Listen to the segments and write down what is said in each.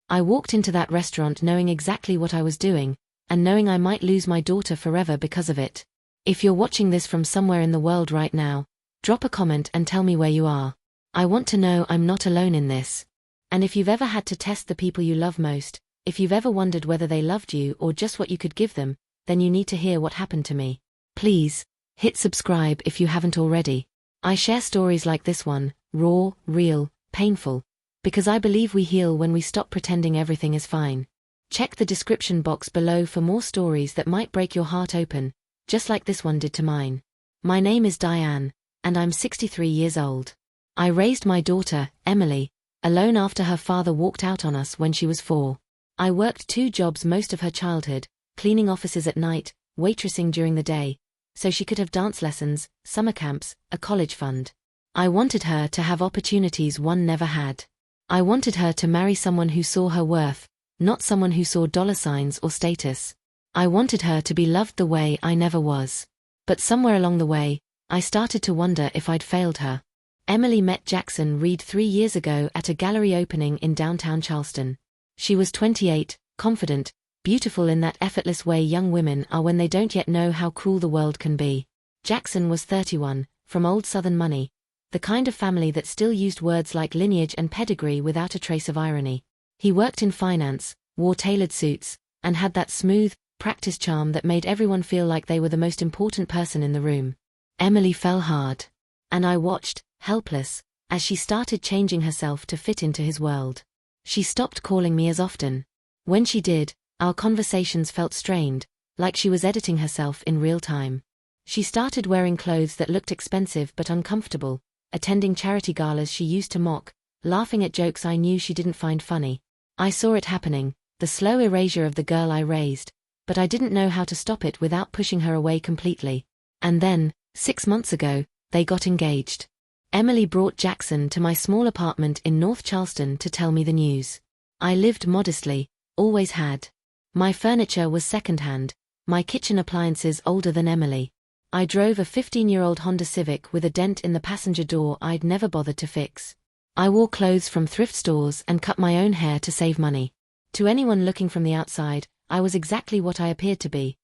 I walked into that restaurant knowing exactly what I was doing, and knowing I might lose my daughter forever because of it. If you're watching this from somewhere in the world right now, drop a comment and tell me where you are. I want to know I'm not alone in this. And if you've ever had to test the people you love most, if you've ever wondered whether they loved you or just what you could give them, then you need to hear what happened to me. Please, hit subscribe if you haven't already. I share stories like this one, raw, real, painful, because I believe we heal when we stop pretending everything is fine. Check the description box below for more stories that might break your heart open, just like this one did to mine. My name is Diane, and I'm 63 years old. I raised my daughter, Emily, alone after her father walked out on us when she was 4. I worked 2 jobs most of her childhood, cleaning offices at night, waitressing during the day, so she could have dance lessons, summer camps, a college fund. I wanted her to have opportunities one never had. I wanted her to marry someone who saw her worth, not someone who saw dollar signs or status. I wanted her to be loved the way I never was. But somewhere along the way, I started to wonder if I'd failed her. Emily met Jackson Reed 3 years ago at a gallery opening in downtown Charleston. She was 28, confident, beautiful in that effortless way young women are when they don't yet know how cruel the world can be. Jackson was 31, from old Southern money, the kind of family that still used words like lineage and pedigree without a trace of irony. He worked in finance, wore tailored suits, and had that smooth, practiced charm that made everyone feel like they were the most important person in the room. Emily fell hard. And I watched, helpless, as she started changing herself to fit into his world. She stopped calling me as often. When she did, our conversations felt strained, like she was editing herself in real time. She started wearing clothes that looked expensive but uncomfortable, attending charity galas she used to mock, laughing at jokes I knew she didn't find funny. I saw it happening, the slow erasure of the girl I raised, but I didn't know how to stop it without pushing her away completely. And then, 6 months ago, they got engaged. Emily brought Jackson to my small apartment in North Charleston to tell me the news. I lived modestly, always had. My furniture was secondhand, my kitchen appliances older than Emily. I drove a 15-year-old Honda Civic with a dent in the passenger door I'd never bothered to fix. I wore clothes from thrift stores and cut my own hair to save money. To anyone looking from the outside, I was exactly what I appeared to be.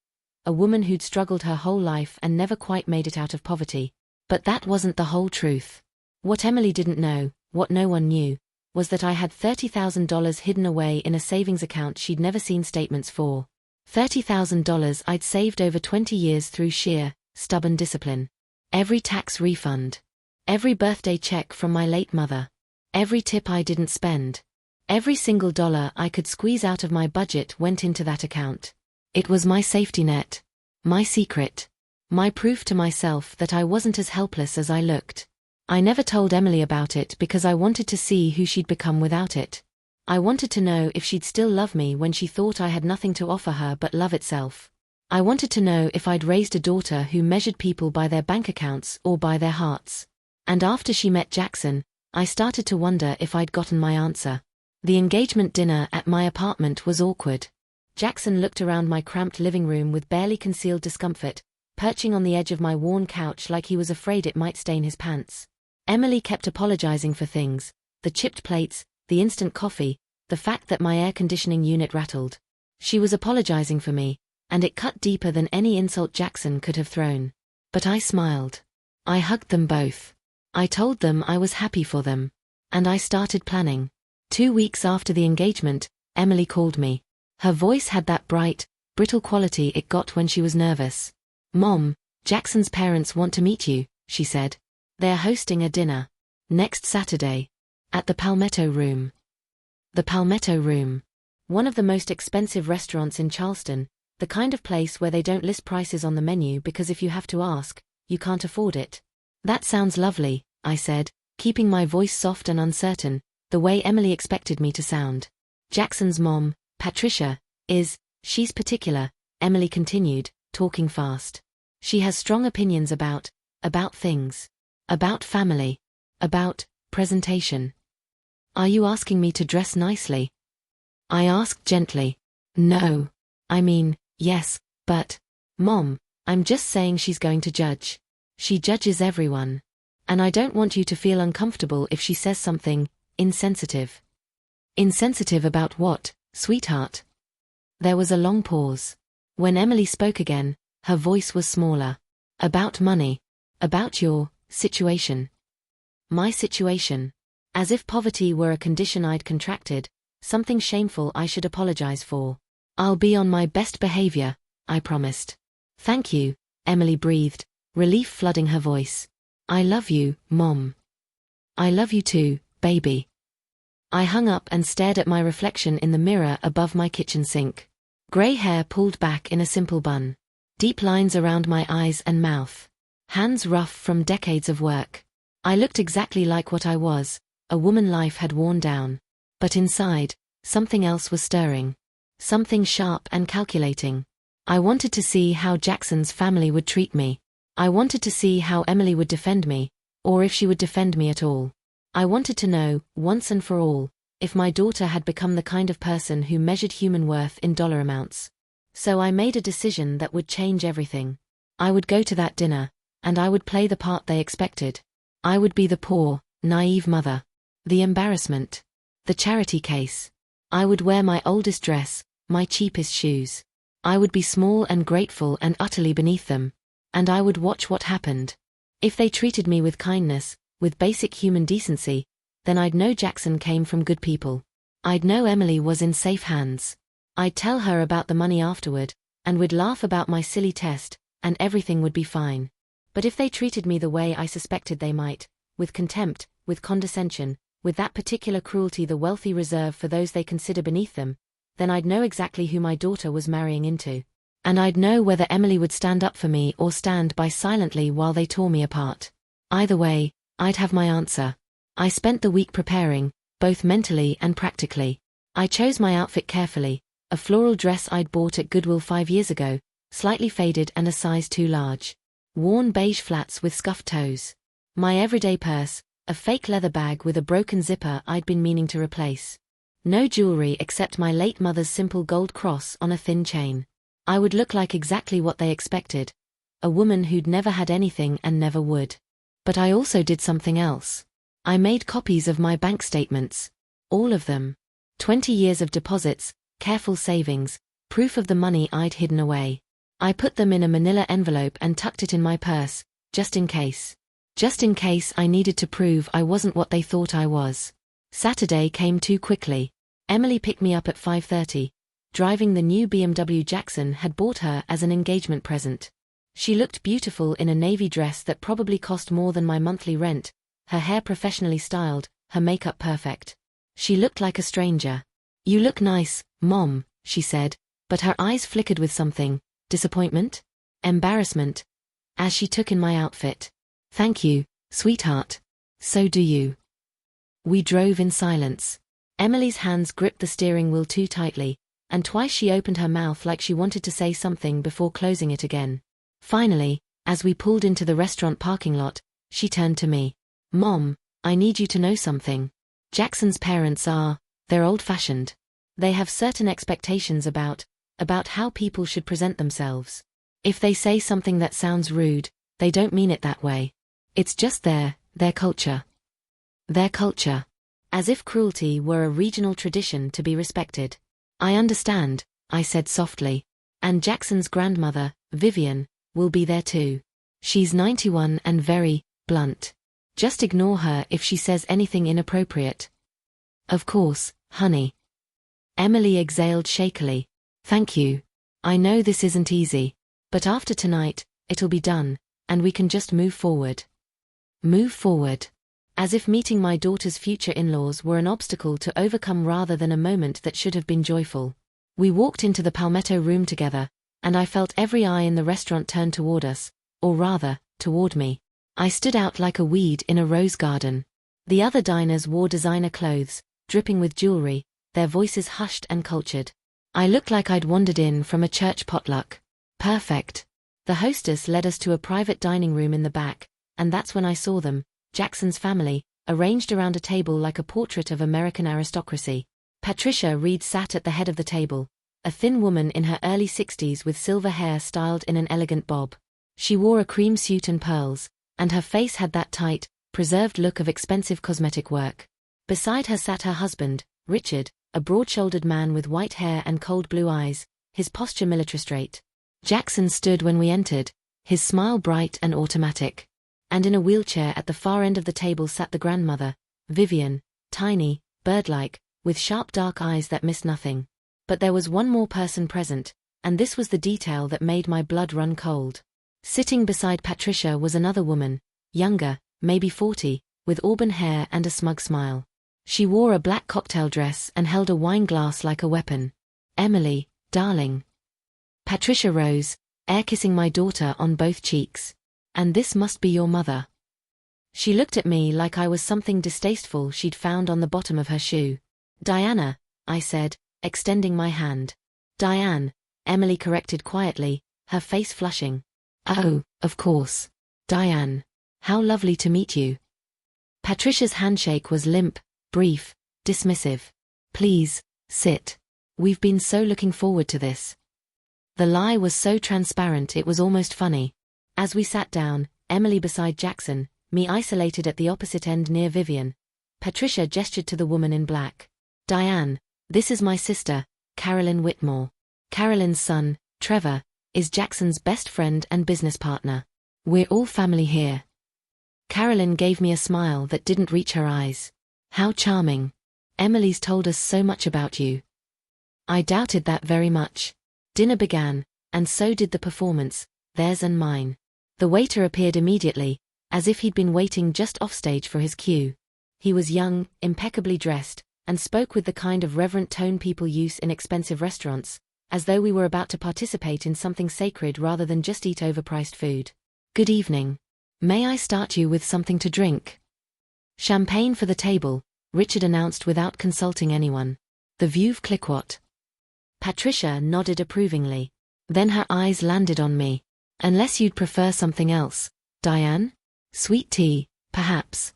A woman who'd struggled her whole life and never quite made it out of poverty. But that wasn't the whole truth. What Emily didn't know, what no one knew, was that I had $30,000 hidden away in a savings account she'd never seen statements for. $30,000 I'd saved over 20 years through sheer, stubborn discipline. Every tax refund. Every birthday check from my late mother. Every tip I didn't spend. Every single dollar I could squeeze out of my budget went into that account. It was my safety net. My secret. My proof to myself that I wasn't as helpless as I looked. I never told Emily about it because I wanted to see who she'd become without it. I wanted to know if she'd still love me when she thought I had nothing to offer her but love itself. I wanted to know if I'd raised a daughter who measured people by their bank accounts or by their hearts. And after she met Jackson, I started to wonder if I'd gotten my answer. The engagement dinner at my apartment was awkward. Jackson looked around my cramped living room with barely concealed discomfort, perching on the edge of my worn couch like he was afraid it might stain his pants. Emily kept apologizing for things, the chipped plates, the instant coffee, the fact that my air conditioning unit rattled. She was apologizing for me, and it cut deeper than any insult Jackson could have thrown. But I smiled. I hugged them both. I told them I was happy for them. And I started planning. 2 weeks after the engagement, Emily called me. Her voice had that bright, brittle quality it got when she was nervous. "Mom, Jackson's parents want to meet you," she said. "They're hosting a dinner. Next Saturday. At the Palmetto Room." The Palmetto Room. One of the most expensive restaurants in Charleston, the kind of place where they don't list prices on the menu because if you have to ask, you can't afford it. "That sounds lovely," I said, keeping my voice soft and uncertain, the way Emily expected me to sound. "Jackson's mom, Patricia, she's particular," Emily continued, talking fast. "She has strong opinions about things. About family. About presentation." "Are you asking me to dress nicely?" I asked gently. "No. I mean, yes, but, Mom, I'm just saying she's going to judge. She judges everyone. And I don't want you to feel uncomfortable if she says something insensitive." Insensitive about what, sweetheart? There was a long pause. When Emily spoke again, her voice was smaller. About money. About your situation. My situation. As if poverty were a condition I'd contracted, something shameful I should apologize for. I'll be on my best behavior, I promised. Thank you, Emily breathed, relief flooding her voice. I love you, Mom. I love you too, baby. I hung up and stared at my reflection in the mirror above my kitchen sink. Grey hair pulled back in a simple bun. Deep lines around my eyes and mouth. Hands rough from decades of work. I looked exactly like what I was, a woman life had worn down. But inside, something else was stirring. Something sharp and calculating. I wanted to see how Jackson's family would treat me. I wanted to see how Emily would defend me, or if she would defend me at all. I wanted to know, once and for all, if my daughter had become the kind of person who measured human worth in dollar amounts. So I made a decision that would change everything. I would go to that dinner, and I would play the part they expected. I would be the poor, naive mother. The embarrassment. The charity case. I would wear my oldest dress, my cheapest shoes. I would be small and grateful and utterly beneath them. And I would watch what happened. If they treated me with kindness, with basic human decency, then I'd know Jackson came from good people. I'd know Emily was in safe hands. I'd tell her about the money afterward, and would laugh about my silly test, and everything would be fine. But if they treated me the way I suspected they might, with contempt, with condescension, with that particular cruelty the wealthy reserve for those they consider beneath them, then I'd know exactly who my daughter was marrying into. And I'd know whether Emily would stand up for me or stand by silently while they tore me apart. Either way, I'd have my answer. I spent the week preparing, both mentally and practically. I chose my outfit carefully, a floral dress I'd bought at Goodwill 5 years ago, slightly faded and a size too large. Worn beige flats with scuffed toes. My everyday purse, a fake leather bag with a broken zipper I'd been meaning to replace. No jewelry except my late mother's simple gold cross on a thin chain. I would look like exactly what they expected. A woman who'd never had anything and never would. But I also did something else. I made copies of my bank statements. All of them. 20 years of deposits, careful savings, proof of the money I'd hidden away. I put them in a manila envelope and tucked it in my purse, just in case. Just in case I needed to prove I wasn't what they thought I was. Saturday came too quickly. Emily picked me up at 5:30, driving the new BMW Jackson had bought her as an engagement present. She looked beautiful in a navy dress that probably cost more than my monthly rent, her hair professionally styled, her makeup perfect. She looked like a stranger. You look nice, Mom, she said, but her eyes flickered with something, disappointment? Embarrassment? As she took in my outfit. Thank you, sweetheart. So do you. We drove in silence. Emily's hands gripped the steering wheel too tightly, and twice she opened her mouth like she wanted to say something before closing it again. Finally, as we pulled into the restaurant parking lot, she turned to me. Mom, I need you to know something. Jackson's parents they're old-fashioned. They have certain expectations about how people should present themselves. If they say something that sounds rude, they don't mean it that way. It's just their culture. Their culture. As if cruelty were a regional tradition to be respected. I understand, I said softly. And Jackson's grandmother, Vivian, will be there too. She's 91 and very blunt. Just ignore her if she says anything inappropriate. Of course, honey. Emily exhaled shakily. Thank you. I know this isn't easy. But after tonight, it'll be done, and we can just move forward. Move forward. As if meeting my daughter's future in-laws were an obstacle to overcome rather than a moment that should have been joyful. We walked into the Palmetto room together, and I felt every eye in the restaurant turn toward us, or rather, toward me. I stood out like a weed in a rose garden. The other diners wore designer clothes, dripping with jewelry, their voices hushed and cultured. I looked like I'd wandered in from a church potluck. Perfect. The hostess led us to a private dining room in the back, and that's when I saw them, Jackson's family, arranged around a table like a portrait of American aristocracy. Patricia Reed sat at the head of the table, a thin woman in her early 60s with silver hair styled in an elegant bob. She wore a cream suit and pearls, and her face had that tight, preserved look of expensive cosmetic work. Beside her sat her husband, Richard, a broad-shouldered man with white hair and cold blue eyes, his posture military straight. Jackson stood when we entered, his smile bright and automatic. And in a wheelchair at the far end of the table sat the grandmother, Vivian, tiny, bird-like, with sharp dark eyes that missed nothing. But there was one more person present, and this was the detail that made my blood run cold. Sitting beside Patricia was another woman, younger, maybe 40, with auburn hair and a smug smile. She wore a black cocktail dress and held a wine glass like a weapon. "Emily, darling." Patricia rose, air-kissing my daughter on both cheeks. "And this must be your mother." She looked at me like I was something distasteful she'd found on the bottom of her shoe. "Diana," I said, extending my hand. "Diane," Emily corrected quietly, her face flushing. "Oh, of course. Diane. How lovely to meet you." Patricia's handshake was limp, brief, dismissive. "Please, sit. We've been so looking forward to this." The lie was so transparent it was almost funny. As we sat down, Emily beside Jackson, me isolated at the opposite end near Vivian, Patricia gestured to the woman in black. "Diane, this is my sister, Carolyn Whitmore. Carolyn's son, Trevor, is Jackson's best friend and business partner. We're all family here." Carolyn gave me a smile that didn't reach her eyes. "How charming. Emily's told us so much about you." I doubted that very much. Dinner began, and so did the performance, theirs and mine. The waiter appeared immediately, as if he'd been waiting just offstage for his cue. He was young, impeccably dressed, and spoke with the kind of reverent tone people use in expensive restaurants, as though we were about to participate in something sacred rather than just eat overpriced food. "Good evening. May I start you with something to drink?" "Champagne for the table," Richard announced without consulting anyone. "The Veuve Clicquot." Patricia nodded approvingly. Then her eyes landed on me. "Unless you'd prefer something else, Diane? Sweet tea, perhaps."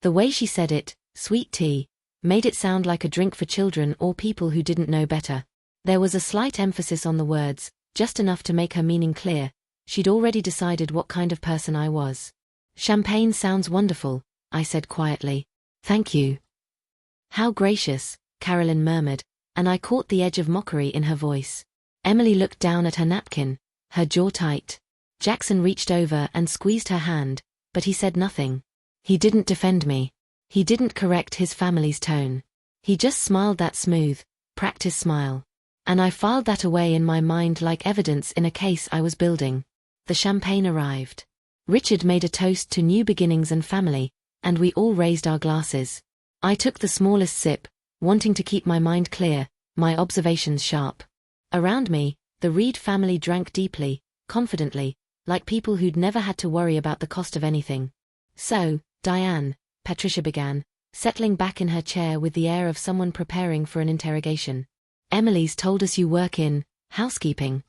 The way she said it, sweet tea, made it sound like a drink for children or people who didn't know better. There was a slight emphasis on the words, just enough to make her meaning clear. She'd already decided what kind of person I was. "Champagne sounds wonderful," I said quietly. "Thank you." "How gracious," Carolyn murmured, and I caught the edge of mockery in her voice. Emily looked down at her napkin, her jaw tight. Jackson reached over and squeezed her hand, but he said nothing. He didn't defend me. He didn't correct his family's tone. He just smiled that smooth, practiced smile. And I filed that away in my mind like evidence in a case I was building. The champagne arrived. Richard made a toast to new beginnings and family, and we all raised our glasses. I took the smallest sip, wanting to keep my mind clear, my observations sharp. Around me, the Reed family drank deeply, confidently, like people who'd never had to worry about the cost of anything. "So, Diane," Patricia began, settling back in her chair with the air of someone preparing for an interrogation. "Emily's told us you work in housekeeping."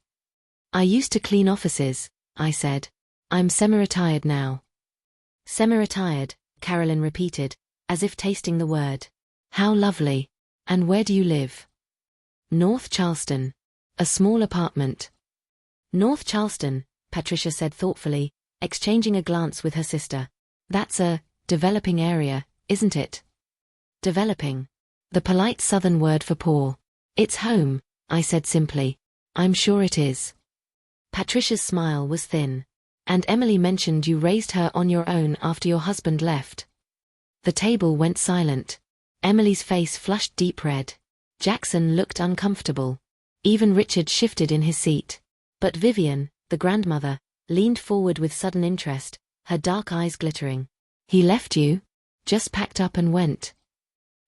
"I used to clean offices," I said. "I'm semi-retired now." "Semi-retired," Carolyn repeated, as if tasting the word. "How lovely. And where do you live?" "North Charleston. A small apartment." "North Charleston," Patricia said thoughtfully, exchanging a glance with her sister. "That's a developing area, isn't it?" "Developing. The polite southern word for poor." "It's home," I said simply. "I'm sure it is." Patricia's smile was thin. "And Emily mentioned you raised her on your own after your husband left." The table went silent. Emily's face flushed deep red. Jackson looked uncomfortable. Even Richard shifted in his seat. But Vivian, the grandmother, leaned forward with sudden interest, her dark eyes glittering. "He left you? Just packed up and went?"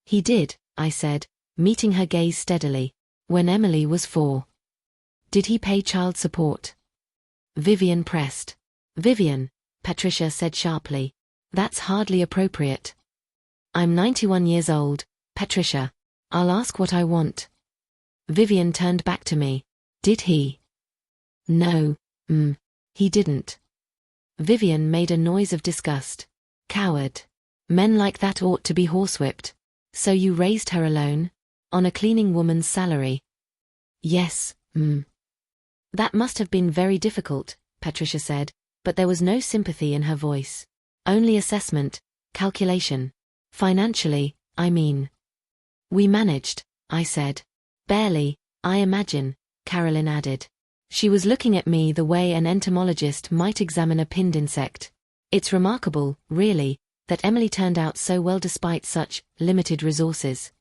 "He did," I said, meeting her gaze steadily. "When Emily was 4. "Did he pay child support?" Vivian pressed. "Vivian," Patricia said sharply. "That's hardly appropriate." "I'm 91 years old, Patricia. I'll ask what I want." Vivian turned back to me. "Did he?" "No, he didn't." Vivian made a noise of disgust. "Coward. Men like that ought to be horsewhipped. So you raised her alone? On a cleaning woman's salary?" "Yes, That must have been very difficult," Patricia said, but there was no sympathy in her voice. Only assessment, calculation. "Financially, I mean." We managed, I said. Barely, I imagine, Carolyn added. She was looking at me the way an entomologist might examine a pinned insect. It's remarkable, really, that Emily turned out so well despite such limited resources.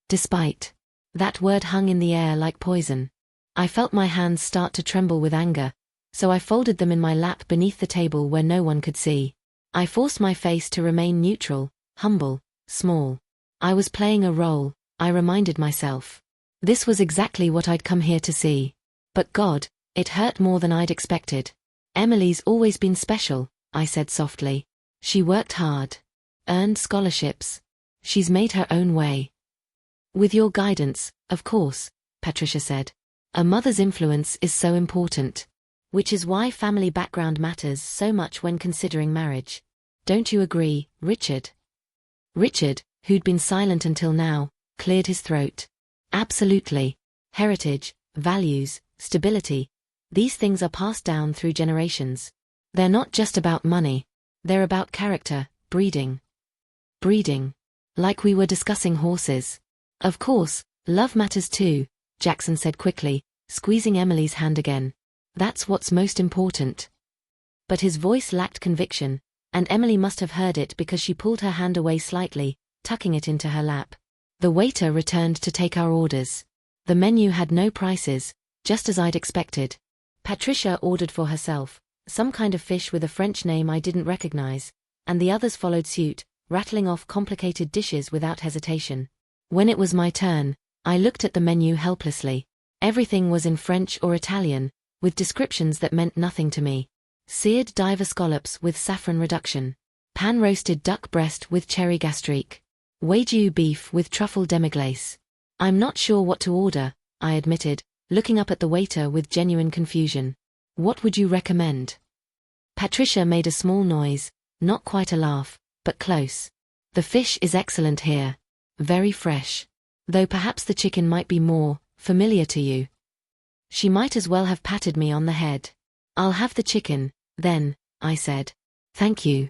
Despite. That word hung in the air like poison. I felt my hands start to tremble with anger, so I folded them in my lap beneath the table where no one could see. I forced my face to remain neutral, humble, small. I was playing a role, I reminded myself. This was exactly what I'd come here to see. But God, it hurt more than I'd expected. Emily's always been special, I said softly. She worked hard. Earned scholarships. She's made her own way. With your guidance, of course, Patricia said. A mother's influence is so important. Which is why family background matters so much when considering marriage. Don't you agree, Richard? Richard, who'd been silent until now, cleared his throat. Absolutely. Heritage, values, stability. These things are passed down through generations. They're not just about money. They're about character, breeding. Breeding. Like we were discussing horses. Of course, love matters too, Jackson said quickly, squeezing Emily's hand again. That's what's most important. But his voice lacked conviction, and Emily must have heard it because she pulled her hand away slightly, tucking it into her lap. The waiter returned to take our orders. The menu had no prices, just as I'd expected. Patricia ordered for herself, some kind of fish with a French name I didn't recognize, and the others followed suit, rattling off complicated dishes without hesitation. When it was my turn, I looked at the menu helplessly. Everything was in French or Italian, with descriptions that meant nothing to me. Seared diver scallops with saffron reduction. Pan-roasted duck breast with cherry gastrique. Wagyu beef with truffle demi-glace. I'm not sure what to order, I admitted, looking up at the waiter with genuine confusion. What would you recommend? Patricia made a small noise, not quite a laugh, but close. The fish is excellent here. Very fresh. Though perhaps the chicken might be more familiar to you. She might as well have patted me on the head. I'll have the chicken, then, I said. Thank you.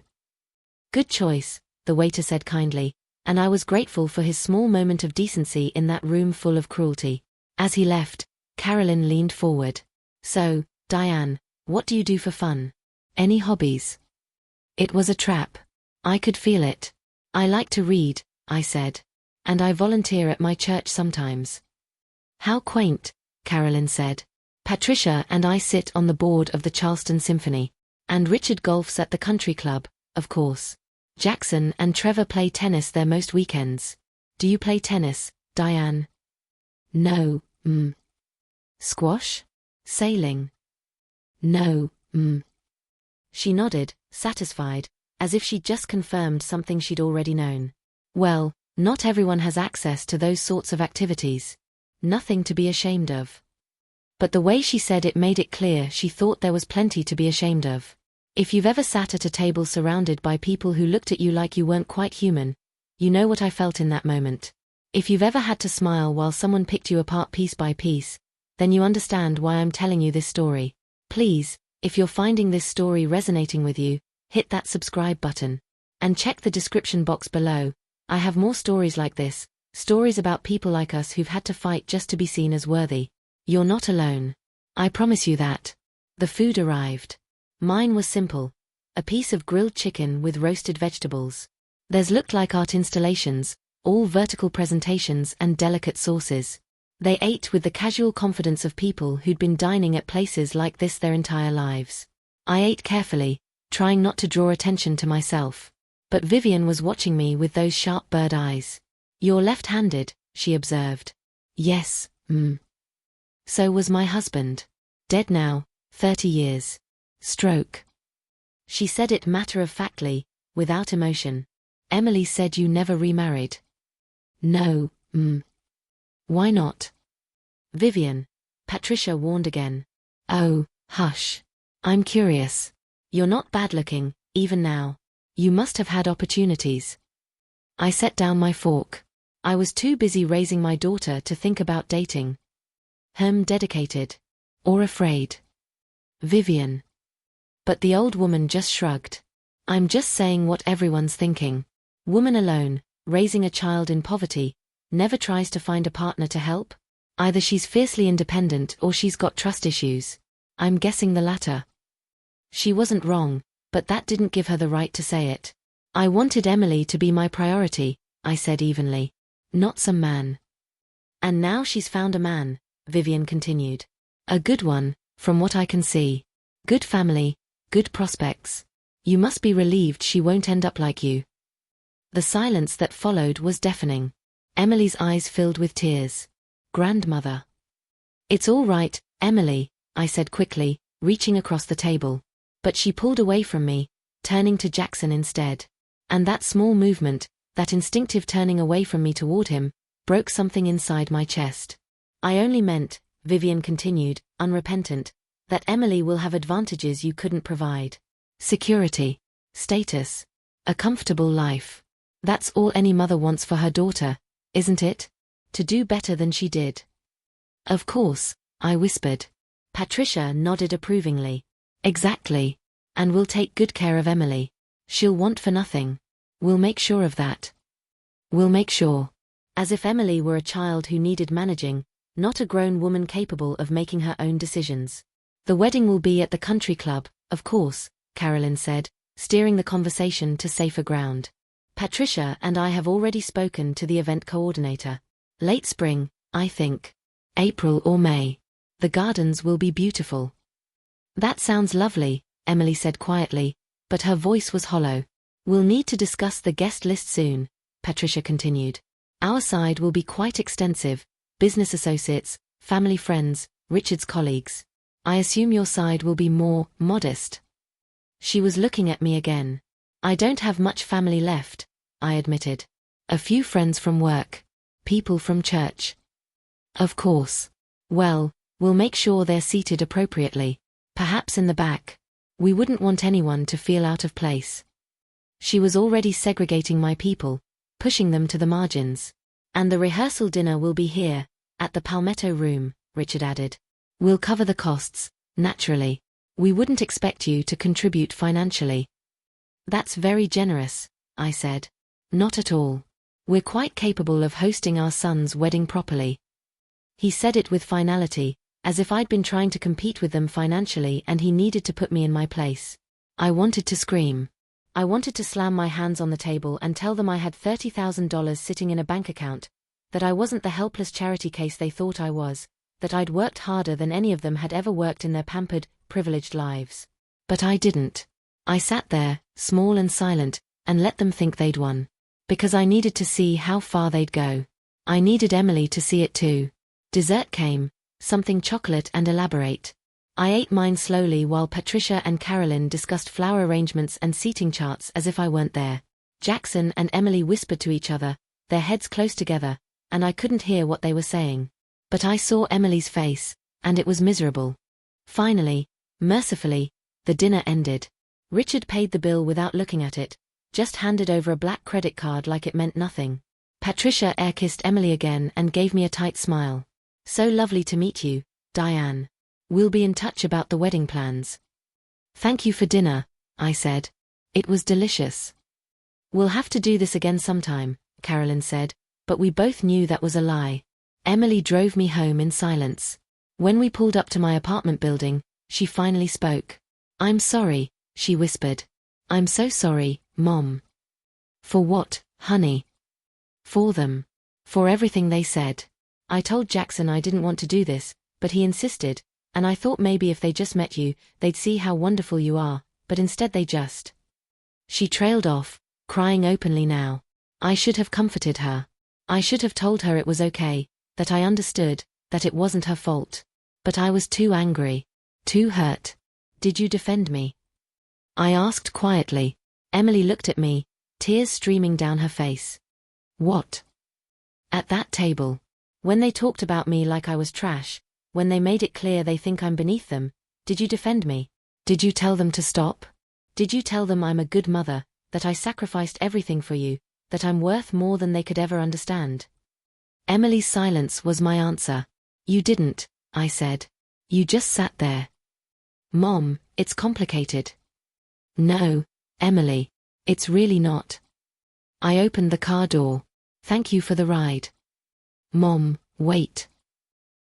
Good choice, the waiter said kindly, and I was grateful for his small moment of decency in that room full of cruelty. As he left, Carolyn leaned forward. So, Diane, what do you do for fun? Any hobbies? It was a trap. I could feel it. I like to read, I said. And I volunteer at my church sometimes. How quaint, Carolyn said. Patricia and I sit on the board of the Charleston Symphony. And Richard golfs at the country club, of course. Jackson and Trevor play tennis there most weekends. Do you play tennis, Diane? No, Squash? Sailing? No, She nodded, satisfied, as if she'd just confirmed something she'd already known. Well, not everyone has access to those sorts of activities. Nothing to be ashamed of. But the way she said it made it clear she thought there was plenty to be ashamed of. If you've ever sat at a table surrounded by people who looked at you like you weren't quite human, you know what I felt in that moment. If you've ever had to smile while someone picked you apart piece by piece, then you understand why I'm telling you this story. Please, if you're finding this story resonating with you, hit that subscribe button. And check the description box below. I have more stories like this, stories about people like us who've had to fight just to be seen as worthy. You're not alone. I promise you that. The food arrived. Mine was simple. A piece of grilled chicken with roasted vegetables. Theirs looked like art installations, all vertical presentations and delicate sauces. They ate with the casual confidence of people who'd been dining at places like this their entire lives. I ate carefully, trying not to draw attention to myself. But Vivian was watching me with those sharp bird eyes. You're left-handed, she observed. Yes, So was my husband. Dead now, 30 years. Stroke. She said it matter-of-factly, without emotion. Emily said you never remarried. No, Why not? Vivian. Patricia warned again. Oh, hush. I'm curious. You're not bad-looking, even now. You must have had opportunities. I set down my fork. I was too busy raising my daughter to think about dating. Dedicated. Or afraid. Vivian. But the old woman just shrugged. I'm just saying what everyone's thinking. Woman alone, raising a child in poverty, never tries to find a partner to help? Either she's fiercely independent or she's got trust issues. I'm guessing the latter. She wasn't wrong, but that didn't give her the right to say it. I wanted Emily to be my priority, I said evenly. Not some man. And now she's found a man, Vivian continued. A good one, from what I can see. Good family, good prospects. You must be relieved she won't end up like you. The silence that followed was deafening. Emily's eyes filled with tears. Grandmother. It's all right, Emily, I said quickly, reaching across the table. But she pulled away from me, turning to Jackson instead. And that small movement, that instinctive turning away from me toward him, broke something inside my chest. I only meant, Vivian continued, unrepentant, that Emily will have advantages you couldn't provide. Security, status, a comfortable life. That's all any mother wants for her daughter, isn't it? To do better than she did. Of course, I whispered. Patricia nodded approvingly. Exactly. And we'll take good care of Emily. She'll want for nothing. We'll make sure of that. We'll make sure. As if Emily were a child who needed managing, not a grown woman capable of making her own decisions. The wedding will be at the country club, of course, Carolyn said, steering the conversation to safer ground. Patricia and I have already spoken to the event coordinator. Late spring, I think. April or May. The gardens will be beautiful. That sounds lovely, Emily said quietly, but her voice was hollow. We'll need to discuss the guest list soon, Patricia continued. Our side will be quite extensive, business associates, family friends, Richard's colleagues. I assume your side will be more modest. She was looking at me again. I don't have much family left, I admitted. A few friends from work. People from church. Of course. Well, we'll make sure they're seated appropriately. Perhaps in the back. We wouldn't want anyone to feel out of place. She was already segregating my people, pushing them to the margins. And the rehearsal dinner will be here, at the Palmetto Room, Richard added. We'll cover the costs, naturally. We wouldn't expect you to contribute financially. That's very generous, I said. Not at all. We're quite capable of hosting our son's wedding properly. He said it with finality, as if I'd been trying to compete with them financially and he needed to put me in my place. I wanted to scream. I wanted to slam my hands on the table and tell them I had $30,000 sitting in a bank account, that I wasn't the helpless charity case they thought I was, that I'd worked harder than any of them had ever worked in their pampered, privileged lives. But I didn't. I sat there, small and silent, and let them think they'd won. Because I needed to see how far they'd go. I needed Emily to see it too. Dessert came, something chocolate and elaborate. I ate mine slowly while Patricia and Carolyn discussed flower arrangements and seating charts as if I weren't there. Jackson and Emily whispered to each other, their heads close together, and I couldn't hear what they were saying. But I saw Emily's face, and it was miserable. Finally, mercifully, the dinner ended. Richard paid the bill without looking at it, just handed over a black credit card like it meant nothing. Patricia air-kissed Emily again and gave me a tight smile. So lovely to meet you, Diane. We'll be in touch about the wedding plans. Thank you for dinner, I said. It was delicious. We'll have to do this again sometime, Carolyn said, but we both knew that was a lie. Emily drove me home in silence. When we pulled up to my apartment building, she finally spoke. I'm sorry, she whispered. I'm so sorry, Mom. For what, honey? For them. For everything they said. I told Jackson I didn't want to do this, but he insisted, and I thought maybe if they just met you, they'd see how wonderful you are, but instead they just... She trailed off, crying openly now. I should have comforted her. I should have told her it was okay, that I understood, that it wasn't her fault. But I was too angry. Too hurt. Did you defend me? I asked quietly. Emily looked at me, tears streaming down her face. What? At that table. When they talked about me like I was trash, when they made it clear they think I'm beneath them, did you defend me? Did you tell them to stop? Did you tell them I'm a good mother, that I sacrificed everything for you, that I'm worth more than they could ever understand? Emily's silence was my answer. You didn't, I said. You just sat there. Mom, it's complicated. No, Emily, it's really not. I opened the car door. Thank you for the ride. Mom, wait.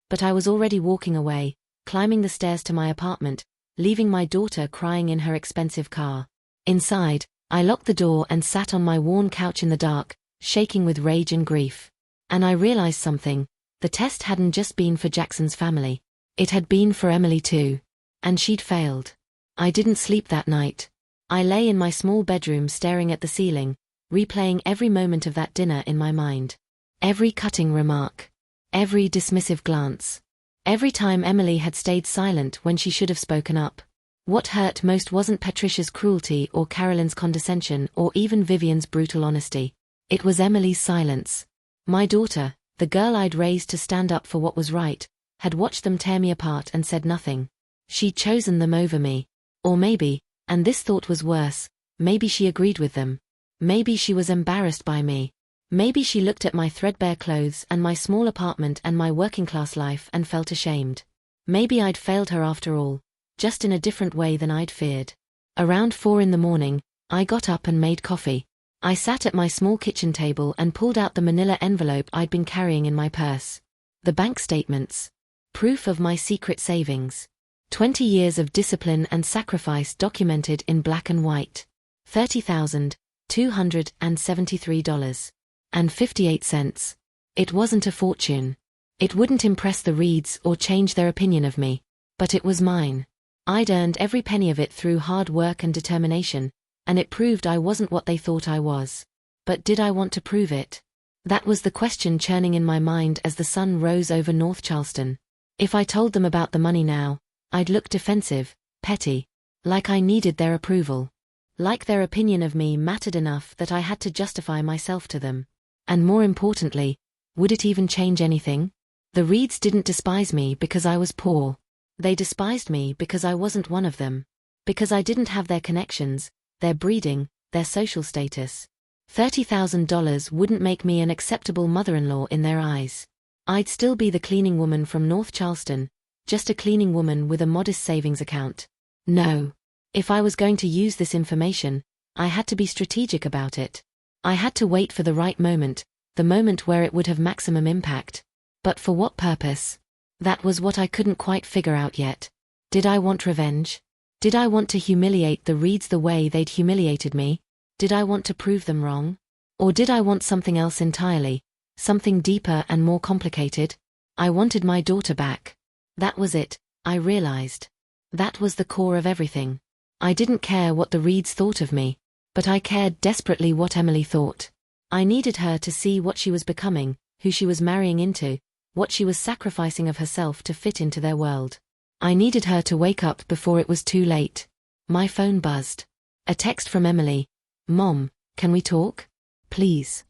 But I was already walking away, climbing the stairs to my apartment, leaving my daughter crying in her expensive car. Inside, I locked the door and sat on my worn couch in the dark, shaking with rage and grief. And I realized something. The test hadn't just been for Jackson's family. It had been for Emily too. And she'd failed. I didn't sleep that night. I lay in my small bedroom staring at the ceiling, replaying every moment of that dinner in my mind. Every cutting remark. Every dismissive glance. Every time Emily had stayed silent when she should have spoken up. What hurt most wasn't Patricia's cruelty or Carolyn's condescension or even Vivian's brutal honesty. It was Emily's silence. My daughter, the girl I'd raised to stand up for what was right, had watched them tear me apart and said nothing. She'd chosen them over me. Or maybe, and this thought was worse, maybe she agreed with them. Maybe she was embarrassed by me. Maybe she looked at my threadbare clothes and my small apartment and my working-class life and felt ashamed. Maybe I'd failed her after all, just in a different way than I'd feared. Around 4 in the morning, I got up and made coffee. I sat at my small kitchen table and pulled out the manila envelope I'd been carrying in my purse. The bank statements. Proof of my secret savings. 20 years of discipline and sacrifice documented in black and white. $30,273.58. It wasn't a fortune. It wouldn't impress the Reeds or change their opinion of me. But it was mine. I'd earned every penny of it through hard work and determination, and it proved I wasn't what they thought I was. But did I want to prove it? That was the question churning in my mind as the sun rose over North Charleston. If I told them about the money now, I'd look defensive, petty, like I needed their approval. Like their opinion of me mattered enough that I had to justify myself to them. And more importantly, would it even change anything? The Reeds didn't despise me because I was poor. They despised me because I wasn't one of them. Because I didn't have their connections, their breeding, their social status. $30,000 wouldn't make me an acceptable mother-in-law in their eyes. I'd still be the cleaning woman from North Charleston, just a cleaning woman with a modest savings account. No. If I was going to use this information, I had to be strategic about it. I had to wait for the right moment, the moment where it would have maximum impact. But for what purpose? That was what I couldn't quite figure out yet. Did I want revenge? Did I want to humiliate the Reeds the way they'd humiliated me? Did I want to prove them wrong? Or did I want something else entirely, something deeper and more complicated? I wanted my daughter back. That was it, I realized. That was the core of everything. I didn't care what the Reeds thought of me, but I cared desperately what Emily thought. I needed her to see what she was becoming, who she was marrying into, what she was sacrificing of herself to fit into their world. I needed her to wake up before it was too late. My phone buzzed. A text from Emily. Mom, can we talk? Please.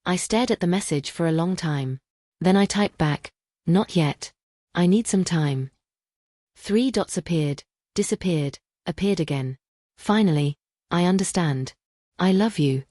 I stared at the message for a long time. Then I typed back, not yet. I need some time. 3 dots appeared, disappeared, appeared again. Finally, I understand. I love you.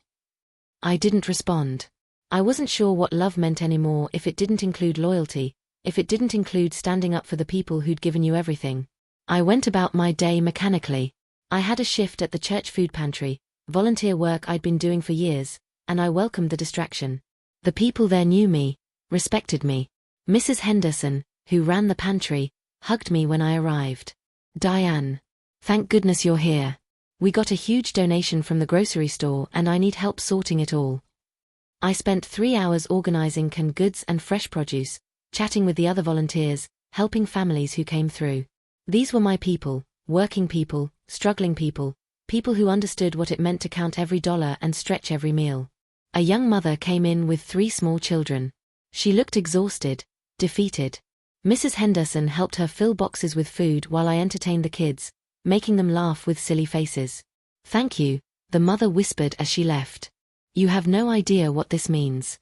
I didn't respond. I wasn't sure what love meant anymore if it didn't include loyalty, if it didn't include standing up for the people who'd given you everything. I went about my day mechanically. I had a shift at the church food pantry, volunteer work I'd been doing for years, and I welcomed the distraction. The people there knew me, respected me. Mrs. Henderson, who ran the pantry, hugged me when I arrived. Diane. Thank goodness you're here. We got a huge donation from the grocery store and I need help sorting it all. I spent 3 hours organizing canned goods and fresh produce, chatting with the other volunteers, helping families who came through. These were my people, working people, struggling people, people who understood what it meant to count every dollar and stretch every meal. A young mother came in with 3 small children. She looked exhausted, defeated. Mrs. Henderson helped her fill boxes with food while I entertained the kids, making them laugh with silly faces. Thank you, the mother whispered as she left. You have no idea what this means.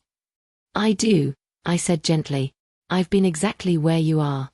I do, I said gently. I've been exactly where you are.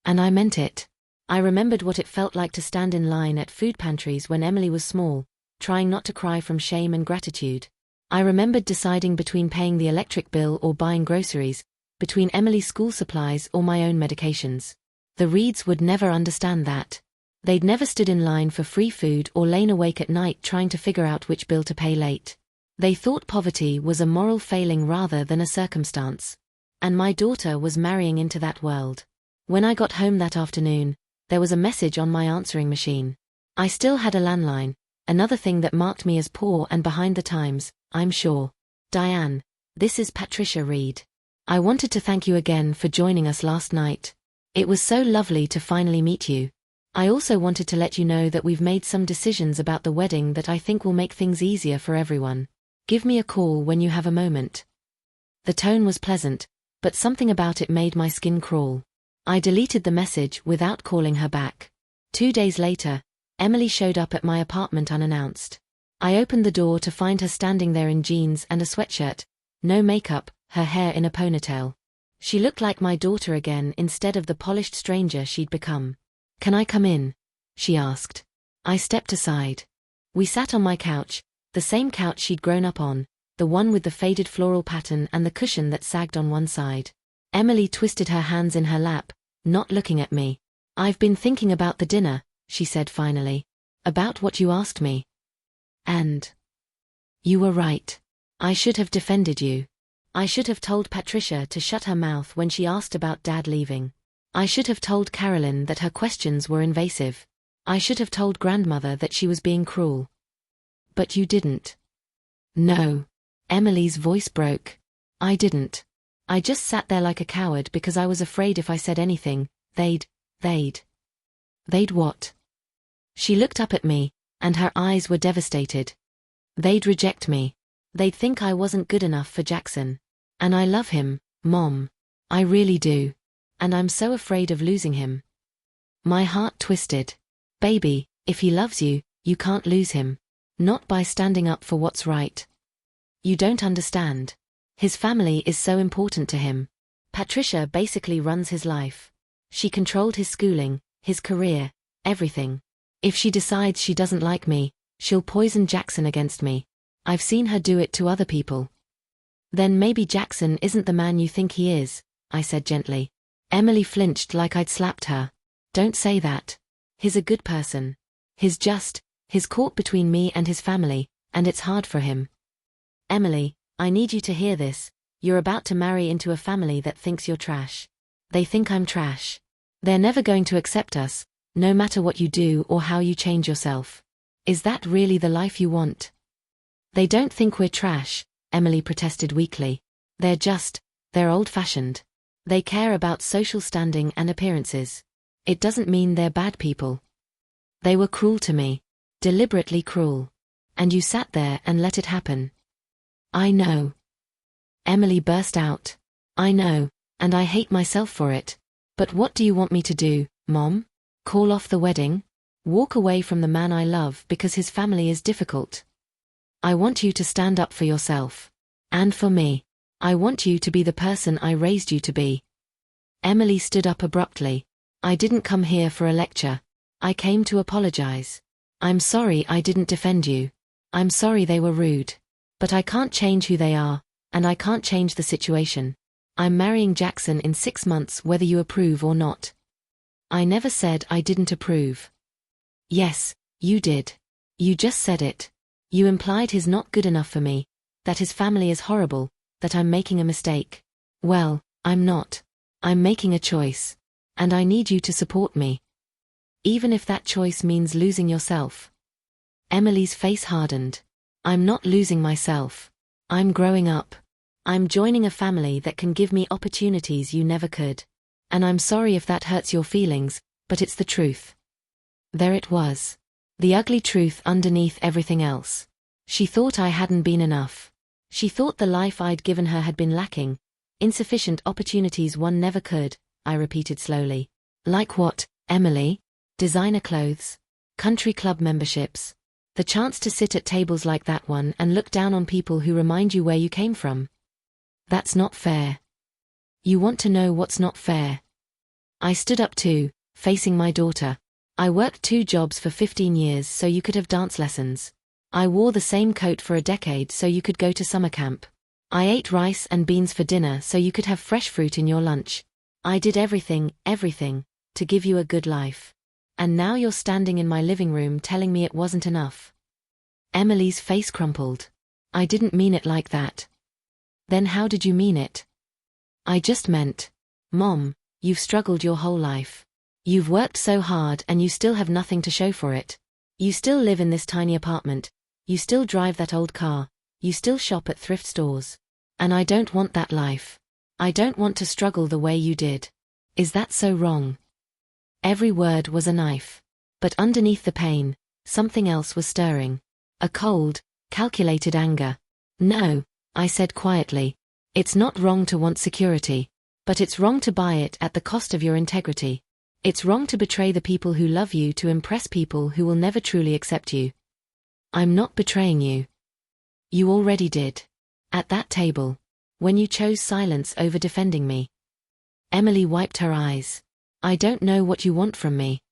And I meant it. I remembered what it felt like to stand in line at food pantries when Emily was small, trying not to cry from shame and gratitude. I remembered deciding between paying the electric bill or buying groceries, between Emily's school supplies or my own medications. The Reeds would never understand that. They'd never stood in line for free food or lain awake at night trying to figure out which bill to pay late. They thought poverty was a moral failing rather than a circumstance. And my daughter was marrying into that world. When I got home that afternoon, there was a message on my answering machine. I still had a landline, another thing that marked me as poor and behind the times, I'm sure. Diane, this is Patricia Reed. I wanted to thank you again for joining us last night. It was so lovely to finally meet you. I also wanted to let you know that we've made some decisions about the wedding that I think will make things easier for everyone. Give me a call when you have a moment. The tone was pleasant, but something about it made my skin crawl. I deleted the message without calling her back. 2 days later, Emily showed up at my apartment unannounced. I opened the door to find her standing there in jeans and a sweatshirt, no makeup, her hair in a ponytail. She looked like my daughter again instead of the polished stranger she'd become. "Can I come in?" she asked. I stepped aside. We sat on my couch, the same couch she'd grown up on, the one with the faded floral pattern and the cushion that sagged on one side. Emily twisted her hands in her lap, not looking at me. "I've been thinking about the dinner," she said finally. "About what you asked me. And you were right. I should have defended you. I should have told Patricia to shut her mouth when she asked about Dad leaving. I should have told Carolyn that her questions were invasive. I should have told Grandmother that she was being cruel. But you didn't." "No." Emily's voice broke. "I didn't. I just sat there like a coward because I was afraid if I said anything, they'd what?" She looked up at me, and her eyes were devastated. "They'd reject me. They'd think I wasn't good enough for Jackson. And I love him, Mom. I really do. And I'm so afraid of losing him." My heart twisted. "Baby, if he loves you, you can't lose him. Not by standing up for what's right. You don't understand. His family is so important to him. Patricia basically runs his life. She controlled his schooling, his career, everything. If she decides she doesn't like me, she'll poison Jackson against me. I've seen her do it to other people." "Then maybe Jackson isn't the man you think he is," I said gently. Emily flinched like I'd slapped her. "Don't say that. He's a good person. He's caught between me and his family, and it's hard for him." "Emily, I need you to hear this. You're about to marry into a family that thinks you're trash. They think I'm trash. They're never going to accept us, no matter what you do or how you change yourself. Is that really the life you want?" "They don't think we're trash," Emily protested weakly. They're old-fashioned. They care about social standing and appearances. It doesn't mean they're bad people. They were cruel to me. Deliberately cruel. And you sat there and let it happen." "I know." Emily burst out. "I know, and I hate myself for it. But what do you want me to do, Mom? Call off the wedding? Walk away from the man I love because his family is difficult? I want you to stand up for yourself. And for me. I want you to be the person I raised you to be." Emily stood up abruptly. "I didn't come here for a lecture. I came to apologize. I'm sorry I didn't defend you. I'm sorry they were rude. But I can't change who they are, and I can't change the situation. I'm marrying Jackson in 6 months whether you approve or not." "I never said I didn't approve." "Yes, you did. You just said it. You implied he's not good enough for me, that his family is horrible, that I'm making a mistake. Well, I'm not. I'm making a choice. And I need you to support me. Even if that choice means losing yourself." Emily's face hardened. "I'm not losing myself. I'm growing up. I'm joining a family that can give me opportunities you never could. And I'm sorry if that hurts your feelings, but it's the truth." There it was. The ugly truth underneath everything else. She thought I hadn't been enough. She thought the life I'd given her had been lacking. "Insufficient opportunities one never could," I repeated slowly. "Like what, Emily? Designer clothes? Country club memberships? The chance to sit at tables like that one and look down on people who remind you where you came from? That's not fair." "You want to know what's not fair?" I stood up too, facing my daughter. "I worked 2 jobs for 15 years so you could have dance lessons. I wore the same coat for a decade so you could go to summer camp. I ate rice and beans for dinner so you could have fresh fruit in your lunch. I did everything, to give you a good life. And now you're standing in my living room telling me it wasn't enough." Emily's face crumpled. "I didn't mean it like that." "Then how did you mean it?" I just meant, Mom, you've struggled your whole life. You've worked so hard and you still have nothing to show for it. You still live in this tiny apartment. You still drive that old car. You still shop at thrift stores. And I don't want that life. I don't want to struggle the way you did. Is that so wrong? Every word was a knife. But underneath the pain, something else was stirring. A cold, calculated anger. No, I said quietly. It's not wrong to want security. But it's wrong to buy it at the cost of your integrity. It's wrong to betray the people who love you to impress people who will never truly accept you. I'm not betraying you. You already did. At that table. When you chose silence over defending me. Emily wiped her eyes. I don't know what you want from me.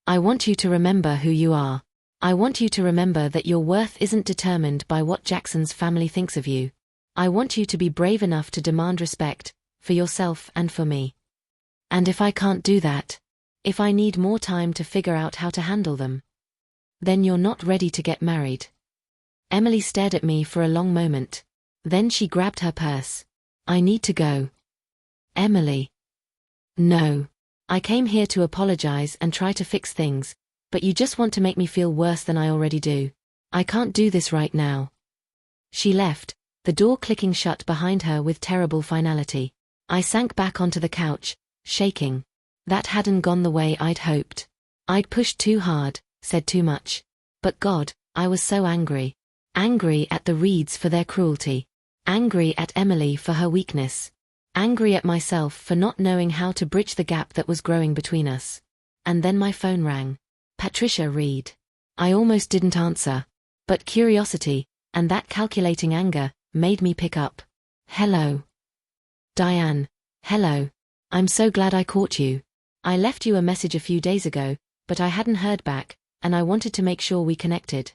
I want you to remember who you are. I want you to remember that your worth isn't determined by what Jackson's family thinks of you. I want you to be brave enough to demand respect, for yourself and for me. And if I can't do that, if I need more time to figure out how to handle them, then you're not ready to get married. Emily stared at me for a long moment. Then she grabbed her purse. I need to go. Emily. No. I came here to apologize and try to fix things, but you just want to make me feel worse than I already do. I can't do this right now. She left, the door clicking shut behind her with terrible finality. I sank back onto the couch, shaking. That hadn't gone the way I'd hoped. I'd pushed too hard, said too much. But God, I was so angry. Angry at the Reeds for their cruelty. Angry at Emily for her weakness. Angry at myself for not knowing how to bridge the gap that was growing between us. And then my phone rang. Patricia Reed. I almost didn't answer. But curiosity, and that calculating anger, made me pick up. Hello. Diane. Hello. I'm so glad I caught you. I left you a message a few days ago, but I hadn't heard back, and I wanted to make sure we connected.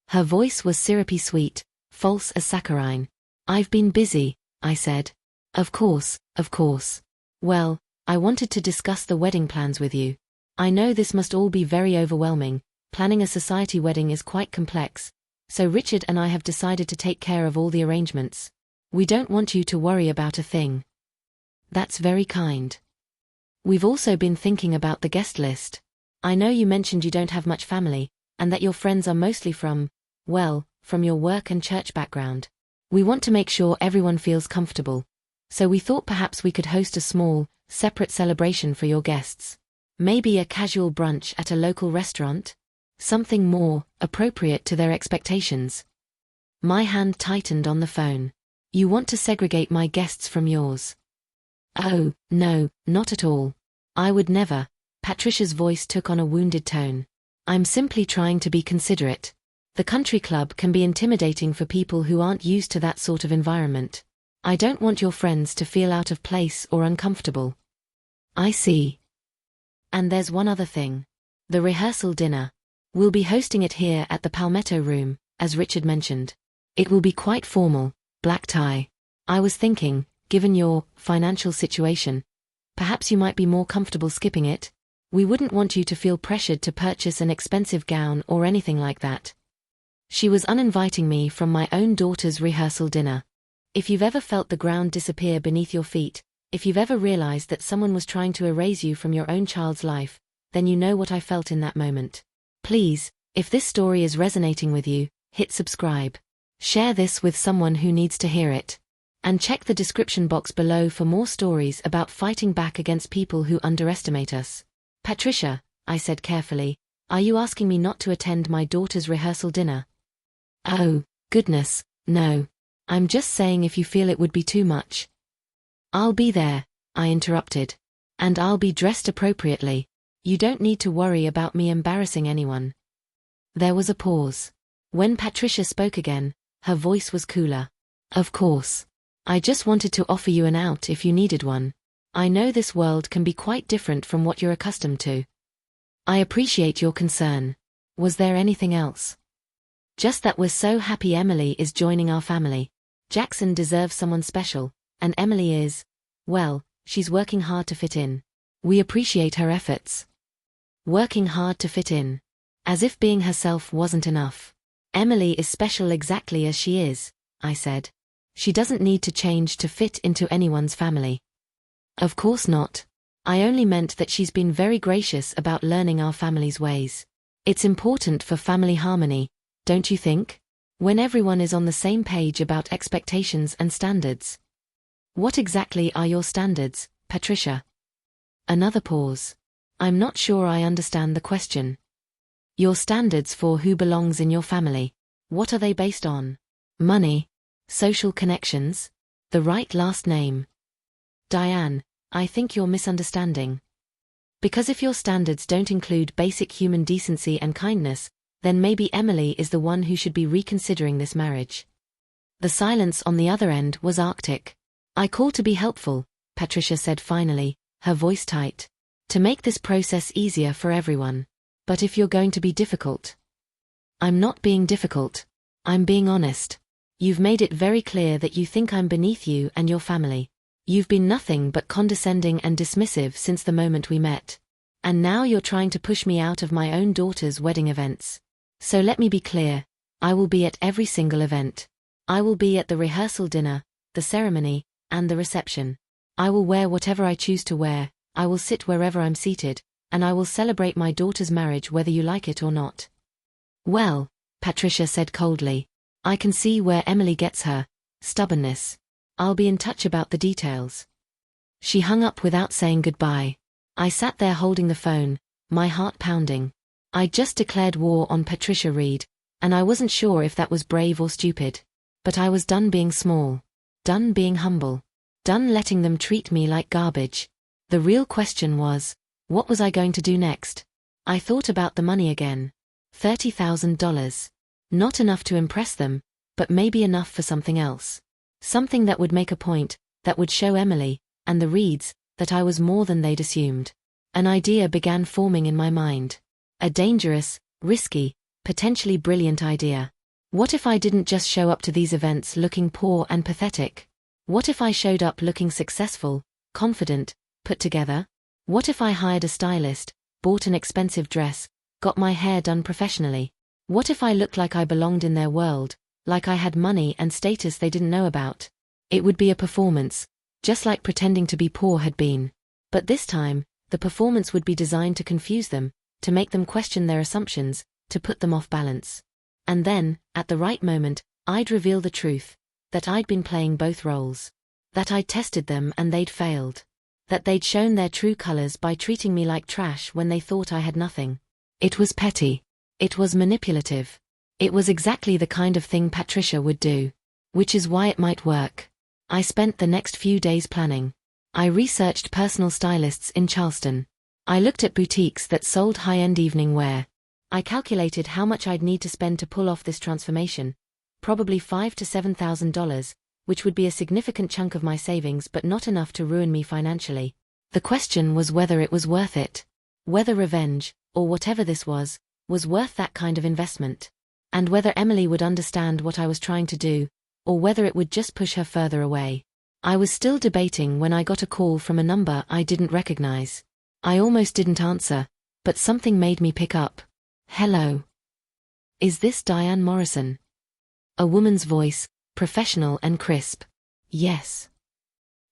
Her voice was syrupy sweet, false as saccharine. I've been busy, I said. Of course, of course. Well, I wanted to discuss the wedding plans with you. I know this must all be very overwhelming. Planning a society wedding is quite complex, so Richard and I have decided to take care of all the arrangements. We don't want you to worry about a thing. That's very kind. We've also been thinking about the guest list. I know you mentioned you don't have much family, and that your friends are mostly from your work and church background. We want to make sure everyone feels comfortable. So we thought perhaps we could host a small, separate celebration for your guests. Maybe a casual brunch at a local restaurant? Something more appropriate to their expectations. My hand tightened on the phone. You want to segregate my guests from yours? Oh, no, not at all. I would never. Patricia's voice took on a wounded tone. I'm simply trying to be considerate. The country club can be intimidating for people who aren't used to that sort of environment. I don't want your friends to feel out of place or uncomfortable. I see. And there's one other thing. The rehearsal dinner. We'll be hosting it here at the Palmetto Room, as Richard mentioned. It will be quite formal, black tie. I was thinking, given your financial situation, perhaps you might be more comfortable skipping it. We wouldn't want you to feel pressured to purchase an expensive gown or anything like that. She was uninviting me from my own daughter's rehearsal dinner. If you've ever felt the ground disappear beneath your feet, if you've ever realized that someone was trying to erase you from your own child's life, then you know what I felt in that moment. Please, if this story is resonating with you, hit subscribe. Share this with someone who needs to hear it. And check the description box below for more stories about fighting back against people who underestimate us. Patricia, I said carefully, are you asking me not to attend my daughter's rehearsal dinner? Oh, goodness, no. I'm just saying if you feel it would be too much. I'll be there, I interrupted. And I'll be dressed appropriately. You don't need to worry about me embarrassing anyone. There was a pause. When Patricia spoke again, her voice was cooler. Of course. I just wanted to offer you an out if you needed one. I know this world can be quite different from what you're accustomed to. I appreciate your concern. Was there anything else? Just that we're so happy Emily is joining our family. Jackson deserves someone special, and Emily is, well, she's working hard to fit in. We appreciate her efforts. Working hard to fit in. As if being herself wasn't enough. Emily is special exactly as she is, I said. She doesn't need to change to fit into anyone's family. Of course not. I only meant that she's been very gracious about learning our family's ways. It's important for family harmony, don't you think? When everyone is on the same page about expectations and standards. What exactly are your standards, Patricia? Another pause. I'm not sure I understand the question. Your standards for who belongs in your family. What are they based on? Money? Social connections? The right last name? Diane, I think you're misunderstanding. Because if your standards don't include basic human decency and kindness, then maybe Emily is the one who should be reconsidering this marriage. The silence on the other end was arctic. I called to be helpful, Patricia said finally, her voice tight. To make this process easier for everyone. But if you're going to be difficult. I'm not being difficult. I'm being honest. You've made it very clear that you think I'm beneath you and your family. You've been nothing but condescending and dismissive since the moment we met. And now you're trying to push me out of my own daughter's wedding events. So let me be clear. I will be at every single event. I will be at the rehearsal dinner, the ceremony, and the reception. I will wear whatever I choose to wear, I will sit wherever I'm seated, and I will celebrate my daughter's marriage whether you like it or not. Well, Patricia said coldly, I can see where Emily gets her stubbornness. I'll be in touch about the details. She hung up without saying goodbye. I sat there holding the phone, my heart pounding. I'd just declared war on Patricia Reed, and I wasn't sure if that was brave or stupid. But I was done being small. Done being humble. Done letting them treat me like garbage. The real question was, what was I going to do next? I thought about the money again. $30,000. Not enough to impress them, but maybe enough for something else. Something that would make a point, that would show Emily, and the Reeds, that I was more than they'd assumed. An idea began forming in my mind. A dangerous, risky, potentially brilliant idea. What if I didn't just show up to these events looking poor and pathetic? What if I showed up looking successful, confident, put together? What if I hired a stylist, bought an expensive dress, got my hair done professionally? What if I looked like I belonged in their world, like I had money and status they didn't know about? It would be a performance, just like pretending to be poor had been. But this time, the performance would be designed to confuse them, to make them question their assumptions, to put them off balance. And then, at the right moment, I'd reveal the truth, that I'd been playing both roles. That I'd tested them and they'd failed. That they'd shown their true colors by treating me like trash when they thought I had nothing. It was petty. It was manipulative. It was exactly the kind of thing Patricia would do. Which is why it might work. I spent the next few days planning. I researched personal stylists in Charleston. I looked at boutiques that sold high-end evening wear. I calculated how much I'd need to spend to pull off this transformation. Probably $5,000 to $7,000, which would be a significant chunk of my savings but not enough to ruin me financially. The question was whether it was worth it. Whether revenge, or whatever this was worth that kind of investment. And whether Emily would understand what I was trying to do, or whether it would just push her further away. I was still debating when I got a call from a number I didn't recognize. I almost didn't answer, but something made me pick up. Hello. Is this Diane Morrison? A woman's voice, professional and crisp. Yes.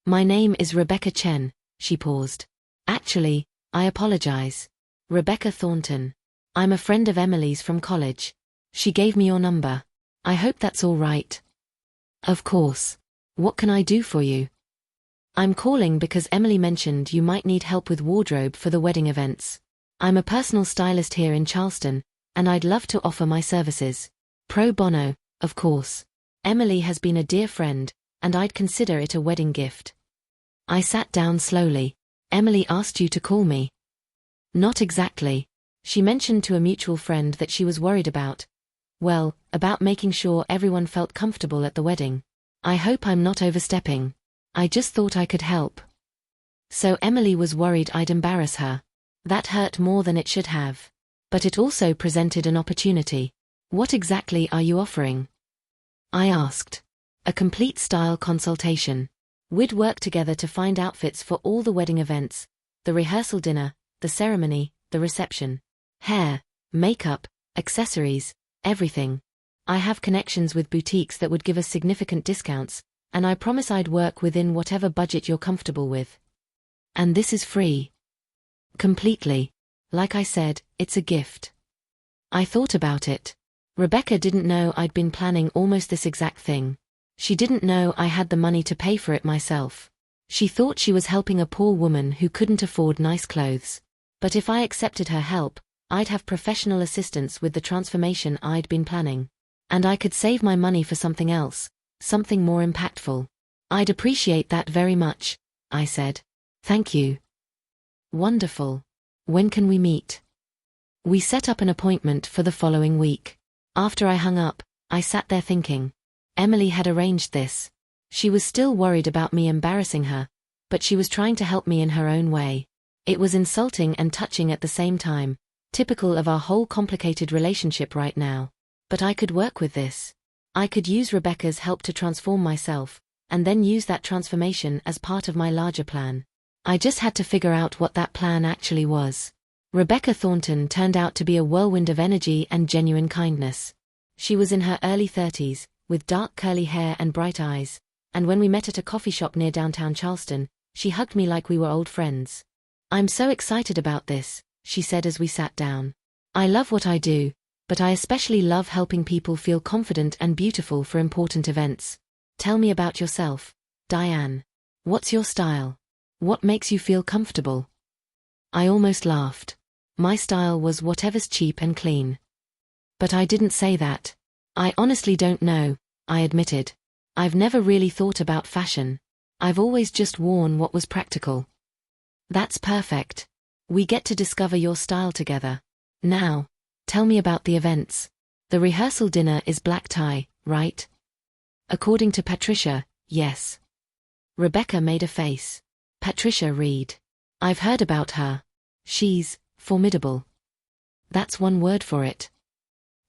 My name is Rebecca Chen, she paused. Actually, I apologize. Rebecca Thornton. I'm a friend of Emily's from college. She gave me your number. I hope that's all right. Of course. What can I do for you? I'm calling because Emily mentioned you might need help with wardrobe for the wedding events. I'm a personal stylist here in Charleston, and I'd love to offer my services. Pro bono, of course. Emily has been a dear friend, and I'd consider it a wedding gift. I sat down slowly. Emily asked you to call me. Not exactly. She mentioned to a mutual friend that she was worried about making sure everyone felt comfortable at the wedding. I hope I'm not overstepping. I just thought I could help. So Emily was worried I'd embarrass her. That hurt more than it should have. But it also presented an opportunity. What exactly are you offering? I asked. A complete style consultation. We'd work together to find outfits for all the wedding events, the rehearsal dinner, the ceremony, the reception. Hair, makeup, accessories, everything. I have connections with boutiques that would give us significant discounts, And I promise I'd work within whatever budget you're comfortable with. And this is free. Completely. Like I said, it's a gift. I thought about it. Rebecca didn't know I'd been planning almost this exact thing. She didn't know I had the money to pay for it myself. She thought she was helping a poor woman who couldn't afford nice clothes. But if I accepted her help, I'd have professional assistance with the transformation I'd been planning. And I could save my money for something else, something more impactful. I'd appreciate that very much, I said. Thank you. Wonderful. When can we meet? We set up an appointment for the following week. After I hung up, I sat there thinking. Emily had arranged this. She was still worried about me embarrassing her, but she was trying to help me in her own way. It was insulting and touching at the same time, typical of our whole complicated relationship right now. But I could work with this. I could use Rebecca's help to transform myself, and then use that transformation as part of my larger plan. I just had to figure out what that plan actually was. Rebecca Thornton turned out to be a whirlwind of energy and genuine kindness. She was in her early 30s, with dark curly hair and bright eyes, and when we met at a coffee shop near downtown Charleston, she hugged me like we were old friends. "I'm so excited about this," she said as we sat down. "I love what I do, but I especially love helping people feel confident and beautiful for important events. Tell me about yourself, Diane. What's your style? What makes you feel comfortable?" I almost laughed. My style was whatever's cheap and clean. But I didn't say that. "I honestly don't know," I admitted. "I've never really thought about fashion. I've always just worn what was practical." "That's perfect. We get to discover your style together. Now, tell me about the events. The rehearsal dinner is black tie, right?" "According to Patricia, yes." Rebecca made a face. "Patricia Reed. I've heard about her. She's formidable." That's one word for it.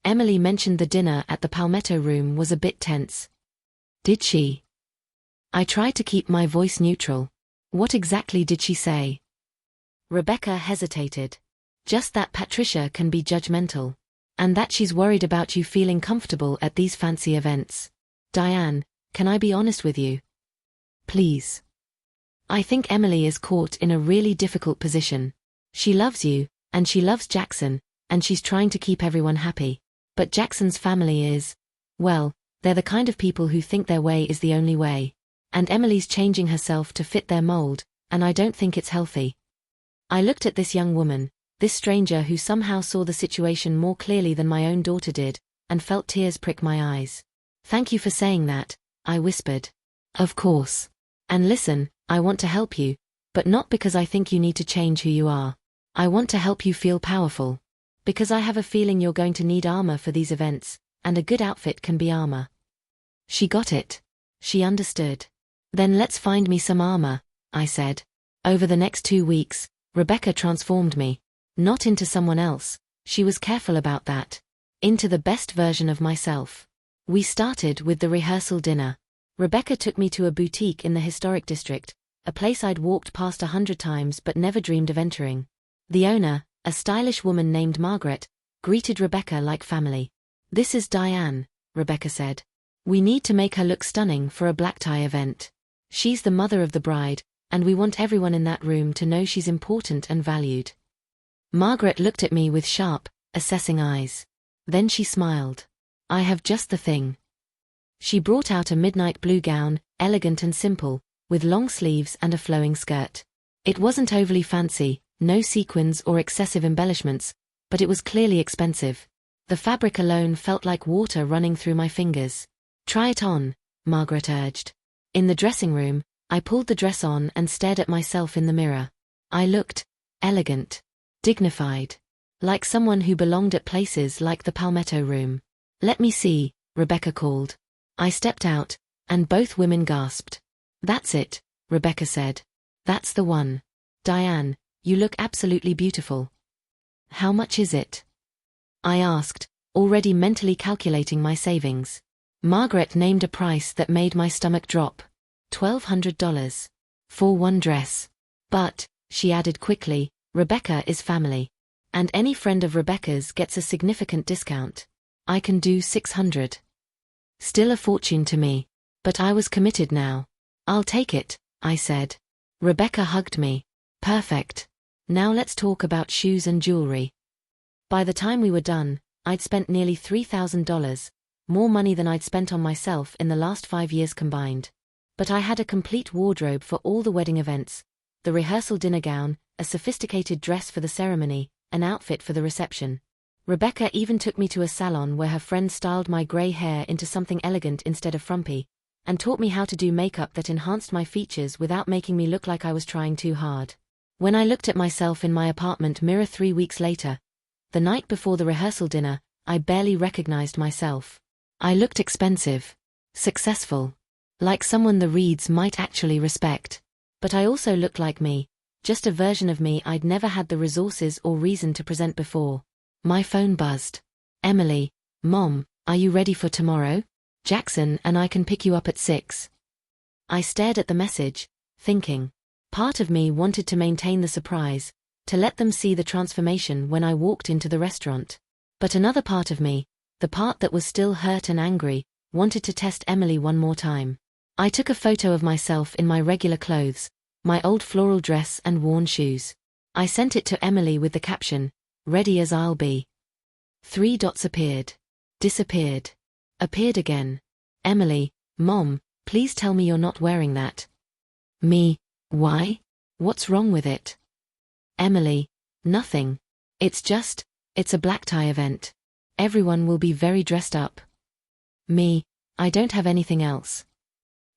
Emily mentioned the dinner at the Palmetto Room was a bit tense. "Did she?" I tried to keep my voice neutral. "What exactly did she say?" Rebecca hesitated. "Just that Patricia can be judgmental. And that she's worried about you feeling comfortable at these fancy events. Diane, can I be honest with you? Please. I think Emily is caught in a really difficult position. She loves you, and she loves Jackson, and she's trying to keep everyone happy. But Jackson's family is, well, they're the kind of people who think their way is the only way. And Emily's changing herself to fit their mold, and I don't think it's healthy." I looked at this young woman, this stranger who somehow saw the situation more clearly than my own daughter did, and felt tears prick my eyes. "Thank you for saying that," I whispered. "Of course. And listen, I want to help you, but not because I think you need to change who you are. I want to help you feel powerful. Because I have a feeling you're going to need armor for these events, and a good outfit can be armor." She got it. She understood. "Then let's find me some armor," I said. Over the next 2 weeks, Rebecca transformed me. Not into someone else, she was careful about that. Into the best version of myself. We started with the rehearsal dinner. Rebecca took me to a boutique in the historic district, a place I'd walked past 100 times but never dreamed of entering. The owner, a stylish woman named Margaret, greeted Rebecca like family. "This is Diane," Rebecca said. "We need to make her look stunning for a black tie event. She's the mother of the bride, and we want everyone in that room to know she's important and valued." Margaret looked at me with sharp, assessing eyes. Then she smiled. "I have just the thing." She brought out a midnight blue gown, elegant and simple, with long sleeves and a flowing skirt. It wasn't overly fancy, no sequins or excessive embellishments, but it was clearly expensive. The fabric alone felt like water running through my fingers. "Try it on," Margaret urged. In the dressing room, I pulled the dress on and stared at myself in the mirror. I looked elegant, dignified, like someone who belonged at places like the Palmetto Room. "Let me see," Rebecca called. I stepped out, and both women gasped. "That's it," Rebecca said. "That's the one. Diane, you look absolutely beautiful." "How much is it?" I asked, already mentally calculating my savings. Margaret named a price that made my stomach drop. $1,200. For one dress. "But," she added quickly, "Rebecca is family. And any friend of Rebecca's gets a significant discount. I can do $600. Still a fortune to me. But I was committed now. I'll take it, I said. Rebecca hugged me. Perfect. Now let's talk about shoes and jewelry. By the time we were done, I'd spent nearly $3,000, more money than I'd spent on myself in the last 5 years combined. But I had a complete wardrobe for all the wedding events, the rehearsal dinner gown, a sophisticated dress for the ceremony, an outfit for the reception. Rebecca even took me to a salon where her friend styled my grey hair into something elegant instead of frumpy, and taught me how to do makeup that enhanced my features without making me look like I was trying too hard. When I looked at myself in my apartment mirror 3 weeks later, the night before the rehearsal dinner, I barely recognized myself. I looked expensive, successful, like someone the Reeds might actually respect. But I also looked like me, just a version of me I'd never had the resources or reason to present before. My phone buzzed. Emily, Mom, are you ready for tomorrow? Jackson and I can pick you up at 6. I stared at the message, thinking. Part of me wanted to maintain the surprise, to let them see the transformation when I walked into the restaurant. But another part of me, the part that was still hurt and angry, wanted to test Emily one more time. I took a photo of myself in my regular clothes, my old floral dress and worn shoes. I sent it to Emily with the caption, "Ready as I'll be." 3 dots appeared. Disappeared. Appeared again. Emily, Mom, please tell me you're not wearing that. Me, why? What's wrong with it? Emily, nothing. It's a black tie event. Everyone will be very dressed up. Me, I don't have anything else.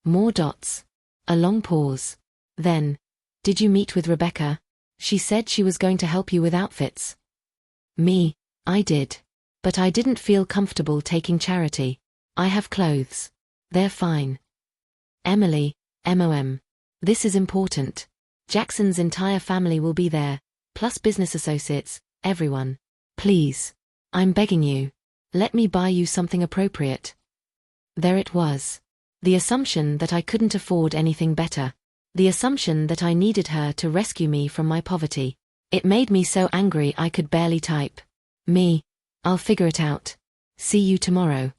More dots. A long pause. Then, did you meet with Rebecca? She said she was going to help you with outfits. Me, I did. But I didn't feel comfortable taking charity. I have clothes. They're fine. Emily, MOM. This is important. Jackson's entire family will be there, plus business associates, everyone. Please. I'm begging you. Let me buy you something appropriate. There it was. The assumption that I couldn't afford anything better. The assumption that I needed her to rescue me from my poverty. It made me so angry I could barely type. Me, I'll figure it out. See you tomorrow.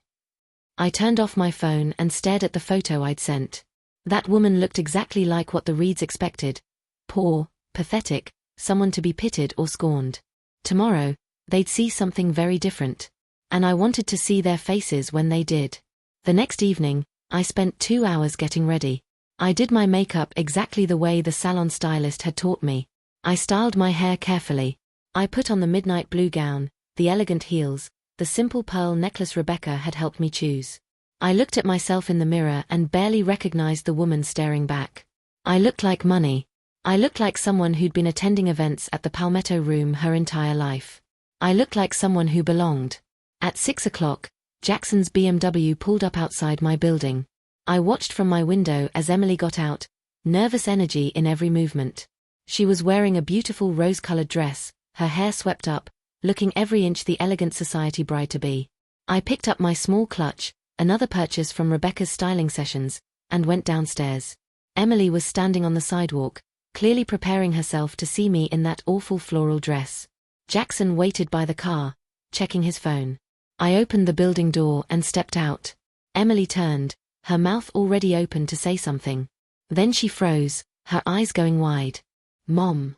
I turned off my phone and stared at the photo I'd sent. That woman looked exactly like what the Reeds expected. Poor, pathetic, someone to be pitied or scorned. Tomorrow, they'd see something very different. And I wanted to see their faces when they did. The next evening, I spent 2 hours getting ready. I did my makeup exactly the way the salon stylist had taught me. I styled my hair carefully. I put on the midnight blue gown, the elegant heels, the simple pearl necklace Rebecca had helped me choose. I looked at myself in the mirror and barely recognized the woman staring back. I looked like money. I looked like someone who'd been attending events at the Palmetto Room her entire life. I looked like someone who belonged. At 6 o'clock, Jackson's BMW pulled up outside my building. I watched from my window as Emily got out, nervous energy in every movement. She was wearing a beautiful rose-colored dress, her hair swept up, looking every inch the elegant society bride-to-be. I picked up my small clutch, another purchase from Rebecca's styling sessions, and went downstairs. Emily was standing on the sidewalk, clearly preparing herself to see me in that awful floral dress. Jackson waited by the car, checking his phone. I opened the building door and stepped out. Emily turned, her mouth already open to say something. Then she froze, her eyes going wide. Mom.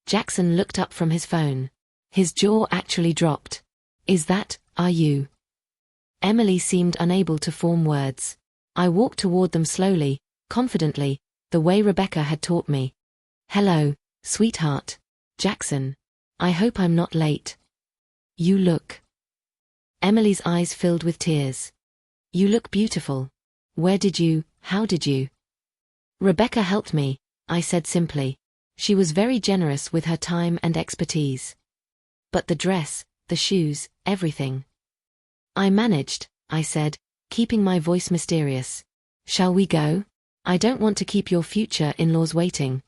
Jackson looked up from his phone. His jaw actually dropped. Are you? Emily seemed unable to form words. I walked toward them slowly, confidently, the way Rebecca had taught me. Hello, sweetheart. Jackson. I hope I'm not late. You look. Emily's eyes filled with tears. You look beautiful. How did you? Rebecca helped me, I said simply. She was very generous with her time and expertise. But the dress, the shoes, everything. I managed, I said, keeping my voice mysterious. Shall we go? I don't want to keep your future in-laws waiting.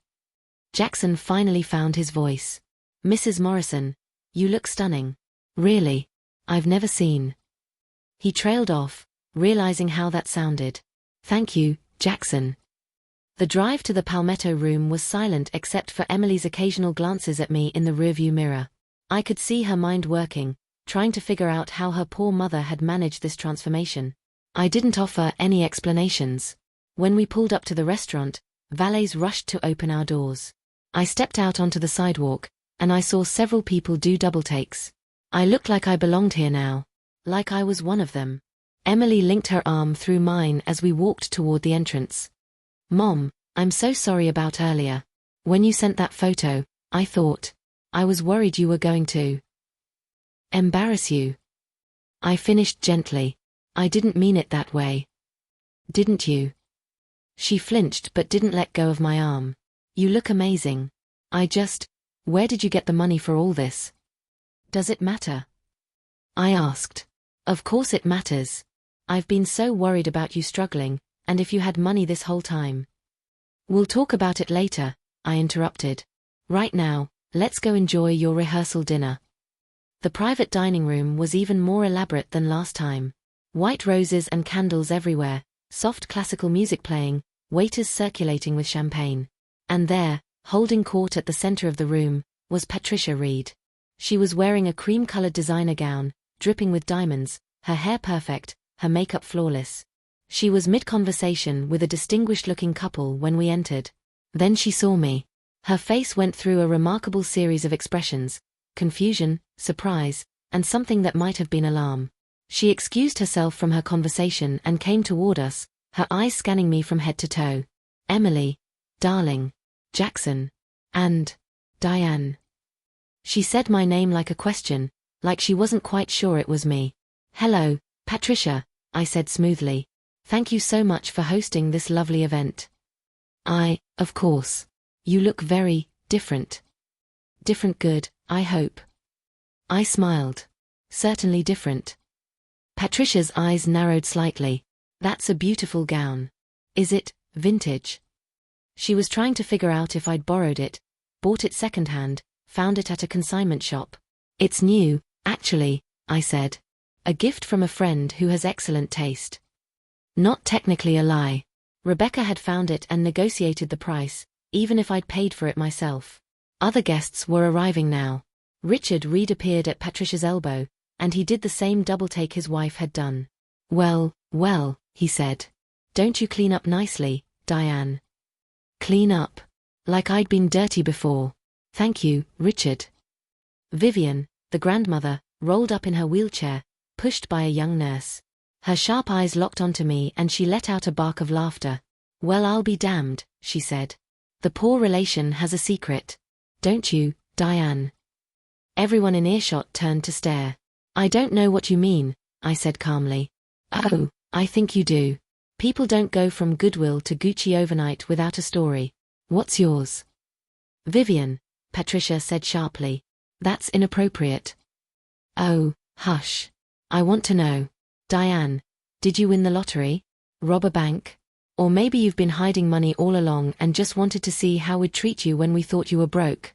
Jackson finally found his voice. Mrs. Morrison, you look stunning. Really? I've never seen. He trailed off, realizing how that sounded. Thank you, Jackson. The drive to the Palmetto Room was silent except for Emily's occasional glances at me in the rearview mirror. I could see her mind working, trying to figure out how her poor mother had managed this transformation. I didn't offer any explanations. When we pulled up to the restaurant, valets rushed to open our doors. I stepped out onto the sidewalk, and I saw several people do double takes. I looked like I belonged here now. Like I was one of them. Emily linked her arm through mine as we walked toward the entrance. Mom, I'm so sorry about earlier. When you sent that photo, I was worried you were going to embarrass you. I finished gently. I didn't mean it that way. Didn't you? She flinched but didn't let go of my arm. You look amazing. Where did you get the money for all this? Does it matter? I asked. Of course it matters. I've been so worried about you struggling, and if you had money this whole time. We'll talk about it later, I interrupted. Right now, let's go enjoy your rehearsal dinner. The private dining room was even more elaborate than last time. White roses and candles everywhere, soft classical music playing, waiters circulating with champagne. And there, holding court at the center of the room, was Patricia Reed. She was wearing a cream-colored designer gown, dripping with diamonds, her hair perfect, her makeup flawless. She was mid-conversation with a distinguished-looking couple when we entered. Then she saw me. Her face went through a remarkable series of expressions: confusion, surprise, and something that might have been alarm. She excused herself from her conversation and came toward us, her eyes scanning me from head to toe. Emily, darling, Jackson, and Diane. She said my name like a question, like she wasn't quite sure it was me. Hello, Patricia, I said smoothly. Thank you so much for hosting this lovely event. Of course. You look very different. Different good, I hope. I smiled. Certainly different. Patricia's eyes narrowed slightly. That's a beautiful gown. Is it vintage? She was trying to figure out if I'd borrowed it, bought it secondhand, found it at a consignment shop. It's new, actually, I said. A gift from a friend who has excellent taste. Not technically a lie. Rebecca had found it and negotiated the price, even if I'd paid for it myself. Other guests were arriving now. Richard Reed appeared at Patricia's elbow, and he did the same double take his wife had done. Well, he said. Don't you clean up nicely, Diane? Clean up? Like I'd been dirty before. Thank you, Richard. Vivian, the grandmother, rolled up in her wheelchair, pushed by a young nurse. Her sharp eyes locked onto me and she let out a bark of laughter. Well, I'll be damned, she said. The poor relation has a secret. Don't you, Diane? Everyone in earshot turned to stare. I don't know what you mean, I said calmly. Oh, I think you do. People don't go from Goodwill to Gucci overnight without a story. What's yours? Vivian, Patricia said sharply. That's inappropriate. Oh, hush. I want to know. Diane, did you win the lottery? Rob a bank? Or maybe you've been hiding money all along and just wanted to see how we'd treat you when we thought you were broke.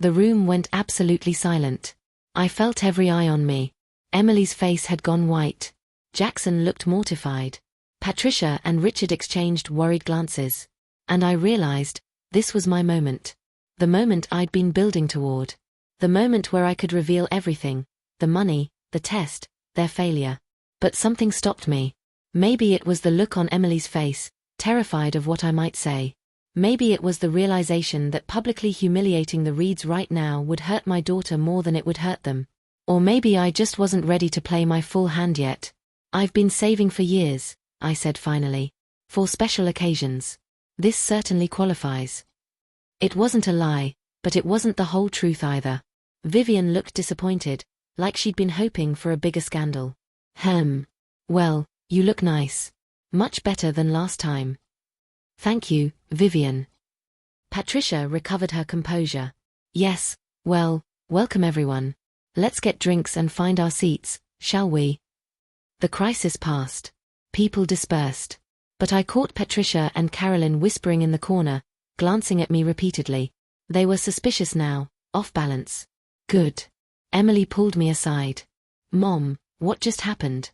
The room went absolutely silent. I felt every eye on me. Emily's face had gone white. Jackson looked mortified. Patricia and Richard exchanged worried glances. And I realized, this was my moment. The moment I'd been building toward. The moment where I could reveal everything, the money, the test, their failure. But something stopped me. Maybe it was the look on Emily's face, terrified of what I might say. Maybe it was the realization that publicly humiliating the Reeds right now would hurt my daughter more than it would hurt them. Or maybe I just wasn't ready to play my full hand yet. I've been saving for years, I said finally. For special occasions. This certainly qualifies. It wasn't a lie, but it wasn't the whole truth either. Vivian looked disappointed, like she'd been hoping for a bigger scandal. Well, you look nice. Much better than last time. Thank you, Vivian. Patricia recovered her composure. Yes, well, welcome everyone. Let's get drinks and find our seats, shall we? The crisis passed. People dispersed. But I caught Patricia and Carolyn whispering in the corner, glancing at me repeatedly. They were suspicious now, off balance. Good. Emily pulled me aside. Mom, what just happened?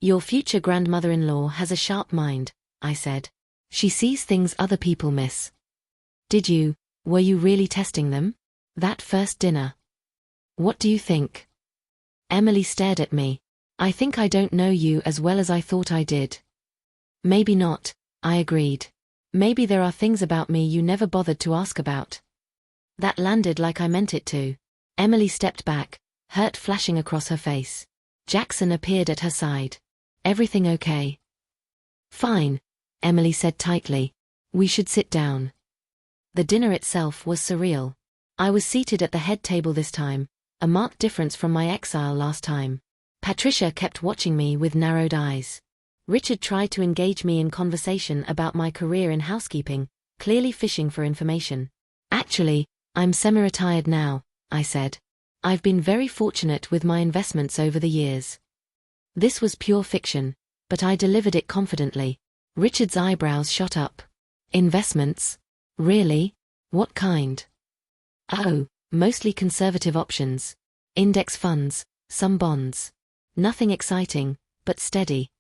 Your future grandmother-in-law has a sharp mind, I said. She sees things other people miss. Were you really testing them? That first dinner. What do you think? Emily stared at me. I think I don't know you as well as I thought I did. Maybe not, I agreed. Maybe there are things about me you never bothered to ask about. That landed like I meant it to. Emily stepped back, hurt flashing across her face. Jackson appeared at her side. Everything okay? Fine, Emily said tightly. We should sit down. The dinner itself was surreal. I was seated at the head table this time, a marked difference from my exile last time. Patricia kept watching me with narrowed eyes. Richard tried to engage me in conversation about my career in housekeeping, clearly fishing for information. Actually, I'm semi-retired now, I said. I've been very fortunate with my investments over the years. This was pure fiction, but I delivered it confidently. Richard's eyebrows shot up. Investments? Really? What kind? Oh, mostly conservative options. Index funds, some bonds. Nothing exciting, but steady.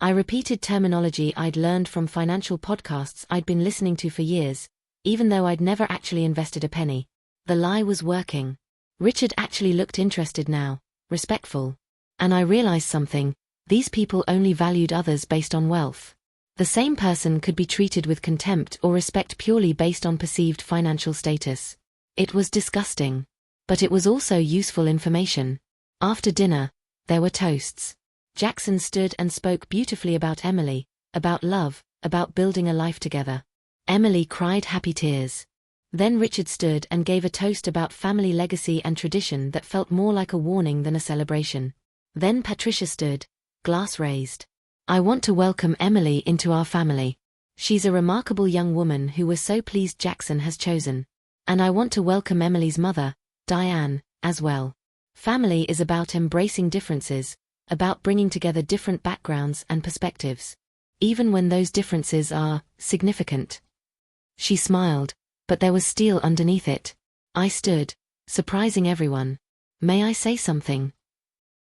I repeated terminology I'd learned from financial podcasts I'd been listening to for years, even though I'd never actually invested a penny. The lie was working. Richard actually looked interested now, respectful. And I realized something: these people only valued others based on wealth. The same person could be treated with contempt or respect purely based on perceived financial status. It was disgusting. But it was also useful information. After dinner, there were toasts. Jackson stood and spoke beautifully about Emily, about love, about building a life together. Emily cried happy tears. Then Richard stood and gave a toast about family legacy and tradition that felt more like a warning than a celebration. Then Patricia stood, glass raised. I want to welcome Emily into our family. She's a remarkable young woman who we're so pleased Jackson has chosen. And I want to welcome Emily's mother, Diane, as well. Family is about embracing differences, about bringing together different backgrounds and perspectives, even when those differences are significant. She smiled, but there was steel underneath it. I stood, surprising everyone. May I say something?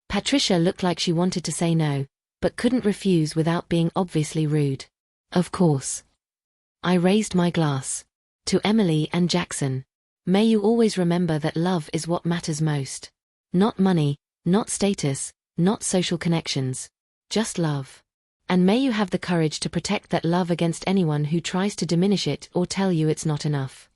Patricia looked like she wanted to say no, but couldn't refuse without being obviously rude. Of course. I raised my glass. To Emily and Jackson. May you always remember that love is what matters most. Not money, not status, not social connections. Just love. And may you have the courage to protect that love against anyone who tries to diminish it or tell you it's not enough.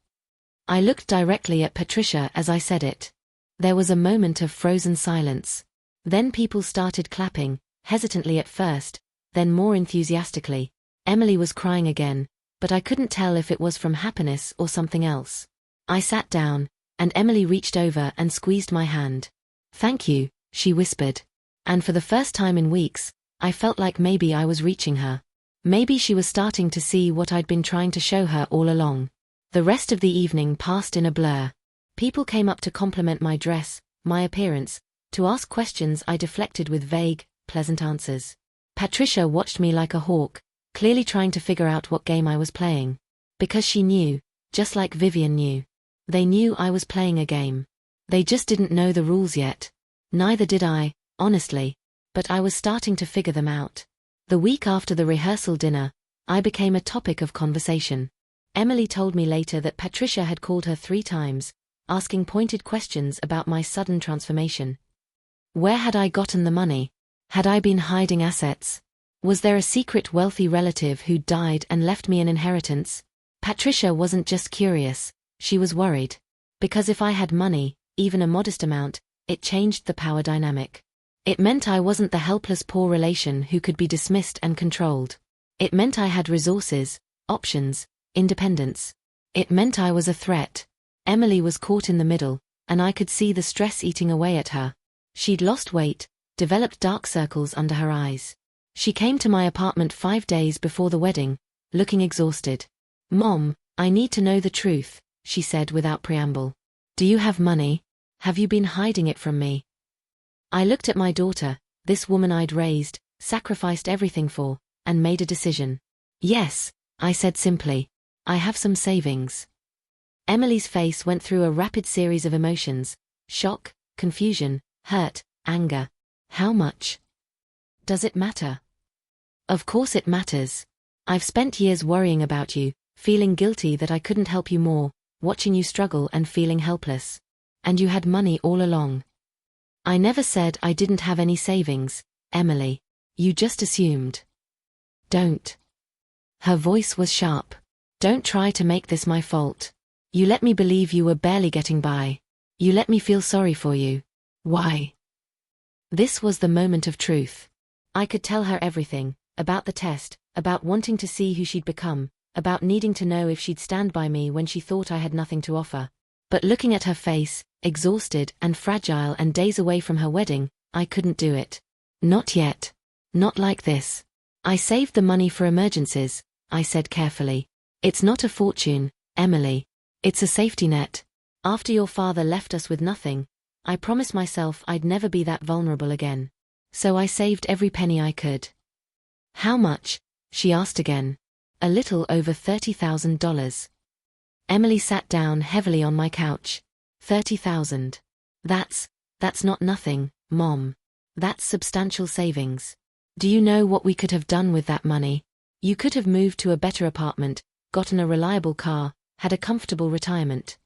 I looked directly at Patricia as I said it. There was a moment of frozen silence. Then people started clapping, hesitantly at first, then more enthusiastically. Emily was crying again, but I couldn't tell if it was from happiness or something else. I sat down, and Emily reached over and squeezed my hand. Thank you, she whispered. And for the first time in weeks, I felt like maybe I was reaching her. Maybe she was starting to see what I'd been trying to show her all along. The rest of the evening passed in a blur. People came up to compliment my dress, my appearance, to ask questions I deflected with vague, pleasant answers. Patricia watched me like a hawk, clearly trying to figure out what game I was playing. Because she knew, just like Vivian knew. They knew I was playing a game. They just didn't know the rules yet. Neither did I, honestly, but I was starting to figure them out. The week after the rehearsal dinner, I became a topic of conversation. Emily told me later that Patricia had called her 3 times, asking pointed questions about my sudden transformation. Where had I gotten the money? Had I been hiding assets? Was there a secret wealthy relative who died and left me an inheritance? Patricia wasn't just curious, she was worried. Because if I had money, even a modest amount, it changed the power dynamic. It meant I wasn't the helpless poor relation who could be dismissed and controlled. It meant I had resources, options, independence. It meant I was a threat. Emily was caught in the middle, and I could see the stress eating away at her. She'd lost weight, developed dark circles under her eyes. She came to my apartment 5 days before the wedding, looking exhausted. Mom, I need to know the truth, she said without preamble. Do you have money? Have you been hiding it from me? I looked at my daughter, this woman I'd raised, sacrificed everything for, and made a decision. Yes, I said simply. I have some savings. Emily's face went through a rapid series of emotions: shock, confusion, hurt, anger. How much? Does it matter? Of course it matters. I've spent years worrying about you, feeling guilty that I couldn't help you more, watching you struggle and feeling helpless. And you had money all along. I never said I didn't have any savings, Emily. You just assumed. Don't. Her voice was sharp. Don't try to make this my fault. You let me believe you were barely getting by. You let me feel sorry for you. Why? This was the moment of truth. I could tell her everything, about the test, about wanting to see who she'd become, about needing to know if she'd stand by me when she thought I had nothing to offer. But looking at her face, exhausted and fragile and days away from her wedding, I couldn't do it. Not yet. Not like this. I saved the money for emergencies, I said carefully. It's not a fortune, Emily. It's a safety net. After your father left us with nothing, I promised myself I'd never be that vulnerable again. So I saved every penny I could. How much? She asked again. A little over $30,000. Emily sat down heavily on my couch. 30,000. That's not nothing, Mom. That's substantial savings. Do you know what we could have done with that money? You could have moved to a better apartment, gotten a reliable car, had a comfortable retirement.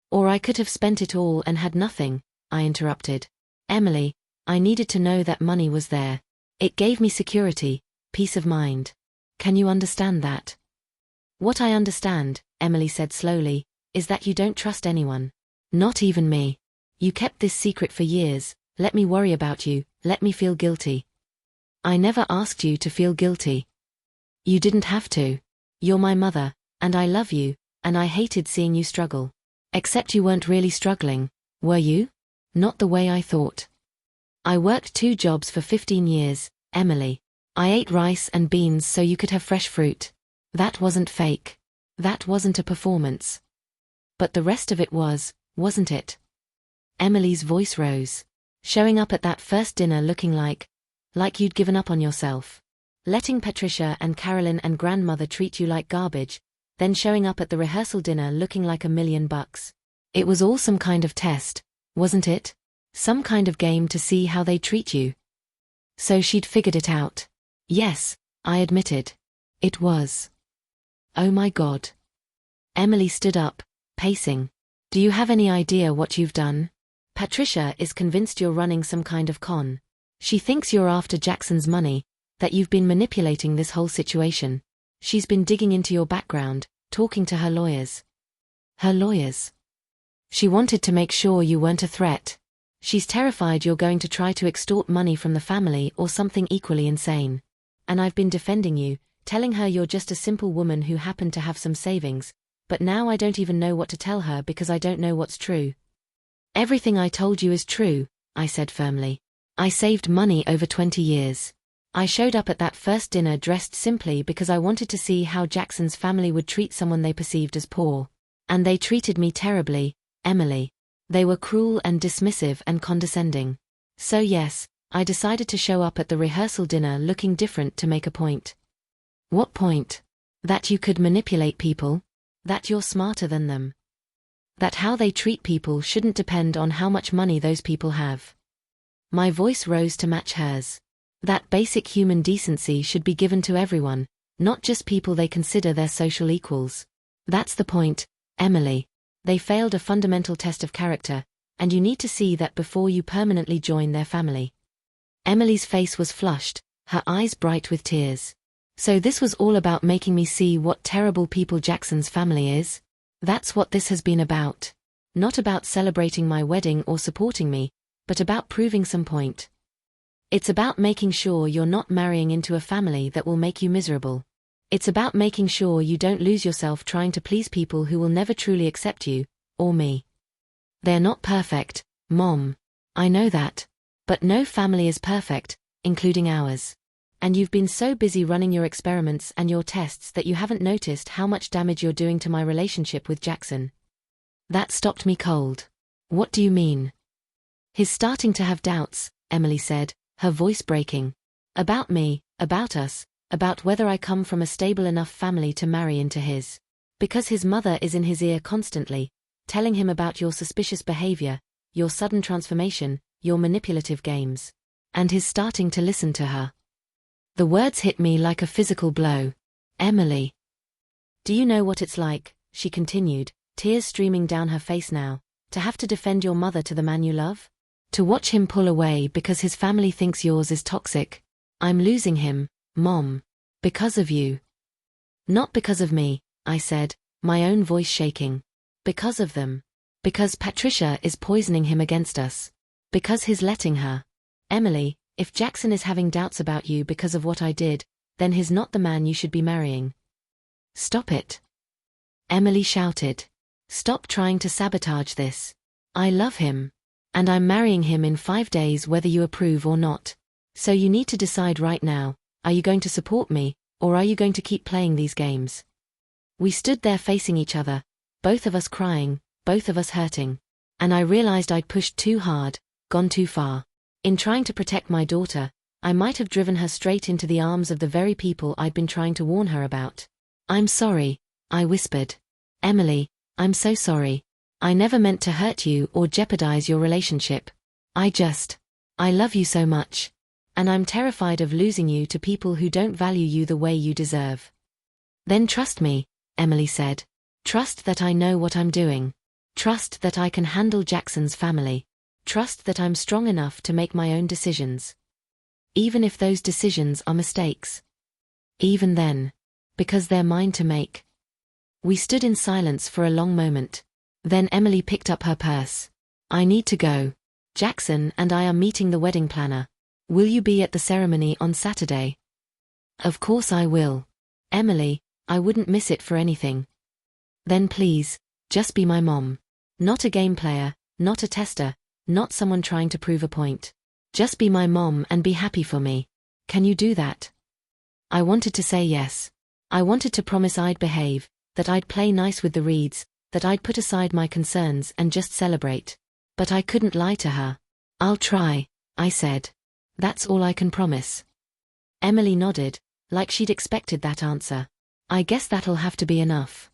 Or I could have spent it all and had nothing, I interrupted. Emily, I needed to know that money was there. It gave me security, peace of mind. Can you understand that? What I understand, Emily said slowly, is that you don't trust anyone. Not even me. You kept this secret for years, let me worry about you, let me feel guilty. I never asked you to feel guilty. You didn't have to. You're my mother, and I love you, and I hated seeing you struggle. Except you weren't really struggling, were you? Not the way I thought. I worked 2 jobs for 15 years, Emily. I ate rice and beans so you could have fresh fruit. That wasn't fake. That wasn't a performance. But the rest of it was, wasn't it? Emily's voice rose. Showing up at that first dinner looking like you'd given up on yourself. Letting Patricia and Carolyn and grandmother treat you like garbage, then showing up at the rehearsal dinner looking like $1 million. It was all some kind of test, wasn't it? Some kind of game to see how they treat you. So she'd figured it out. Yes, I admitted. It was. Oh my God. Emily stood up, pacing. Do you have any idea what you've done? Patricia is convinced you're running some kind of con. She thinks you're after Jackson's money, that you've been manipulating this whole situation. She's been digging into your background, talking to her lawyers. Her lawyers. She wanted to make sure you weren't a threat. She's terrified you're going to try to extort money from the family or something equally insane. And I've been defending you, telling her you're just a simple woman who happened to have some savings, but now I don't even know what to tell her because I don't know what's true. Everything I told you is true, I said firmly. I saved money over 20 years. I showed up at that first dinner dressed simply because I wanted to see how Jackson's family would treat someone they perceived as poor. And they treated me terribly, Emily. They were cruel and dismissive and condescending. So yes, I decided to show up at the rehearsal dinner looking different to make a point. What point? That you could manipulate people? That you're smarter than them? That how they treat people shouldn't depend on how much money those people have? My voice rose to match hers. That basic human decency should be given to everyone, not just people they consider their social equals. That's the point, Emily. They failed a fundamental test of character, and you need to see that before you permanently join their family. Emily's face was flushed, her eyes bright with tears. So this was all about making me see what terrible people Jackson's family is? That's what this has been about. Not about celebrating my wedding or supporting me, but about proving some point. It's about making sure you're not marrying into a family that will make you miserable. It's about making sure you don't lose yourself trying to please people who will never truly accept you, or me. They're not perfect, Mom. I know that. But no family is perfect, including ours. And you've been so busy running your experiments and your tests that you haven't noticed how much damage you're doing to my relationship with Jackson. That stopped me cold. What do you mean? He's starting to have doubts, Emily said, her voice breaking. About me, about us, about whether I come from a stable enough family to marry into his. Because his mother is in his ear constantly, telling him about your suspicious behavior, your sudden transformation, your manipulative games. And he's starting to listen to her. The words hit me like a physical blow. Emily. Do you know what it's like, she continued, tears streaming down her face now, to have to defend your mother to the man you love? To watch him pull away because his family thinks yours is toxic. I'm losing him, Mom. Because of you. Not because of me, I said, my own voice shaking. Because of them. Because Patricia is poisoning him against us. Because he's letting her. Emily, if Jackson is having doubts about you because of what I did, then he's not the man you should be marrying. Stop it. Emily shouted. Stop trying to sabotage this. I love him. And I'm marrying him in 5 days whether you approve or not. So you need to decide right now, are you going to support me, or are you going to keep playing these games? We stood there facing each other, both of us crying, both of us hurting. And I realized I'd pushed too hard, gone too far. In trying to protect my daughter, I might have driven her straight into the arms of the very people I'd been trying to warn her about. I'm sorry, I whispered. Emily, I'm so sorry. I never meant to hurt you or jeopardize your relationship. I love you so much. And I'm terrified of losing you to people who don't value you the way you deserve. Then trust me, Emily said. Trust that I know what I'm doing. Trust that I can handle Jackson's family. Trust that I'm strong enough to make my own decisions. Even if those decisions are mistakes. Even then. Because they're mine to make. We stood in silence for a long moment. Then Emily picked up her purse. I need to go. Jackson and I are meeting the wedding planner. Will you be at the ceremony on Saturday? Of course I will. Emily, I wouldn't miss it for anything. Then please, just be my mom. Not a game player, not a tester, not someone trying to prove a point. Just be my mom and be happy for me. Can you do that? I wanted to say yes. I wanted to promise I'd behave, that I'd play nice with the Reeds, that I'd put aside my concerns and just celebrate. But I couldn't lie to her. I'll try, I said. That's all I can promise. Emily nodded, like she'd expected that answer. I guess that'll have to be enough.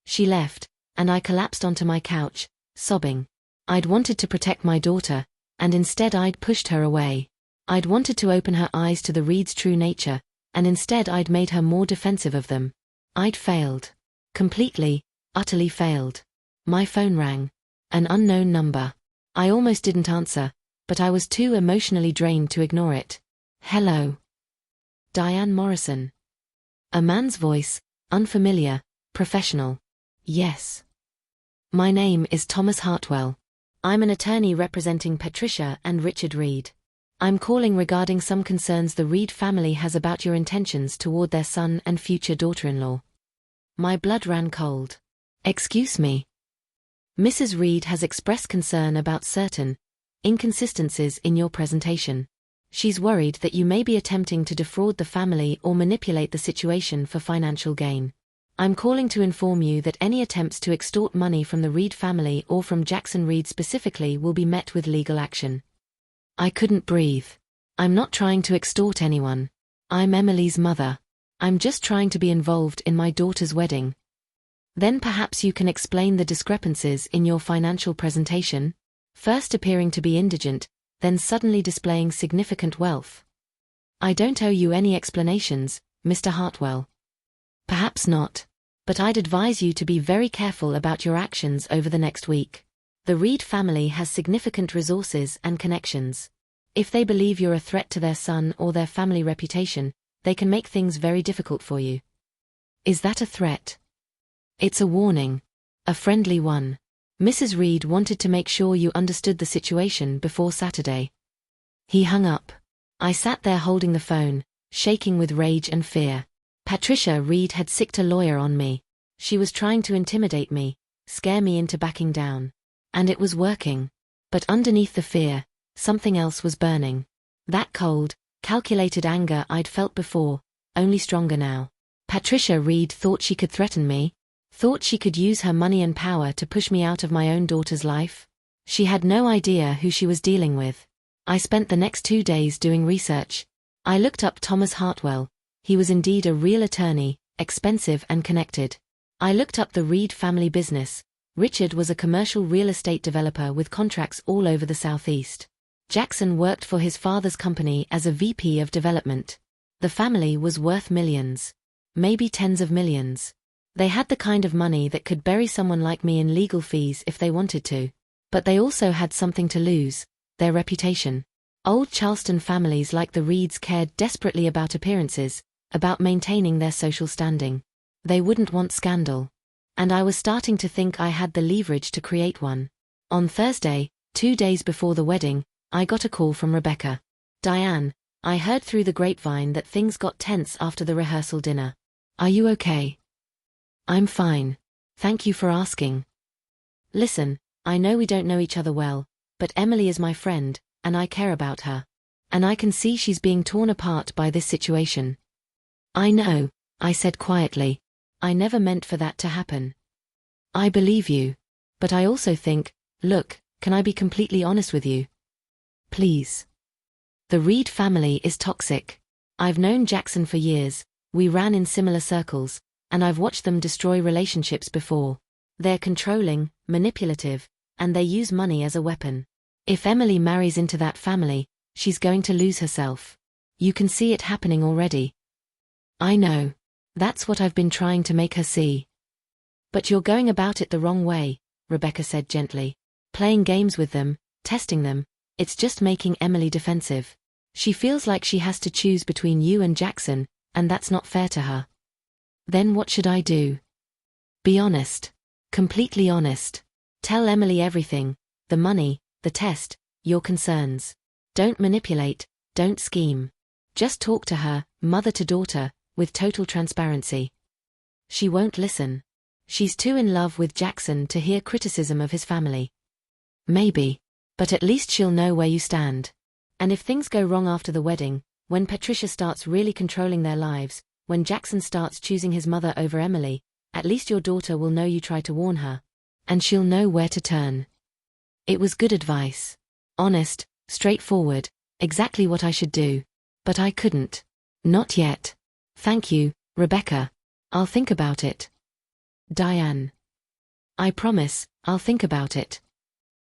She left, and I collapsed onto my couch, sobbing. I'd wanted to protect my daughter, and instead I'd pushed her away. I'd wanted to open her eyes to the Reeds' true nature, and instead I'd made her more defensive of them. I'd failed. Completely, utterly failed. My phone rang. An unknown number. I almost didn't answer, but I was too emotionally drained to ignore it. Hello. Diane Morrison. A man's voice, unfamiliar, professional. Yes. My name is Thomas Hartwell. I'm an attorney representing Patricia and Richard Reed. I'm calling regarding some concerns the Reed family has about your intentions toward their son and future daughter-in-law. My blood ran cold. Excuse me. Mrs. Reed has expressed concern about certain inconsistencies in your presentation. She's worried that you may be attempting to defraud the family or manipulate the situation for financial gain. I'm calling to inform you that any attempts to extort money from the Reed family or from Jackson Reed specifically will be met with legal action. I couldn't breathe. I'm not trying to extort anyone. I'm Emily's mother. I'm just trying to be involved in my daughter's wedding. Then perhaps you can explain the discrepancies in your financial presentation, first appearing to be indigent, then suddenly displaying significant wealth. I don't owe you any explanations, Mr. Hartwell. Perhaps not. But I'd advise you to be very careful about your actions over the next week. The Reed family has significant resources and connections. If they believe you're a threat to their son or their family reputation, they can make things very difficult for you. Is that a threat? It's a warning. A friendly one. Mrs. Reed wanted to make sure you understood the situation before Saturday. He hung up. I sat there holding the phone, shaking with rage and fear. Patricia Reed had sicked a lawyer on me. She was trying to intimidate me, scare me into backing down. And it was working. But underneath the fear, something else was burning. That cold, calculated anger I'd felt before, only stronger now. Patricia Reed thought she could threaten me, thought she could use her money and power to push me out of my own daughter's life. She had no idea who she was dealing with. I spent the next 2 days doing research. I looked up Thomas Hartwell. He was indeed a real attorney, expensive and connected. I looked up the Reed family business. Richard was a commercial real estate developer with contracts all over the Southeast. Jackson worked for his father's company as a VP of development. The family was worth millions. Maybe tens of millions. They had the kind of money that could bury someone like me in legal fees if they wanted to. But they also had something to lose, their reputation. Old Charleston families like the Reeds cared desperately about appearances, about maintaining their social standing. They wouldn't want scandal. And I was starting to think I had the leverage to create one. On Thursday, 2 days before the wedding, I got a call from Rebecca. "Diane, I heard through the grapevine that things got tense after the rehearsal dinner. Are you okay?" "I'm fine. Thank you for asking." "Listen, I know we don't know each other well, but Emily is my friend, and I care about her. And I can see she's being torn apart by this situation." "I know," I said quietly. "I never meant for that to happen." "I believe you. But I also think, look, can I be completely honest with you?" "Please." "The Reed family is toxic. I've known Jackson for years, we ran in similar circles, and I've watched them destroy relationships before. They're controlling, manipulative, and they use money as a weapon. If Emily marries into that family, she's going to lose herself. You can see it happening already." "I know. That's what I've been trying to make her see." "But you're going about it the wrong way," Rebecca said gently. "Playing games with them, testing them, it's just making Emily defensive. She feels like she has to choose between you and Jackson, and that's not fair to her." "Then what should I do?" "Be honest. Completely honest. Tell Emily everything, the money, the test, your concerns. Don't manipulate, don't scheme. Just talk to her, mother to daughter, with total transparency." "She won't listen. She's too in love with Jackson to hear criticism of his family." "Maybe. But at least she'll know where you stand. And if things go wrong after the wedding, when Patricia starts really controlling their lives, when Jackson starts choosing his mother over Emily, at least your daughter will know you tried to warn her. And she'll know where to turn." It was good advice. Honest, straightforward, exactly what I should do. But I couldn't. Not yet. "Thank you, Rebecca. I'll think about it." "Diane." "I promise, I'll think about it."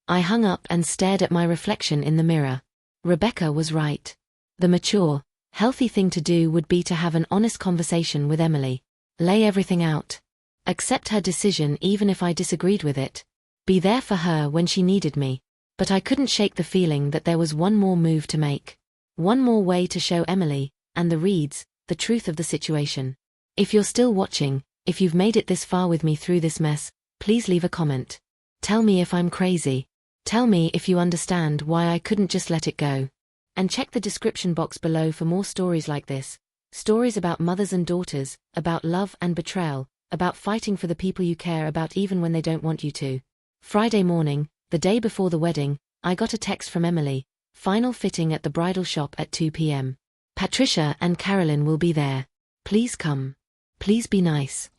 I hung up and stared at my reflection in the mirror. Rebecca was right. The mature, healthy thing to do would be to have an honest conversation with Emily. Lay everything out. Accept her decision even if I disagreed with it. Be there for her when she needed me. But I couldn't shake the feeling that there was one more move to make. One more way to show Emily, and the Reeds, the truth of the situation. If you're still watching, if you've made it this far with me through this mess, please leave a comment. Tell me if I'm crazy. Tell me if you understand why I couldn't just let it go. And check the description box below for more stories like this. Stories about mothers and daughters, about love and betrayal, about fighting for the people you care about even when they don't want you to. Friday morning, the day before the wedding, I got a text from Emily. "Final fitting at the bridal shop at 2 p.m. Patricia and Carolyn will be there. Please come. Please be nice."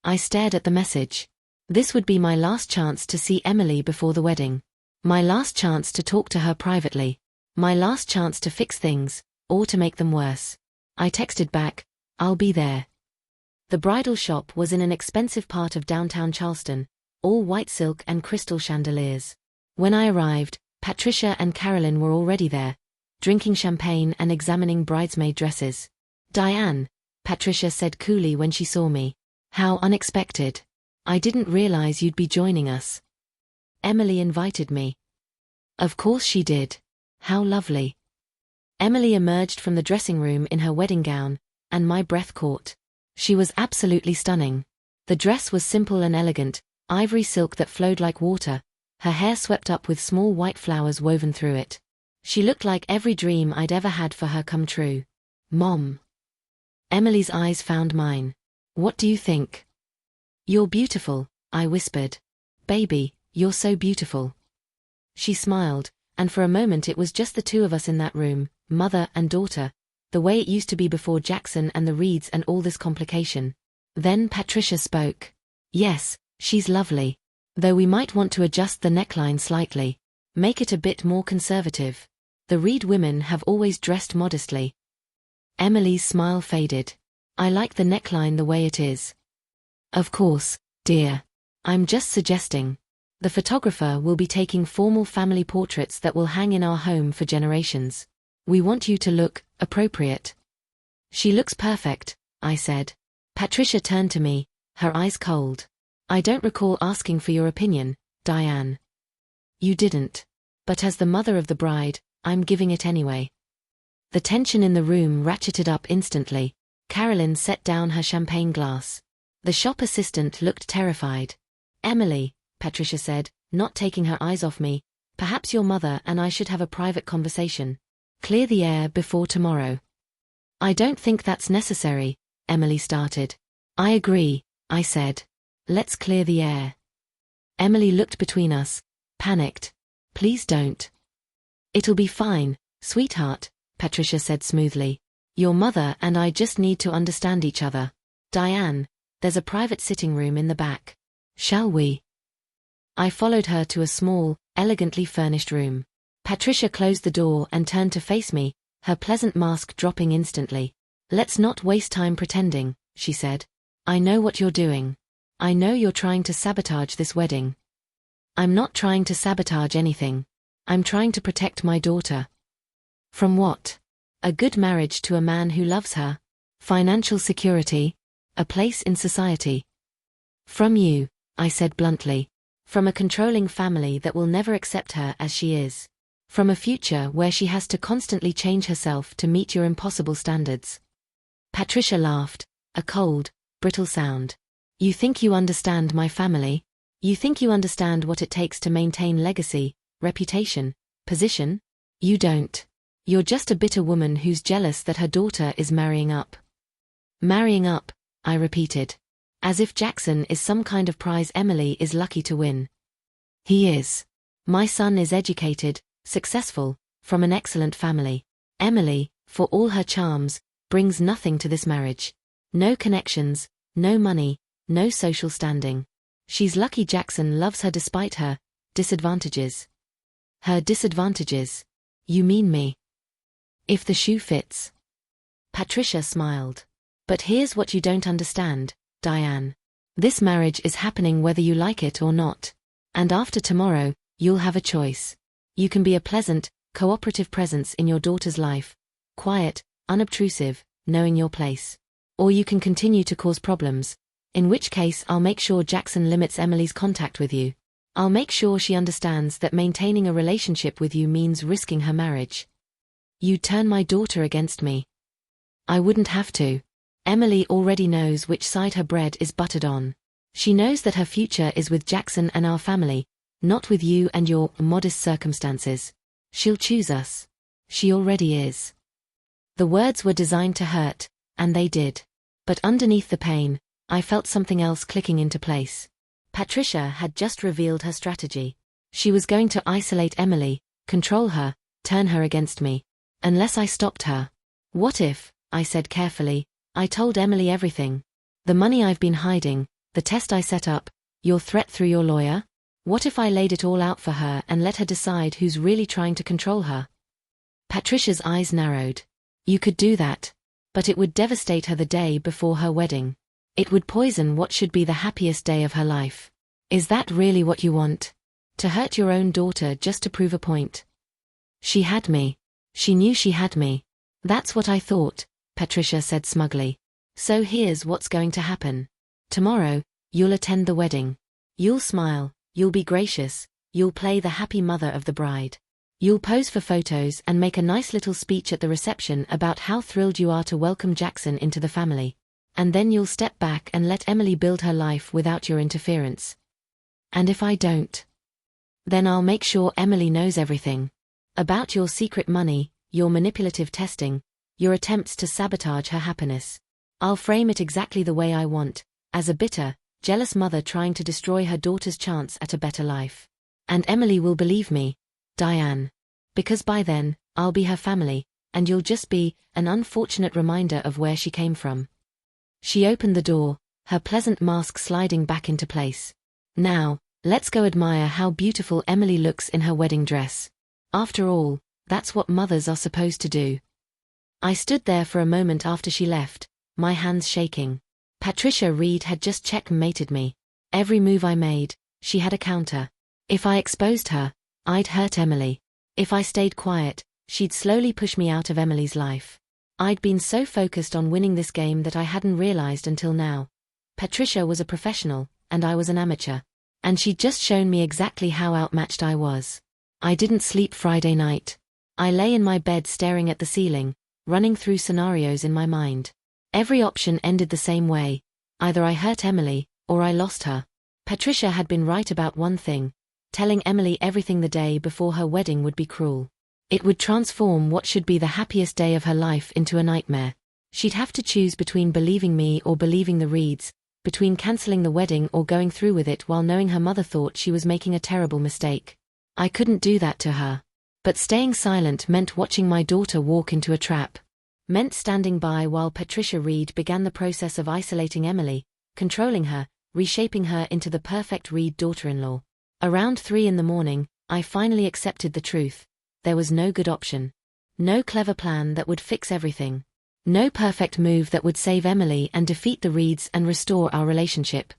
I stared at the message. This would be my last chance to see Emily before the wedding. My last chance to talk to her privately. My last chance to fix things, or to make them worse. I texted back, "I'll be there." The bridal shop was in an expensive part of downtown Charleston, all white silk and crystal chandeliers. When I arrived, Patricia and Carolyn were already there, drinking champagne and examining bridesmaid dresses. "Diane," Patricia said coolly when she saw me. "How unexpected. I didn't realize you'd be joining us." "Emily invited me." "Of course she did. How lovely." Emily emerged from the dressing room in her wedding gown, and my breath caught. She was absolutely stunning. The dress was simple and elegant, ivory silk that flowed like water, her hair swept up with small white flowers woven through it. She looked like every dream I'd ever had for her come true. "Mom." Emily's eyes found mine. "What do you think?" "You're beautiful," I whispered. "Baby, you're so beautiful." She smiled, and for a moment it was just the two of us in that room, mother and daughter, the way it used to be before Jackson and the Reeds and all this complication. Then Patricia spoke. "Yes, she's lovely. Though we might want to adjust the neckline slightly. Make it a bit more conservative. The Reed women have always dressed modestly." Emily's smile faded. "I like the neckline the way it is." "Of course, dear. I'm just suggesting. The photographer will be taking formal family portraits that will hang in our home for generations. We want you to look appropriate." "She looks perfect," I said. Patricia turned to me, her eyes cold. "I don't recall asking for your opinion, Diane." "You didn't." But as the mother of the bride, I'm giving it anyway. The tension in the room ratcheted up instantly. Carolyn set down her champagne glass. The shop assistant looked terrified. "Emily," Patricia said, not taking her eyes off me, "perhaps your mother and I should have a private conversation. Clear the air before tomorrow." "I don't think that's necessary," Emily started. "I agree," I said. "Let's clear the air." Emily looked between us, panicked. "Please don't." "It'll be fine, sweetheart," Patricia said smoothly. "Your mother and I just need to understand each other. Diane, there's a private sitting room in the back. Shall we?" I followed her to a small, elegantly furnished room. Patricia closed the door and turned to face me, her pleasant mask dropping instantly. "Let's not waste time pretending," she said. "I know what you're doing. I know you're trying to sabotage this wedding." "I'm not trying to sabotage anything. I'm trying to protect my daughter." "From what? A good marriage to a man who loves her? Financial security? A place in society?" "From you," I said bluntly. "From a controlling family that will never accept her as she is. From a future where she has to constantly change herself to meet your impossible standards." Patricia laughed, a cold, brittle sound. "You think you understand my family? You think you understand what it takes to maintain legacy, reputation, position? You don't. You're just a bitter woman who's jealous that her daughter is marrying up." "Marrying up," I repeated. "As if Jackson is some kind of prize Emily is lucky to win." "He is. My son is educated, successful, from an excellent family. Emily, for all her charms, brings nothing to this marriage. No connections, no money, no social standing. She's lucky Jackson loves her despite her disadvantages." "Her disadvantages? You mean me?" "If the shoe fits." Patricia smiled. "But here's what you don't understand, Diane. This marriage is happening whether you like it or not. And after tomorrow, you'll have a choice. You can be a pleasant, cooperative presence in your daughter's life, quiet, unobtrusive, knowing your place. Or you can continue to cause problems, in which case I'll make sure Jackson limits Emily's contact with you. I'll make sure she understands that maintaining a relationship with you means risking her marriage." "You'd turn my daughter against me." "I wouldn't have to. Emily already knows which side her bread is buttered on. She knows that her future is with Jackson and our family, not with you and your modest circumstances. She'll choose us. She already is." The words were designed to hurt, and they did. But underneath the pain, I felt something else clicking into place. Patricia had just revealed her strategy. She was going to isolate Emily, control her, turn her against me. Unless I stopped her. "What if," I said carefully, "I told Emily everything? The money I've been hiding, the test I set up, your threat through your lawyer? What if I laid it all out for her and let her decide who's really trying to control her?" Patricia's eyes narrowed. "You could do that. But it would devastate her the day before her wedding. It would poison what should be the happiest day of her life. Is that really what you want? To hurt your own daughter just to prove a point?" "She had me. She knew she had me." "That's what I thought," Patricia said smugly. "So here's what's going to happen. Tomorrow, you'll attend the wedding. You'll smile, you'll be gracious, you'll play the happy mother of the bride. You'll pose for photos and make a nice little speech at the reception about how thrilled you are to welcome Jackson into the family. And then you'll step back and let Emily build her life without your interference. And if I don't? Then I'll make sure Emily knows everything. About your secret money, your manipulative testing, your attempts to sabotage her happiness. I'll frame it exactly the way I want, as a bitter, jealous mother trying to destroy her daughter's chance at a better life. And Emily will believe me, Diane. Because by then, I'll be her family, and you'll just be an unfortunate reminder of where she came from." She opened the door, her pleasant mask sliding back into place. "Now, let's go admire how beautiful Emily looks in her wedding dress. After all, that's what mothers are supposed to do." I stood there for a moment after she left, my hands shaking. Patricia Reed had just checkmated me. Every move I made, she had a counter. If I exposed her, I'd hurt Emily. If I stayed quiet, she'd slowly push me out of Emily's life. I'd been so focused on winning this game that I hadn't realized until now. Patricia was a professional, and I was an amateur. And she'd just shown me exactly how outmatched I was. I didn't sleep Friday night. I lay in my bed staring at the ceiling, running through scenarios in my mind. Every option ended the same way. Either I hurt Emily, or I lost her. Patricia had been right about one thing. Telling Emily everything the day before her wedding would be cruel. It would transform what should be the happiest day of her life into a nightmare. She'd have to choose between believing me or believing the Reeds, between cancelling the wedding or going through with it while knowing her mother thought she was making a terrible mistake. I couldn't do that to her. But staying silent meant watching my daughter walk into a trap. Meant standing by while Patricia Reed began the process of isolating Emily, controlling her, reshaping her into the perfect Reed daughter-in-law. Around 3 in the morning, I finally accepted the truth. There was no good option. No clever plan that would fix everything. No perfect move that would save Emily and defeat the Reeds and restore our relationship.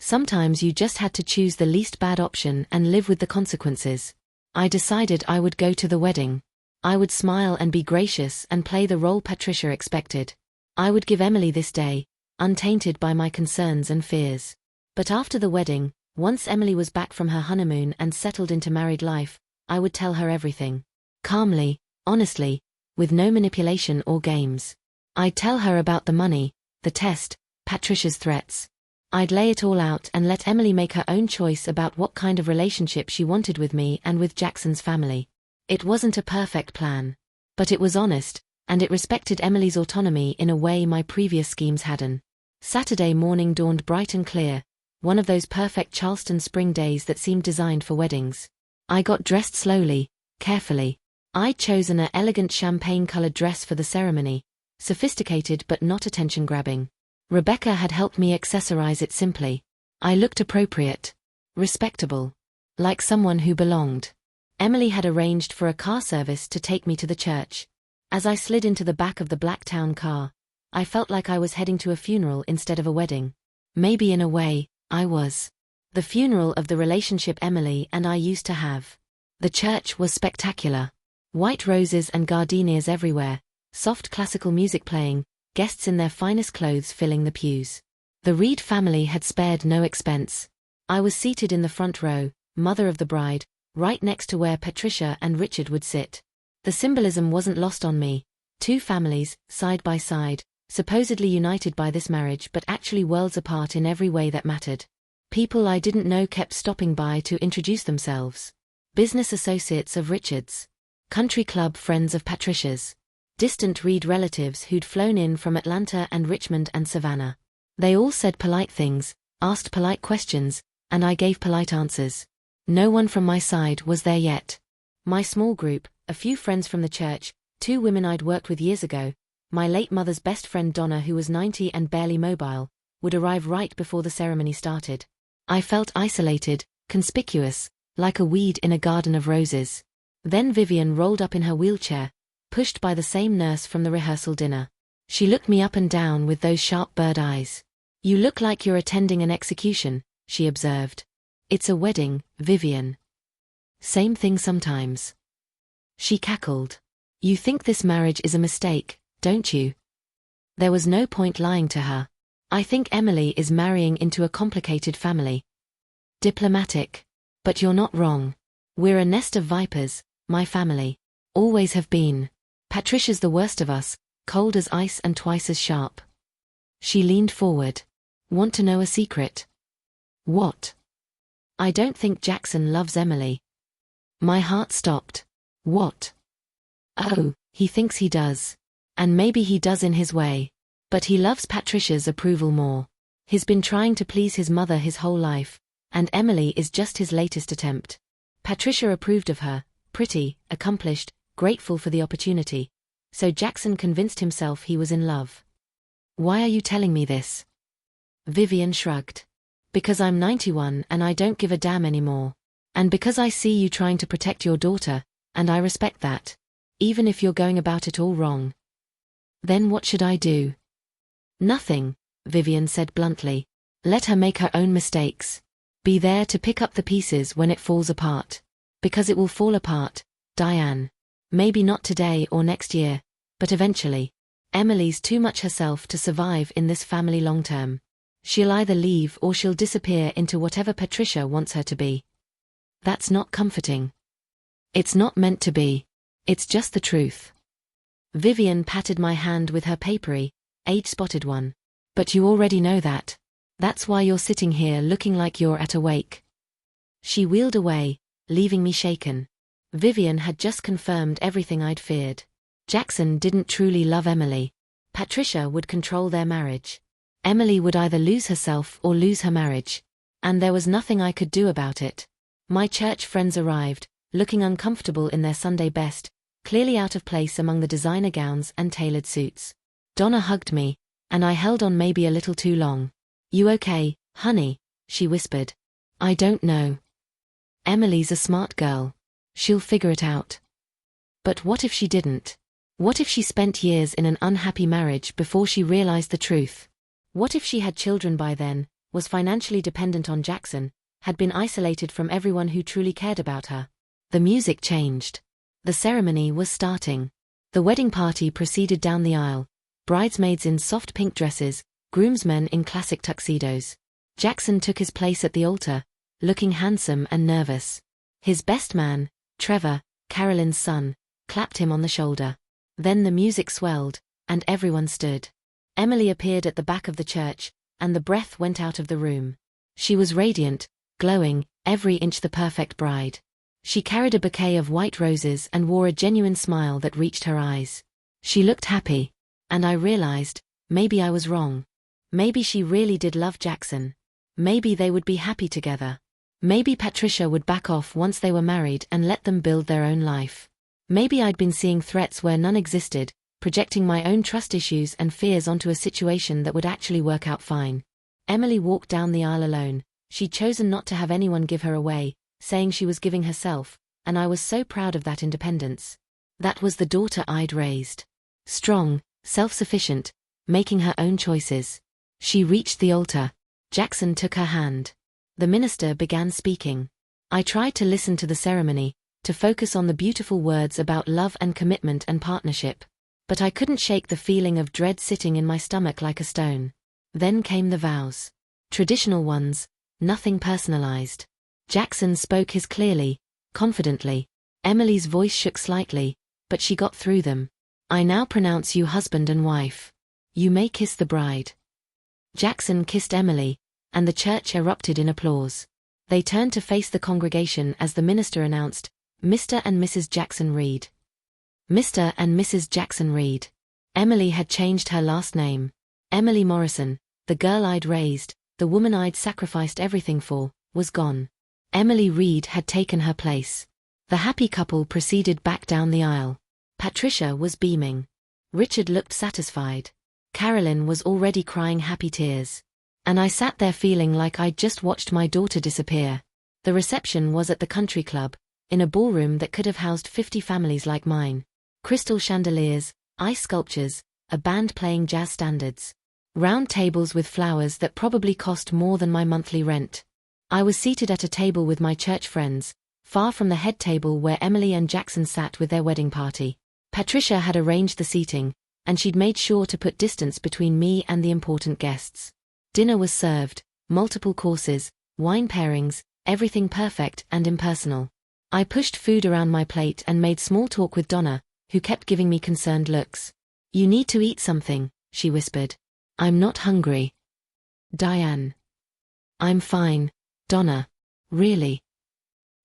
Sometimes you just had to choose the least bad option and live with the consequences. I decided I would go to the wedding. I would smile and be gracious and play the role Patricia expected. I would give Emily this day, untainted by my concerns and fears. But after the wedding, once Emily was back from her honeymoon and settled into married life, I would tell her everything. Calmly, honestly, with no manipulation or games. I'd tell her about the money, the test, Patricia's threats. I'd lay it all out and let Emily make her own choice about what kind of relationship she wanted with me and with Jackson's family. It wasn't a perfect plan. But it was honest, and it respected Emily's autonomy in a way my previous schemes hadn't. Saturday morning dawned bright and clear, one of those perfect Charleston spring days that seemed designed for weddings. I got dressed slowly, carefully. I'd chosen an elegant champagne-colored dress for the ceremony, sophisticated but not attention-grabbing. Rebecca had helped me accessorize it simply. I looked appropriate. Respectable. Like someone who belonged. Emily had arranged for a car service to take me to the church. As I slid into the back of the Blacktown car, I felt like I was heading to a funeral instead of a wedding. Maybe in a way, I was. The funeral of the relationship Emily and I used to have. The church was spectacular. White roses and gardenias everywhere, soft classical music playing, guests in their finest clothes filling the pews. The Reed family had spared no expense. I was seated in the front row, mother of the bride, right next to where Patricia and Richard would sit. The symbolism wasn't lost on me. 2 families, side by side, supposedly united by this marriage but actually worlds apart in every way that mattered. People I didn't know kept stopping by to introduce themselves. Business associates of Richard's. Country club friends of Patricia's. Distant Reed relatives who'd flown in from Atlanta and Richmond and Savannah. They all said polite things, asked polite questions, and I gave polite answers. No one from my side was there yet. My small group, a few friends from the church, 2 women I'd worked with years ago, my late mother's best friend Donna who was 90 and barely mobile, would arrive right before the ceremony started. I felt isolated, conspicuous, like a weed in a garden of roses. Then Vivian rolled up in her wheelchair, pushed by the same nurse from the rehearsal dinner. She looked me up and down with those sharp bird eyes. "You look like you're attending an execution," she observed. "It's a wedding, Vivian." "Same thing sometimes." She cackled. "You think this marriage is a mistake, don't you?" There was no point lying to her. "I think Emily is marrying into a complicated family." Diplomatic. "But you're not wrong. We're a nest of vipers, my family. Always have been. Patricia's the worst of us, cold as ice and twice as sharp." She leaned forward. "Want to know a secret?" "What?" "I don't think Jackson loves Emily." My heart stopped. "What?" "Oh, he thinks he does. And maybe he does in his way. But he loves Patricia's approval more. He's been trying to please his mother his whole life, and Emily is just his latest attempt. Patricia approved of her, pretty, accomplished, grateful for the opportunity. So Jackson convinced himself he was in love. "Why are you telling me this?" Vivian shrugged. "Because I'm 91 and I don't give a damn anymore. And because I see you trying to protect your daughter, and I respect that. Even if you're going about it all wrong." "Then what should I do?" "Nothing," Vivian said bluntly. "Let her make her own mistakes. Be there to pick up the pieces when it falls apart. Because it will fall apart, Diane. Maybe not today or next year, but eventually. Emily's too much herself to survive in this family long term. She'll either leave or she'll disappear into whatever Patricia wants her to be." "That's not comforting." It's not meant to be. It's just the truth. Vivian patted my hand with her papery, age-spotted one. But you already know that. That's why you're sitting here looking like you're at a wake. She wheeled away, leaving me shaken. Vivian had just confirmed everything I'd feared. Jackson didn't truly love Emily. Patricia would control their marriage. Emily would either lose herself or lose her marriage. And there was nothing I could do about it. My church friends arrived, looking uncomfortable in their Sunday best, clearly out of place among the designer gowns and tailored suits. Donna hugged me, and I held on maybe a little too long. "You okay, honey?" she whispered. "I don't know. Emily's a smart girl. She'll figure it out." But what if she didn't? What if she spent years in an unhappy marriage before she realized the truth? What if she had children by then, was financially dependent on Jackson, had been isolated from everyone who truly cared about her? The music changed. The ceremony was starting. The wedding party proceeded down the aisle, bridesmaids in soft pink dresses, groomsmen in classic tuxedos. Jackson took his place at the altar, looking handsome and nervous. His best man, Trevor, Carolyn's son, clapped him on the shoulder. Then the music swelled, and everyone stood. Emily appeared at the back of the church, and the breath went out of the room. She was radiant, glowing, every inch the perfect bride. She carried a bouquet of white roses and wore a genuine smile that reached her eyes. She looked happy. And I realized, maybe I was wrong. Maybe she really did love Jackson. Maybe they would be happy together. Maybe Patricia would back off once they were married and let them build their own life. Maybe I'd been seeing threats where none existed, projecting my own trust issues and fears onto a situation that would actually work out fine. Emily walked down the aisle alone. She'd chosen not to have anyone give her away, saying she was giving herself, and I was so proud of that independence. That was the daughter I'd raised. Strong, self-sufficient, making her own choices. She reached the altar. Jackson took her hand. The minister began speaking. I tried to listen to the ceremony, to focus on the beautiful words about love and commitment and partnership. But I couldn't shake the feeling of dread sitting in my stomach like a stone. Then came the vows. Traditional ones, nothing personalized. Jackson spoke his clearly, confidently. Emily's voice shook slightly, but she got through them. "I now pronounce you husband and wife. You may kiss the bride." Jackson kissed Emily, and the church erupted in applause. They turned to face the congregation as the minister announced, "Mr. and Mrs. Jackson Reed." Mr. and Mrs. Jackson Reed. Emily had changed her last name. Emily Morrison, the girl I'd raised, the woman I'd sacrificed everything for, was gone. Emily Reed had taken her place. The happy couple proceeded back down the aisle. Patricia was beaming. Richard looked satisfied. Carolyn was already crying happy tears. And I sat there feeling like I'd just watched my daughter disappear. The reception was at the country club, in a ballroom that could have housed 50 families like mine. Crystal chandeliers, ice sculptures, a band playing jazz standards. Round tables with flowers that probably cost more than my monthly rent. I was seated at a table with my church friends, far from the head table where Emily and Jackson sat with their wedding party. Patricia had arranged the seating, and she'd made sure to put distance between me and the important guests. Dinner was served, multiple courses, wine pairings, everything perfect and impersonal. I pushed food around my plate and made small talk with Donna, who kept giving me concerned looks. "You need to eat something," she whispered. "I'm not hungry." "Diane." "I'm fine, Donna. Really."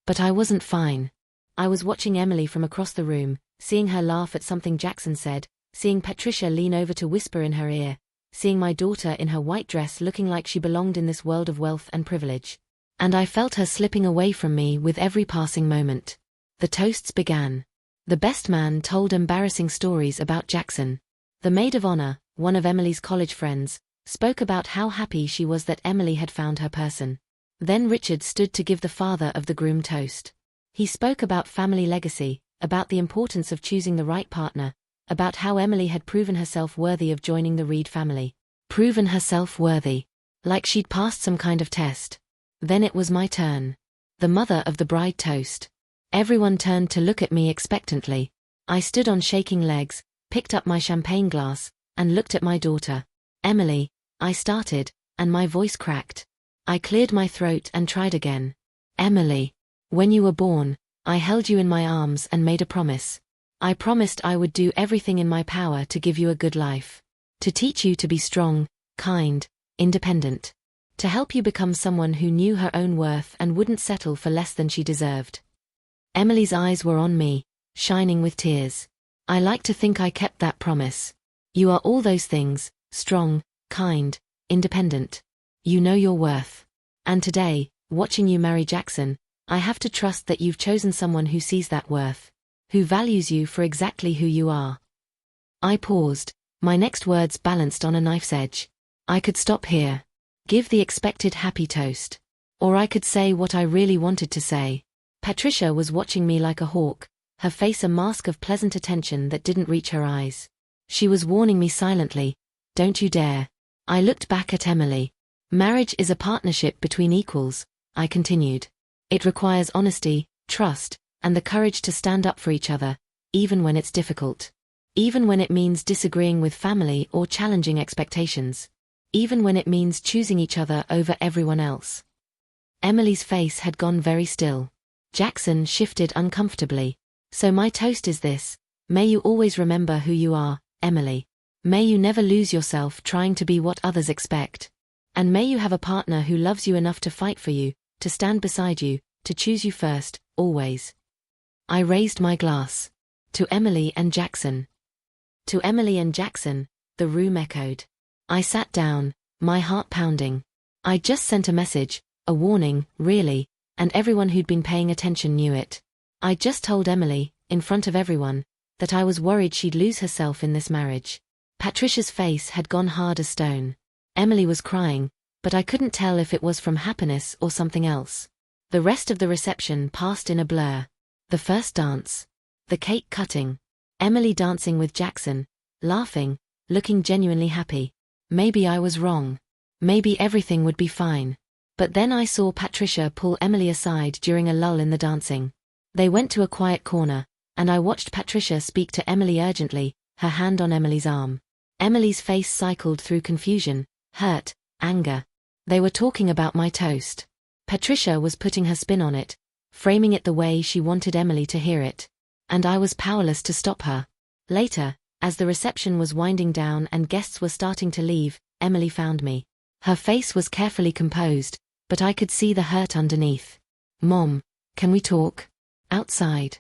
But I wasn't fine. I was watching Emily from across the room, seeing her laugh at something Jackson said, seeing Patricia lean over to whisper in her ear, seeing my daughter in her white dress looking like she belonged in this world of wealth and privilege. And I felt her slipping away from me with every passing moment. The toasts began. The best man told embarrassing stories about Jackson. The maid of honor, one of Emily's college friends, spoke about how happy she was that Emily had found her person. Then Richard stood to give the father of the groom toast. He spoke about family legacy, about the importance of choosing the right partner, about how Emily had proven herself worthy of joining the Reed family. Proven herself worthy. Like she'd passed some kind of test. Then it was my turn. The mother of the bride toast. Everyone turned to look at me expectantly. I stood on shaking legs, picked up my champagne glass, and looked at my daughter. "Emily," I started, and my voice cracked. I cleared my throat and tried again. "Emily, when you were born, I held you in my arms and made a promise. I promised I would do everything in my power to give you a good life. To teach you to be strong, kind, independent. To help you become someone who knew her own worth and wouldn't settle for less than she deserved. Emily's eyes were on me, shining with tears. I like to think I kept that promise. You are all those things, strong, kind, independent. You know your worth. And today, watching you marry Jackson, I have to trust that you've chosen someone who sees that worth, who values you for exactly who you are. I paused, my next words balanced on a knife's edge. I could stop here. Give the expected happy toast. Or I could say what I really wanted to say. Patricia was watching me like a hawk, her face a mask of pleasant attention that didn't reach her eyes. She was warning me silently, don't you dare. I looked back at Emily. Marriage is a partnership between equals, I continued. It requires honesty, trust, and the courage to stand up for each other, even when it's difficult. Even when it means disagreeing with family or challenging expectations. Even when it means choosing each other over everyone else. Emily's face had gone very still. Jackson shifted uncomfortably. So my toast is this: may you always remember who you are, Emily. May you never lose yourself trying to be what others expect. And may you have a partner who loves you enough to fight for you, to stand beside you, to choose you first, always. I raised my glass. To Emily and Jackson. To Emily and Jackson, the room echoed. I sat down, my heart pounding. I'd just sent a message, a warning, really, and everyone who'd been paying attention knew it. I'd just told Emily, in front of everyone, that I was worried she'd lose herself in this marriage. Patricia's face had gone hard as stone. Emily was crying, but I couldn't tell if it was from happiness or something else. The rest of the reception passed in a blur. The first dance. The cake cutting. Emily dancing with Jackson, laughing, looking genuinely happy. Maybe I was wrong. Maybe everything would be fine. But then I saw Patricia pull Emily aside during a lull in the dancing. They went to a quiet corner, and I watched Patricia speak to Emily urgently, her hand on Emily's arm. Emily's face cycled through confusion, hurt, anger. They were talking about my toast. Patricia was putting her spin on it, framing it the way she wanted Emily to hear it. And I was powerless to stop her. Later, as the reception was winding down and guests were starting to leave, Emily found me. Her face was carefully composed, but I could see the hurt underneath. Mom, can we talk? Outside.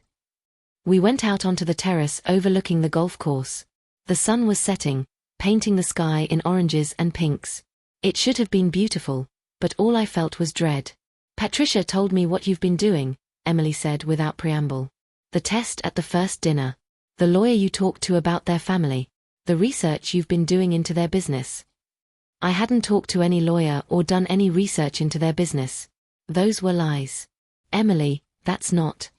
We went out onto the terrace overlooking the golf course. The sun was setting, painting the sky in oranges and pinks. It should have been beautiful, but all I felt was dread. Patricia told me what you've been doing, Emily said without preamble. The test at the first dinner. The lawyer you talked to about their family. The research you've been doing into their business. I hadn't talked to any lawyer or done any research into their business. Those were lies. Emily, that's not.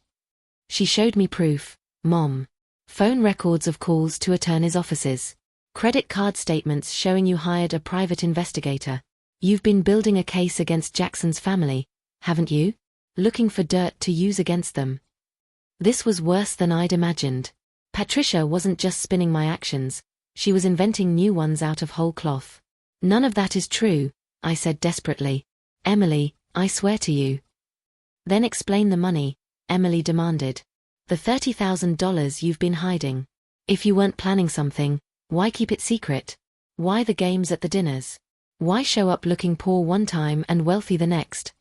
She showed me proof, Mom. Phone records of calls to attorneys' offices. Credit card statements showing you hired a private investigator. You've been building a case against Jackson's family, haven't you? Looking for dirt to use against them. This was worse than I'd imagined. Patricia wasn't just spinning my actions, she was inventing new ones out of whole cloth. None of that is true, I said desperately. Emily, I swear to you. Then explain the money, Emily demanded. The $30,000 you've been hiding. If you weren't planning something, why keep it secret? Why the games at the dinners? Why show up looking poor one time and wealthy the next?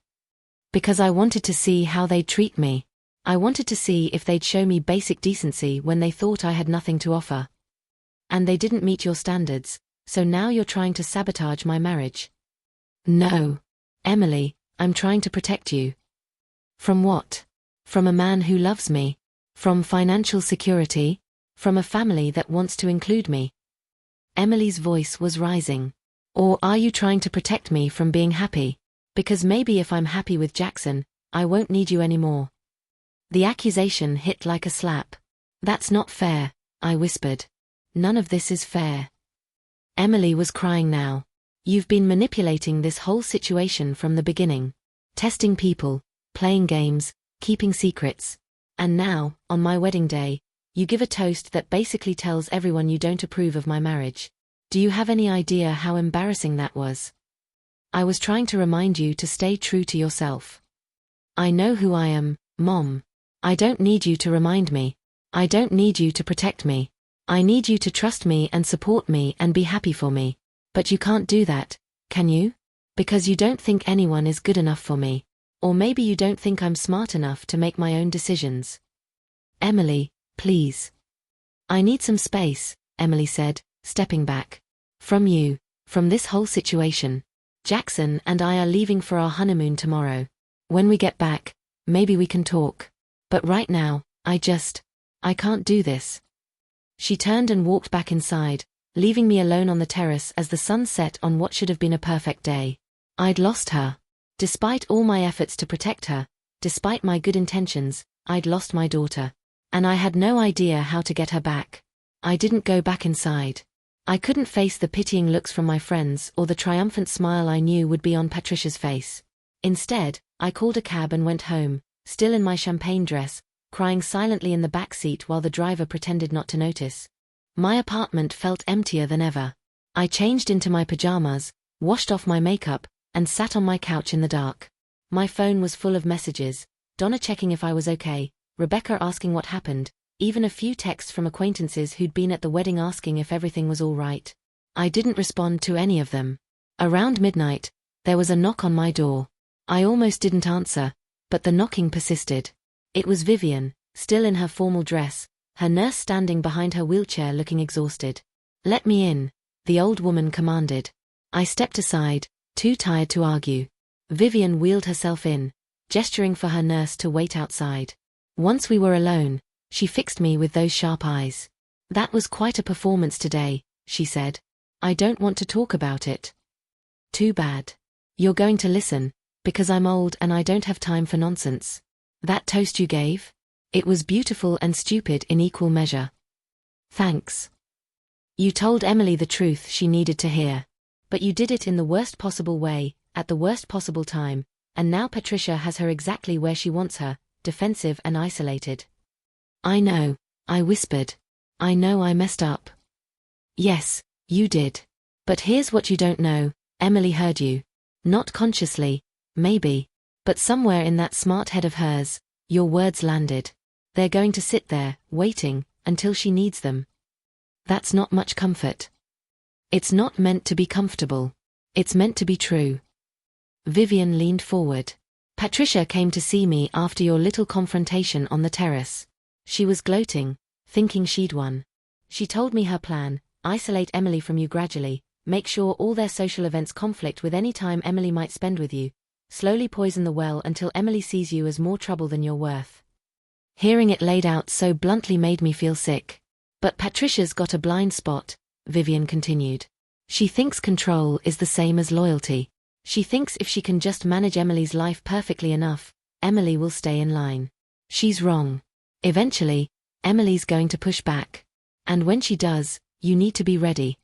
Because I wanted to see how they'd treat me. I wanted to see if they'd show me basic decency when they thought I had nothing to offer. And they didn't meet your standards, so now you're trying to sabotage my marriage. No. Emily, I'm trying to protect you. From what? From a man who loves me? From financial security? From a family that wants to include me? Emily's voice was rising. Or are you trying to protect me from being happy? Because maybe if I'm happy with Jackson, I won't need you anymore. The accusation hit like a slap. That's not fair, I whispered. None of this is fair. Emily was crying now. You've been manipulating this whole situation from the beginning. Testing people, playing games, keeping secrets. And now, on my wedding day, you give a toast that basically tells everyone you don't approve of my marriage. Do you have any idea how embarrassing that was? I was trying to remind you to stay true to yourself. I know who I am, Mom. I don't need you to remind me. I don't need you to protect me. I need you to trust me and support me and be happy for me. But you can't do that, can you? Because you don't think anyone is good enough for me. Or maybe you don't think I'm smart enough to make my own decisions. Emily, please. I need some space, Emily said, stepping back. From you, from this whole situation. Jackson and I are leaving for our honeymoon tomorrow. When we get back, maybe we can talk. But right now, I can't do this. She turned and walked back inside, leaving me alone on the terrace as the sun set on what should have been a perfect day. I'd lost her. Despite all my efforts to protect her, despite my good intentions, I'd lost my daughter. And I had no idea how to get her back. I didn't go back inside. I couldn't face the pitying looks from my friends or the triumphant smile I knew would be on Patricia's face. Instead, I called a cab and went home, still in my champagne dress, crying silently in the back seat while the driver pretended not to notice. My apartment felt emptier than ever. I changed into my pajamas, washed off my makeup, and sat on my couch in the dark. My phone was full of messages, Donna checking if I was okay, Rebecca asking what happened, even a few texts from acquaintances who'd been at the wedding asking if everything was all right. I didn't respond to any of them. Around midnight, there was a knock on my door. I almost didn't answer, but the knocking persisted. It was Vivian, still in her formal dress, her nurse standing behind her wheelchair looking exhausted. "Let me in," the old woman commanded. I stepped aside, too tired to argue. Vivian wheeled herself in, gesturing for her nurse to wait outside. Once we were alone, she fixed me with those sharp eyes. "That was quite a performance today," she said. "I don't want to talk about it." "Too bad. You're going to listen, because I'm old and I don't have time for nonsense. That toast you gave? It was beautiful and stupid in equal measure." "Thanks. You told Emily the truth she needed to hear. But you did it in the worst possible way, at the worst possible time, and now Patricia has her exactly where she wants her, defensive and isolated." "I know," I whispered. "I know I messed up." "Yes, you did. But here's what you don't know, Emily heard you. Not consciously, maybe, but somewhere in that smart head of hers, your words landed. They're going to sit there, waiting, until she needs them. That's not much comfort. It's not meant to be comfortable. It's meant to be true." Vivian leaned forward. "Patricia came to see me after your little confrontation on the terrace. She was gloating, thinking she'd won. She told me her plan: isolate Emily from you gradually, make sure all their social events conflict with any time Emily might spend with you, slowly poison the well until Emily sees you as more trouble than you're worth." Hearing it laid out so bluntly made me feel sick. "But Patricia's got a blind spot," Vivian continued. "She thinks control is the same as loyalty. She thinks if she can just manage Emily's life perfectly enough, Emily will stay in line. She's wrong. Eventually, Emily's going to push back. And when she does, you need to be ready."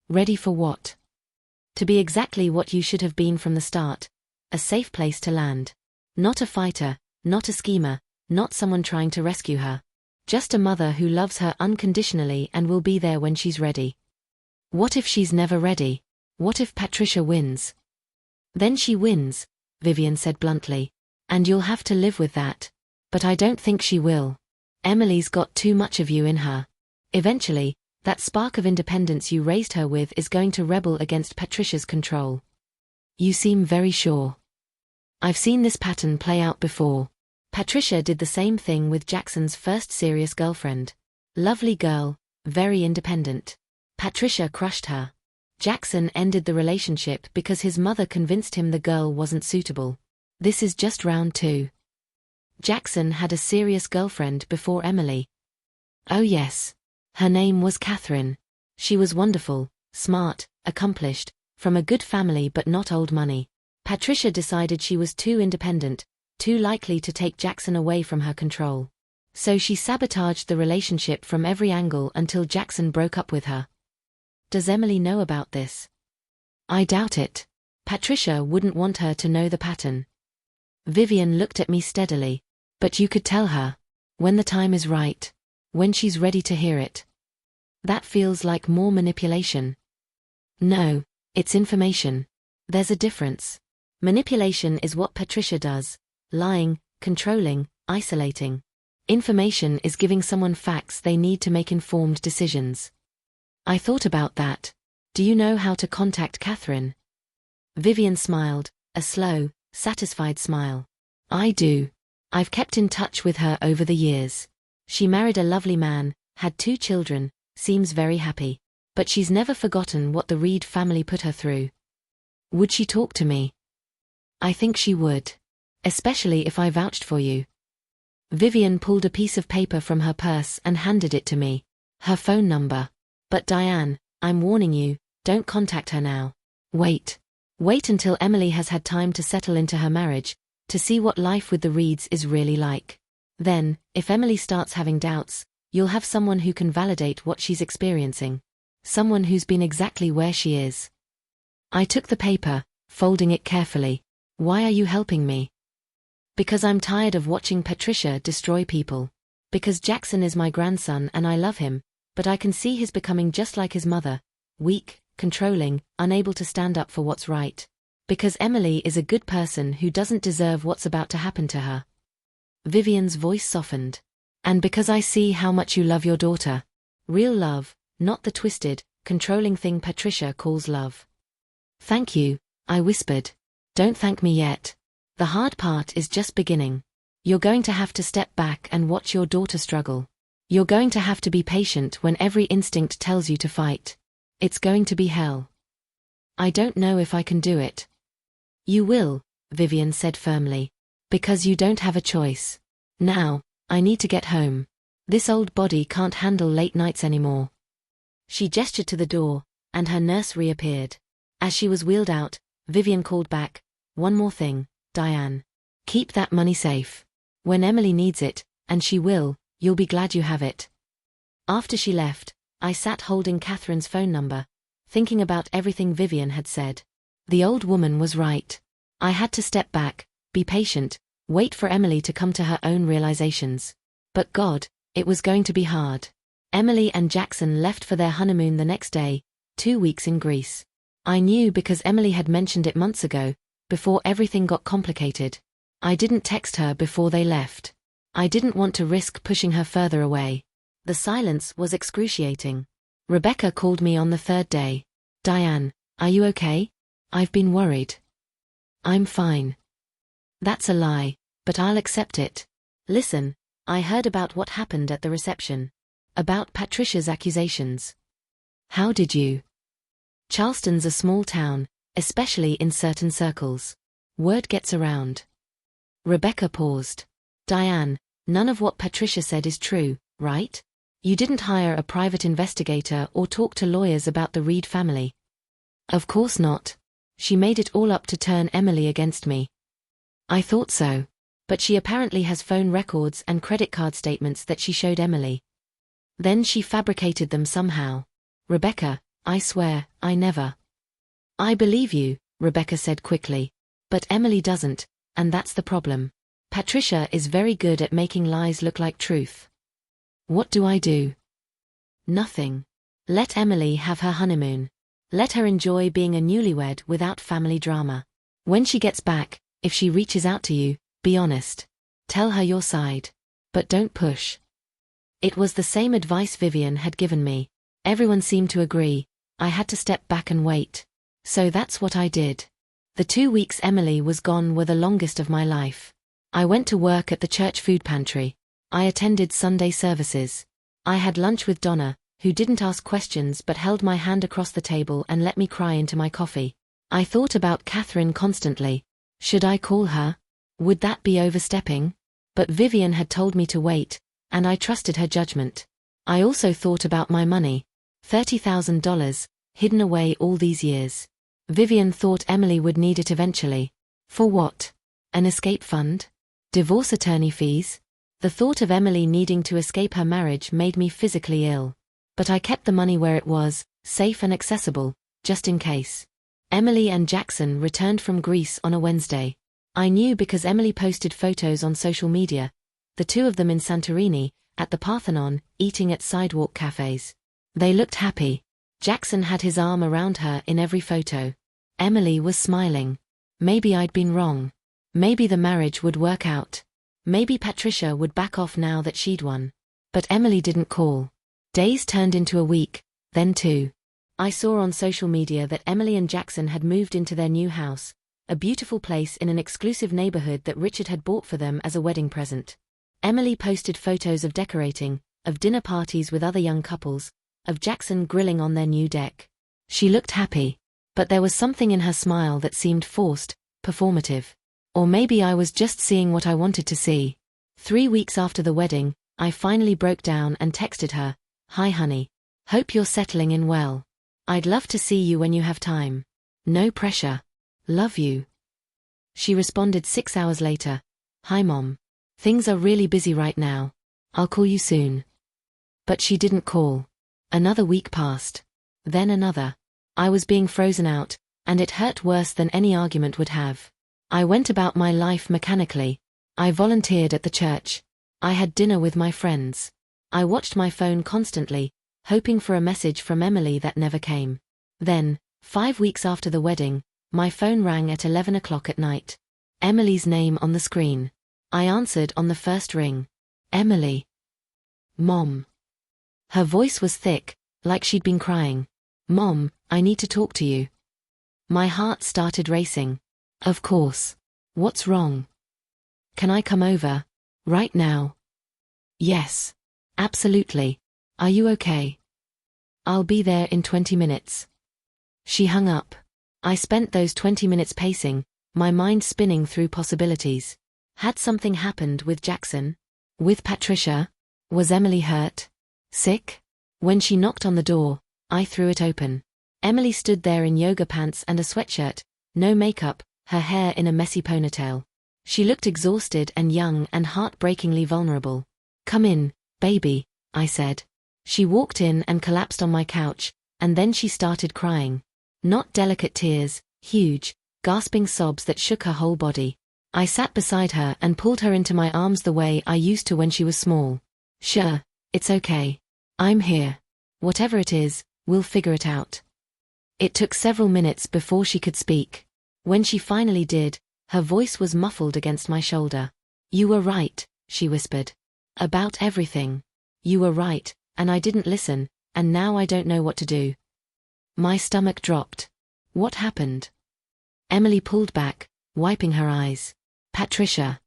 "Ready for what?" "To be exactly what you should have been from the start. A safe place to land. Not a fighter, not a schemer, not someone trying to rescue her. Just a mother who loves her unconditionally and will be there when she's ready." "What if she's never ready? What if Patricia wins?" "Then she wins," Vivian said bluntly. "And you'll have to live with that. But I don't think she will. Emily's got too much of you in her. Eventually, that spark of independence you raised her with is going to rebel against Patricia's control." "You seem very sure." "I've seen this pattern play out before. Patricia did the same thing with Jackson's first serious girlfriend. Lovely girl, very independent. Patricia crushed her. Jackson ended the relationship because his mother convinced him the girl wasn't suitable. This is just round 2. Jackson had a serious girlfriend before Emily." "Oh yes. Her name was Catherine. She was wonderful, smart, accomplished, from a good family but not old money. Patricia decided she was too independent, too likely to take Jackson away from her control. So she sabotaged the relationship from every angle until Jackson broke up with her." "Does Emily know about this?" "I doubt it. Patricia wouldn't want her to know the pattern." Vivian looked at me steadily. "But you could tell her. When the time is right. When she's ready to hear it." "That feels like more manipulation." "No, it's information. There's a difference. Manipulation is what Patricia does. Lying, controlling, isolating. Information is giving someone facts they need to make informed decisions. I thought about that. Do you know how to contact Catherine? Vivian smiled, a slow, satisfied smile. I do. I've kept in touch with her over the years. She married a lovely man, had 2 children, seems very happy. But she's never forgotten what the Reed family put her through. Would she talk to me? I think she would. Especially if I vouched for you. Vivian pulled a piece of paper from her purse and handed it to me. Her phone number. But Diane, I'm warning you, don't contact her now. Wait. Wait until Emily has had time to settle into her marriage, to see what life with the Reeds is really like. Then, if Emily starts having doubts, you'll have someone who can validate what she's experiencing. Someone who's been exactly where she is. I took the paper, folding it carefully. Why are you helping me? Because I'm tired of watching Patricia destroy people. Because Jackson is my grandson and I love him, but I can see he's becoming just like his mother. Weak, controlling, unable to stand up for what's right. Because Emily is a good person who doesn't deserve what's about to happen to her. Vivian's voice softened. And because I see how much you love your daughter. Real love, not the twisted, controlling thing Patricia calls love. Thank you, I whispered. Don't thank me yet. The hard part is just beginning. You're going to have to step back and watch your daughter struggle. You're going to have to be patient when every instinct tells you to fight. It's going to be hell. I don't know if I can do it. You will, Vivian said firmly. Because you don't have a choice. Now, I need to get home. This old body can't handle late nights anymore. She gestured to the door, and her nurse reappeared. As she was wheeled out, Vivian called back, one more thing, Diane. Keep that money safe. When Emily needs it, and she will, you'll be glad you have it. After she left, I sat holding Catherine's phone number, thinking about everything Vivian had said. The old woman was right. I had to step back, be patient, wait for Emily to come to her own realizations. But God, it was going to be hard. Emily and Jackson left for their honeymoon the next day, 2 weeks in Greece. I knew because Emily had mentioned it months ago, before everything got complicated. I didn't text her before they left. I didn't want to risk pushing her further away. The silence was excruciating. Rebecca called me on the 3rd day. Diane, are you okay? I've been worried. I'm fine. That's a lie, but I'll accept it. Listen, I heard about what happened at the reception. About Patricia's accusations. How did you? Charleston's a small town, especially in certain circles. Word gets around. Rebecca paused. Diane, none of what Patricia said is true, right? You didn't hire a private investigator or talk to lawyers about the Reed family. Of course not. She made it all up to turn Emily against me. I thought so. But she apparently has phone records and credit card statements that she showed Emily. Then she fabricated them somehow. Rebecca, I swear, I never. I believe you, Rebecca said quickly. But Emily doesn't, and that's the problem. Patricia is very good at making lies look like truth. What do I do? Nothing. Let Emily have her honeymoon. Let her enjoy being a newlywed without family drama. When she gets back, if she reaches out to you, be honest. Tell her your side. But don't push. It was the same advice Vivian had given me. Everyone seemed to agree. I had to step back and wait. So that's what I did. The 2 weeks Emily was gone were the longest of my life. I went to work at the church food pantry. I attended Sunday services. I had lunch with Donna, who didn't ask questions but held my hand across the table and let me cry into my coffee. I thought about Catherine constantly. Should I call her? Would that be overstepping? But Vivian had told me to wait, and I trusted her judgment. I also thought about my money. $30,000, hidden away all these years. Vivian thought Emily would need it eventually. For what? An escape fund? Divorce attorney fees? The thought of Emily needing to escape her marriage made me physically ill. But I kept the money where it was, safe and accessible, just in case. Emily and Jackson returned from Greece on a Wednesday. I knew because Emily posted photos on social media, the 2 of them in Santorini, at the Parthenon, eating at sidewalk cafes. They looked happy. Jackson had his arm around her in every photo. Emily was smiling. Maybe I'd been wrong. Maybe the marriage would work out. Maybe Patricia would back off now that she'd won. But Emily didn't call. Days turned into a week, then 2. I saw on social media that Emily and Jackson had moved into their new house, a beautiful place in an exclusive neighborhood that Richard had bought for them as a wedding present. Emily posted photos of decorating, of dinner parties with other young couples, of Jackson grilling on their new deck. She looked happy, but there was something in her smile that seemed forced, performative. Or maybe I was just seeing what I wanted to see. 3 weeks after the wedding, I finally broke down and texted her, "Hi honey. Hope you're settling in well. I'd love to see you when you have time. No pressure. Love you." She responded 6 hours later, "Hi mom. Things are really busy right now. I'll call you soon." But she didn't call. Another week passed. Then another. I was being frozen out, and it hurt worse than any argument would have. I went about my life mechanically. I volunteered at the church. I had dinner with my friends. I watched my phone constantly, hoping for a message from Emily that never came. Then, 5 weeks after the wedding, my phone rang at 11 o'clock at night. Emily's name on the screen. I answered on the first ring. "Emily." "Mom." Her voice was thick, like she'd been crying. "Mom, I need to talk to you." My heart started racing. "Of course. What's wrong? Can I come over? Right now?" "Yes. Absolutely. Are you okay?" "I'll be there in 20 minutes. She hung up. I spent those 20 minutes pacing, my mind spinning through possibilities. Had something happened with Jackson? With Patricia? Was Emily hurt? Sick? When she knocked on the door, I threw it open. Emily stood there in yoga pants and a sweatshirt, no makeup, her hair in a messy ponytail. She looked exhausted and young and heartbreakingly vulnerable. "Come in, baby," I said. She walked in and collapsed on my couch, and then she started crying. Not delicate tears, huge, gasping sobs that shook her whole body. I sat beside her and pulled her into my arms the way I used to when she was small. "Sure, it's okay. I'm here. Whatever it is, we'll figure it out." It took several minutes before she could speak. When she finally did, her voice was muffled against my shoulder. "You were right," she whispered. "About everything. You were right, and I didn't listen, and now I don't know what to do." My stomach dropped. "What happened?" Emily pulled back, wiping her eyes. "Patricia.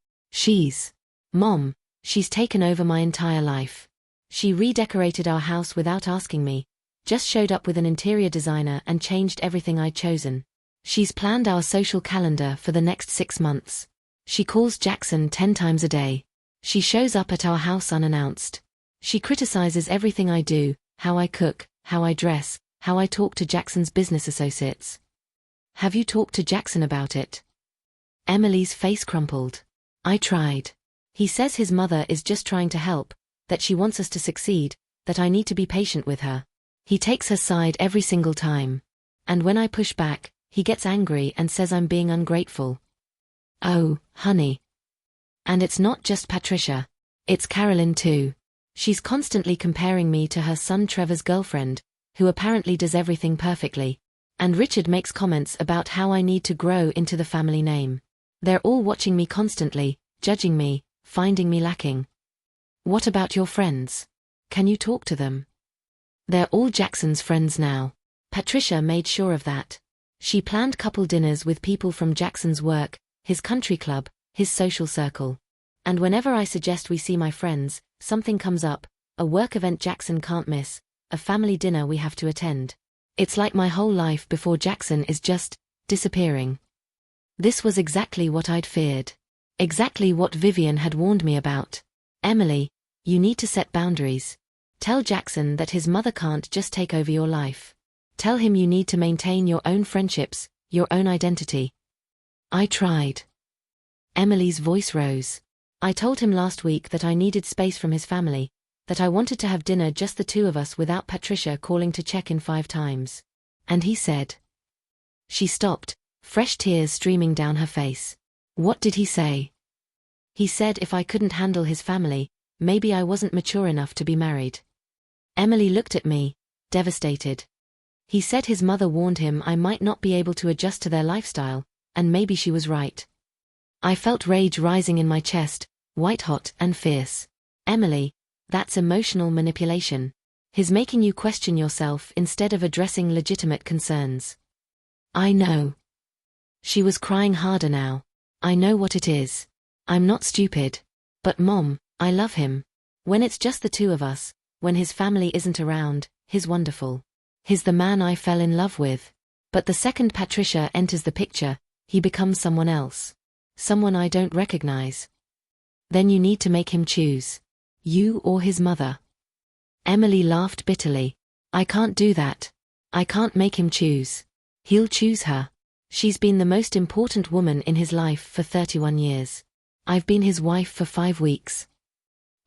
Mom, she's taken over my entire life. She redecorated our house without asking me, just showed up with an interior designer and changed everything I'd chosen. She's planned our social calendar for the next 6 months. She calls Jackson 10 times a day. She shows up at our house unannounced. She criticizes everything I do, how I cook, how I dress, how I talk to Jackson's business associates." "Have you talked to Jackson about it?" Emily's face crumpled. "I tried. He says his mother is just trying to help, that she wants us to succeed, that I need to be patient with her. He takes her side every single time. And when I push back, he gets angry and says I'm being ungrateful." "Oh, honey." "And it's not just Patricia. It's Carolyn too. She's constantly comparing me to her son Trevor's girlfriend, who apparently does everything perfectly. And Richard makes comments about how I need to grow into the family name. They're all watching me constantly, judging me, finding me lacking." "What about your friends? Can you talk to them?" "They're all Jackson's friends now. Patricia made sure of that. She planned couple dinners with people from Jackson's work, his country club, his social circle. And whenever I suggest we see my friends, something comes up, a work event Jackson can't miss, a family dinner we have to attend. It's like my whole life before Jackson is just disappearing." This was exactly what I'd feared. Exactly what Vivian had warned me about. "Emily, you need to set boundaries. Tell Jackson that his mother can't just take over your life. Tell him you need to maintain your own friendships, your own identity." I tried. Emily's voice rose. "I told him last week that I needed space from his family, that I wanted to have dinner just the two of us without Patricia calling to check in 5 times. And he said..." She stopped, fresh tears streaming down her face. "What did he say?" "He said if I couldn't handle his family, maybe I wasn't mature enough to be married." Emily looked at me, devastated. "He said his mother warned him I might not be able to adjust to their lifestyle, and maybe she was right." I felt rage rising in my chest, white-hot and fierce. Emily, that's emotional manipulation. He's making you question yourself instead of addressing legitimate concerns. I know. She was crying harder now. I know what it is. I'm not stupid. But Mom, I love him. When it's just the two of us, when his family isn't around, he's wonderful. He's the man I fell in love with. But the second Patricia enters the picture, he becomes someone else. Someone I don't recognize. Then you need to make him choose. You or his mother. Emily laughed bitterly. I can't do that. I can't make him choose. He'll choose her. She's been the most important woman in his life for 31 years. I've been his wife for 5 weeks.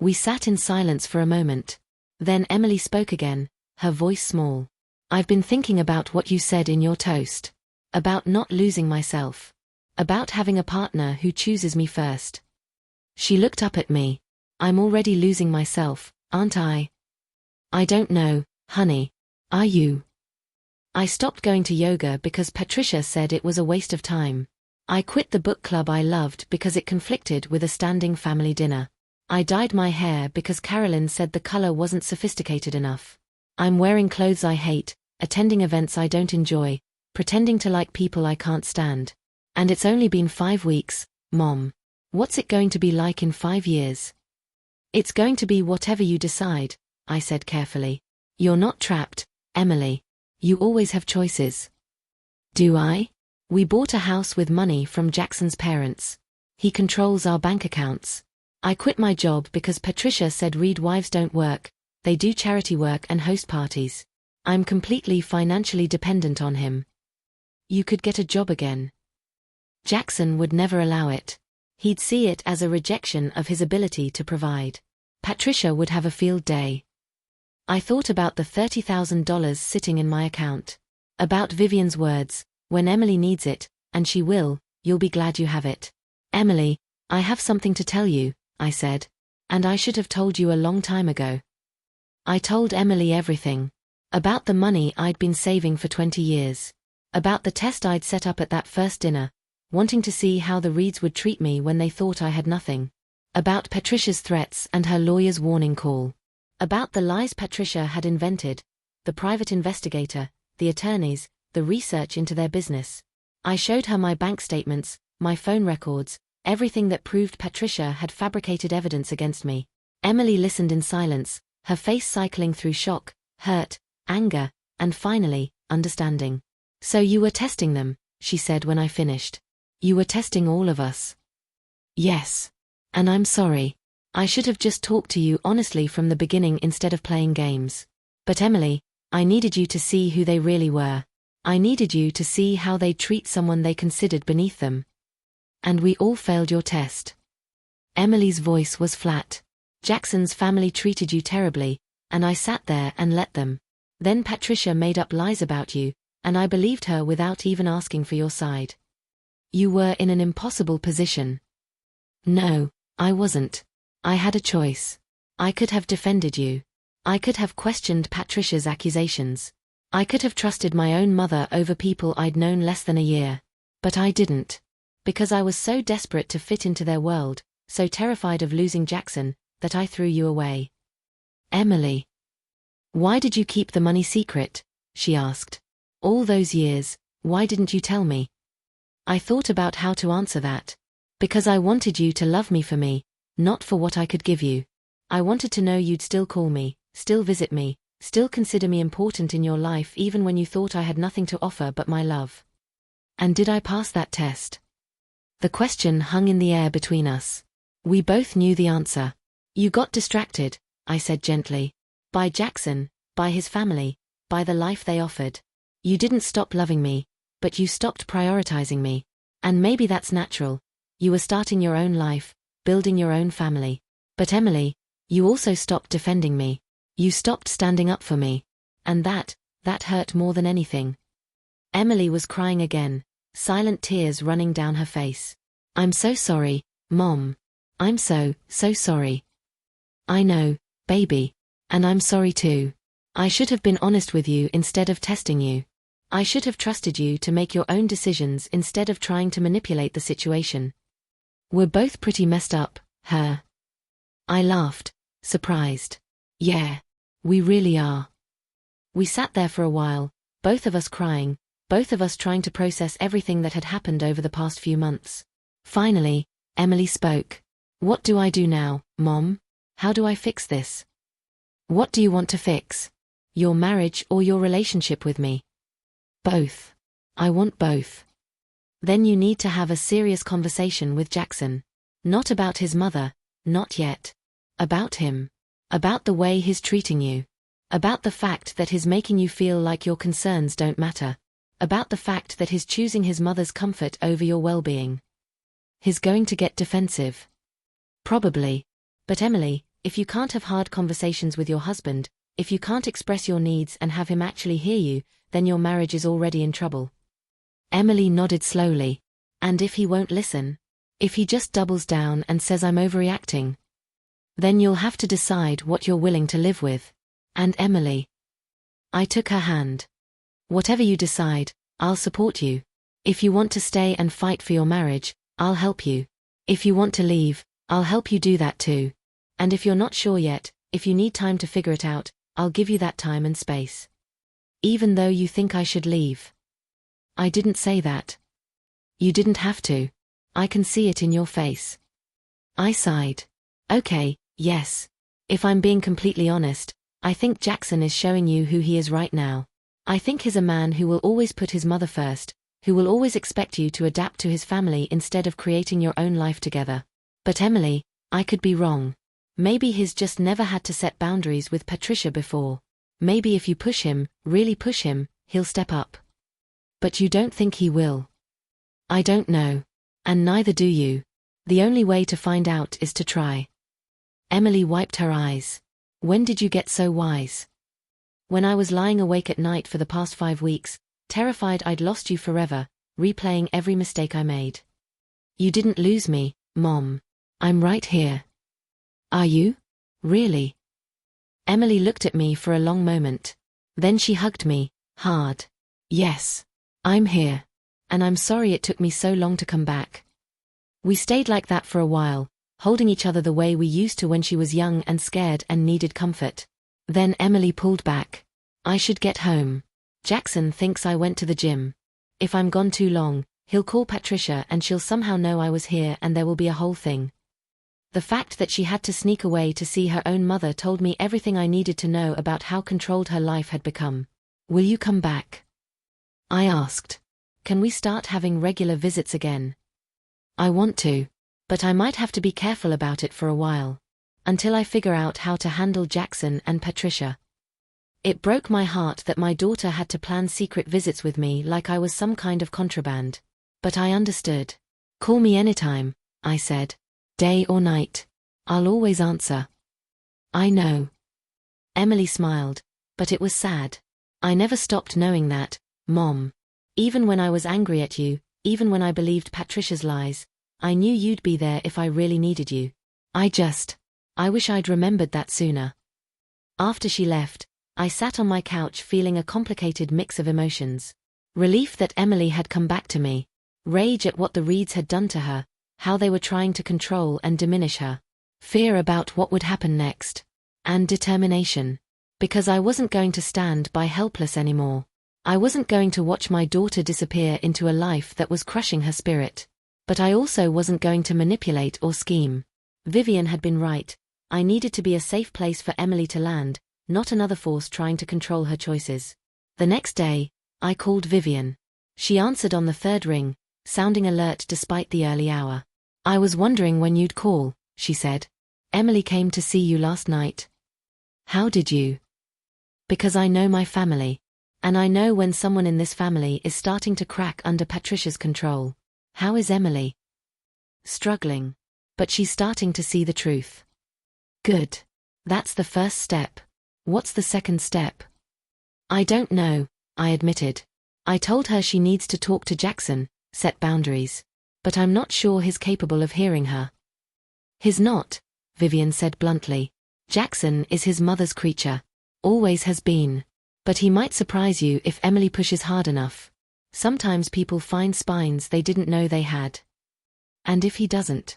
We sat in silence for a moment. Then Emily spoke again, her voice small. I've been thinking about what you said in your toast. About not losing myself. About having a partner who chooses me first. She looked up at me. I'm already losing myself, aren't I? I don't know, honey. Are you? I stopped going to yoga because Patricia said it was a waste of time. I quit the book club I loved because it conflicted with a standing family dinner. I dyed my hair because Carolyn said the color wasn't sophisticated enough. I'm wearing clothes I hate, attending events I don't enjoy, pretending to like people I can't stand. And it's only been 5 weeks, Mom. What's it going to be like in 5 years? It's going to be whatever you decide, I said carefully. You're not trapped, Emily. You always have choices. Do I? We bought a house with money from Jackson's parents. He controls our bank accounts. I quit my job because Patricia said Reed wives don't work, they do charity work and host parties. I'm completely financially dependent on him. You could get a job again. Jackson would never allow it. He'd see it as a rejection of his ability to provide. Patricia would have a field day. I thought about the $30,000 sitting in my account. About Vivian's words, when Emily needs it, and she will, you'll be glad you have it. Emily, I have something to tell you, I said. And I should have told you a long time ago. I told Emily everything. About the money I'd been saving for 20 years. About the test I'd set up at that first dinner, wanting to see how the Reeds would treat me when they thought I had nothing. About Patricia's threats and her lawyer's warning call. About the lies Patricia had invented, the private investigator, the attorneys, the research into their business. I showed her my bank statements, my phone records, everything that proved Patricia had fabricated evidence against me. Emily listened in silence, her face cycling through shock, hurt, anger, and finally, understanding. So you were testing them, she said when I finished. You were testing all of us. Yes. And I'm sorry. I should have just talked to you honestly from the beginning instead of playing games. But Emily, I needed you to see who they really were. I needed you to see how they'd treat someone they considered beneath them. And we all failed your test. Emily's voice was flat. Jackson's family treated you terribly, and I sat there and let them. Then Patricia made up lies about you, and I believed her without even asking for your side. You were in an impossible position. No, I wasn't. I had a choice. I could have defended you. I could have questioned Patricia's accusations. I could have trusted my own mother over people I'd known less than a year. But I didn't. Because I was so desperate to fit into their world, so terrified of losing Jackson, that I threw you away. Emily. Why did you keep the money secret? She asked. All those years, why didn't you tell me? I thought about how to answer that. Because I wanted you to love me for me, not for what I could give you. I wanted to know you'd still call me, still visit me, still consider me important in your life even when you thought I had nothing to offer but my love. And did I pass that test? The question hung in the air between us. We both knew the answer. You got distracted, I said gently. By Jackson, by his family, by the life they offered. You didn't stop loving me, but you stopped prioritizing me. And maybe that's natural. You were starting your own life, building your own family. But Emily, you also stopped defending me. You stopped standing up for me. And that hurt more than anything. Emily was crying again, silent tears running down her face. I'm so sorry, Mom. I'm so sorry. I know, baby. And I'm sorry too. I should have been honest with you instead of testing you. I should have trusted you to make your own decisions instead of trying to manipulate the situation. We're both pretty messed up, Her. I laughed, surprised. Yeah. We really are. We sat there for a while, both of us crying, both of us trying to process everything that had happened over the past few months. Finally, Emily spoke. What do I do now, Mom? How do I fix this? What do you want to fix? Your marriage or your relationship with me? Both. I want both. Then you need to have a serious conversation with Jackson. Not about his mother, not yet. About him. About the way he's treating you. About the fact that he's making you feel like your concerns don't matter. About the fact that he's choosing his mother's comfort over your well-being. He's going to get defensive. Probably. But Emily, if you can't have hard conversations with your husband, if you can't express your needs and have him actually hear you, then your marriage is already in trouble. Emily nodded slowly. And if he won't listen? If he just doubles down and says I'm overreacting? Then you'll have to decide what you're willing to live with. And Emily. I took her hand. Whatever you decide, I'll support you. If you want to stay and fight for your marriage, I'll help you. If you want to leave, I'll help you do that too. And if you're not sure yet, if you need time to figure it out, I'll give you that time and space. Even though you think I should leave. I didn't say that. You didn't have to. I can see it in your face. I sighed. Okay, yes. If I'm being completely honest, I think Jackson is showing you who he is right now. I think he's a man who will always put his mother first, who will always expect you to adapt to his family instead of creating your own life together. But Emily, I could be wrong. Maybe he's just never had to set boundaries with Patricia before. Maybe if you push him, really push him, he'll step up. But you don't think he will? I don't know. And neither do you. The only way to find out is to try. Emily wiped her eyes. When did you get so wise? When I was lying awake at night for the past 5 weeks, terrified I'd lost you forever, replaying every mistake I made. You didn't lose me, Mom. I'm right here. Are you? Really? Emily looked at me for a long moment. Then she hugged me, hard. Yes. I'm here. And I'm sorry it took me so long to come back. We stayed like that for a while, holding each other the way we used to when she was young and scared and needed comfort. Then Emily pulled back. I should get home. Jackson thinks I went to the gym. If I'm gone too long, he'll call Patricia and she'll somehow know I was here and there will be a whole thing. The fact that she had to sneak away to see her own mother told me everything I needed to know about how controlled her life had become. Will you come back? I asked. Can we start having regular visits again? I want to. But I might have to be careful about it for a while. Until I figure out how to handle Jackson and Patricia. It broke my heart that my daughter had to plan secret visits with me like I was some kind of contraband. But I understood. Call me anytime, I said. Day or night. I'll always answer. I know. Emily smiled, but it was sad. I never stopped knowing that, Mom. Even when I was angry at you, even when I believed Patricia's lies, I knew you'd be there if I really needed you. I wish I'd remembered that sooner. After she left, I sat on my couch feeling a complicated mix of emotions. Relief that Emily had come back to me. Rage at what the Reeds had done to her, how they were trying to control and diminish her. Fear about what would happen next. And determination. Because I wasn't going to stand by helpless anymore. I wasn't going to watch my daughter disappear into a life that was crushing her spirit. But I also wasn't going to manipulate or scheme. Vivian had been right. I needed to be a safe place for Emily to land, not another force trying to control her choices. The next day, I called Vivian. She answered on the 3rd ring, sounding alert despite the early hour. I was wondering when you'd call, she said. Emily came to see you last night. How did you? Because I know my family. And I know when someone in this family is starting to crack under Patricia's control. How is Emily? Struggling. But she's starting to see the truth. Good. That's the first step. What's the second step? I don't know, I admitted. I told her she needs to talk to Jackson, set boundaries. But I'm not sure he's capable of hearing her. He's not, Vivian said bluntly. Jackson is his mother's creature. Always has been. But he might surprise you if Emily pushes hard enough. Sometimes people find spines they didn't know they had. And if he doesn't?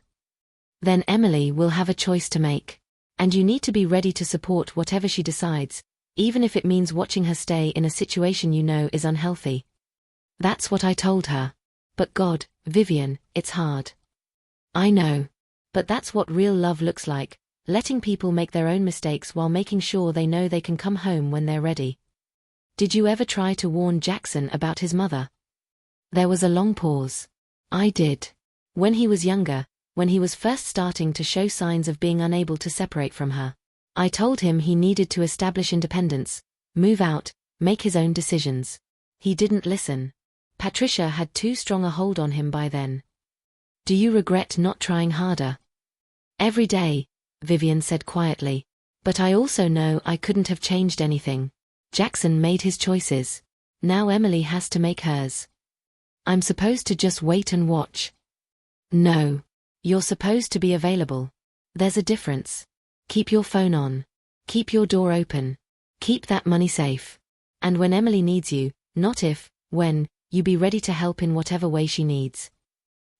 then Emily will have a choice to make. And you need to be ready to support whatever she decides, even if it means watching her stay in a situation you know is unhealthy. That's what I told her. But God, Vivian, it's hard. I know. But that's what real love looks like, letting people make their own mistakes while making sure they know they can come home when they're ready. Did you ever try to warn Jackson about his mother? There was a long pause. I did. When he was younger, when he was first starting to show signs of being unable to separate from her. I told him he needed to establish independence, move out, make his own decisions. He didn't listen. Patricia had too strong a hold on him by then. Do you regret not trying harder? Every day, Vivian said quietly. But I also know I couldn't have changed anything. Jackson made his choices. Now Emily has to make hers. I'm supposed to just wait and watch. No. You're supposed to be available. There's a difference. Keep your phone on. Keep your door open. Keep that money safe. And when Emily needs you, not if, when, you be ready to help in whatever way she needs.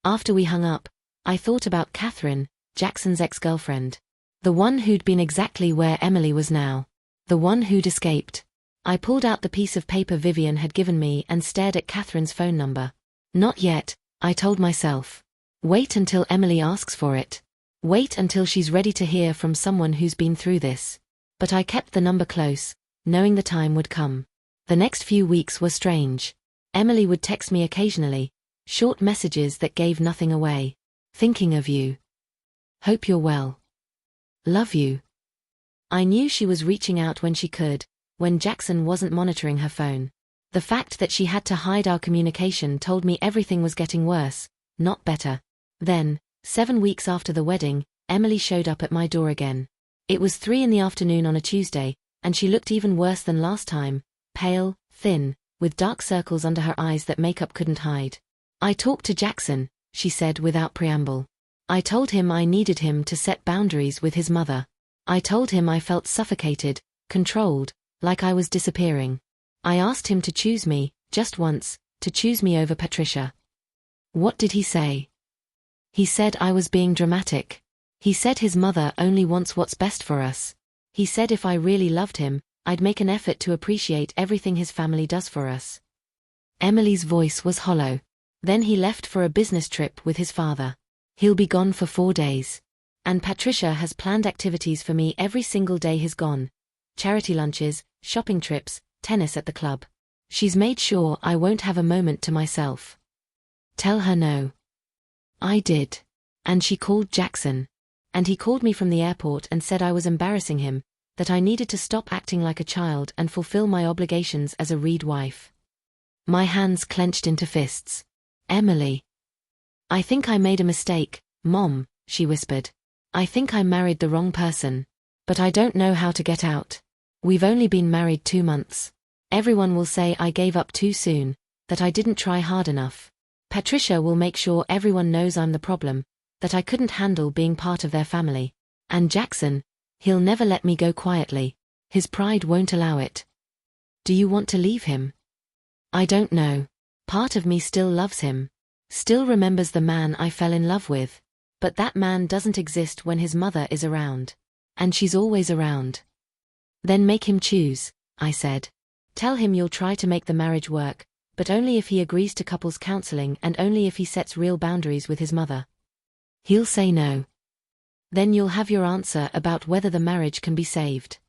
After we hung up, I thought about Catherine, Jackson's ex-girlfriend. The one who'd been exactly where Emily was now. The one who'd escaped. I pulled out the piece of paper Vivian had given me and stared at Catherine's phone number. Not yet, I told myself. Wait until Emily asks for it. Wait until she's ready to hear from someone who's been through this. But I kept the number close, knowing the time would come. The next few weeks were strange. Emily would text me occasionally, short messages that gave nothing away. Thinking of you. Hope you're well. Love you. I knew she was reaching out when she could, when Jackson wasn't monitoring her phone. The fact that she had to hide our communication told me everything was getting worse, not better. Then, 7 weeks after the wedding, Emily showed up at my door again. It was 3 p.m. on a Tuesday, and she looked even worse than last time, pale, thin, with dark circles under her eyes that makeup couldn't hide. I talked to Jackson, she said without preamble. I told him I needed him to set boundaries with his mother. I told him I felt suffocated, controlled, like I was disappearing. I asked him to choose me, just once, to choose me over Patricia. What did he say? He said I was being dramatic. He said his mother only wants what's best for us. He said if I really loved him, I'd make an effort to appreciate everything his family does for us. Emily's voice was hollow. Then he left for a business trip with his father. He'll be gone for 4 days. And Patricia has planned activities for me every single day he's gone. Charity lunches, shopping trips, tennis at the club. She's made sure I won't have a moment to myself. Tell her no. I did. And she called Jackson. And he called me from the airport and said I was embarrassing him, that I needed to stop acting like a child and fulfill my obligations as a Reed wife. My hands clenched into fists. Emily. I think I made a mistake, Mom, she whispered. I think I married the wrong person. But I don't know how to get out. We've only been married 2 months. Everyone will say I gave up too soon, that I didn't try hard enough. Patricia will make sure everyone knows I'm the problem, that I couldn't handle being part of their family. And Jackson, he'll never let me go quietly. His pride won't allow it. Do you want to leave him? I don't know. Part of me still loves him. Still remembers the man I fell in love with. But that man doesn't exist when his mother is around. And she's always around. Then make him choose, I said. Tell him you'll try to make the marriage work, but only if he agrees to couples counseling and only if he sets real boundaries with his mother. He'll say no. Then you'll have your answer about whether the marriage can be saved.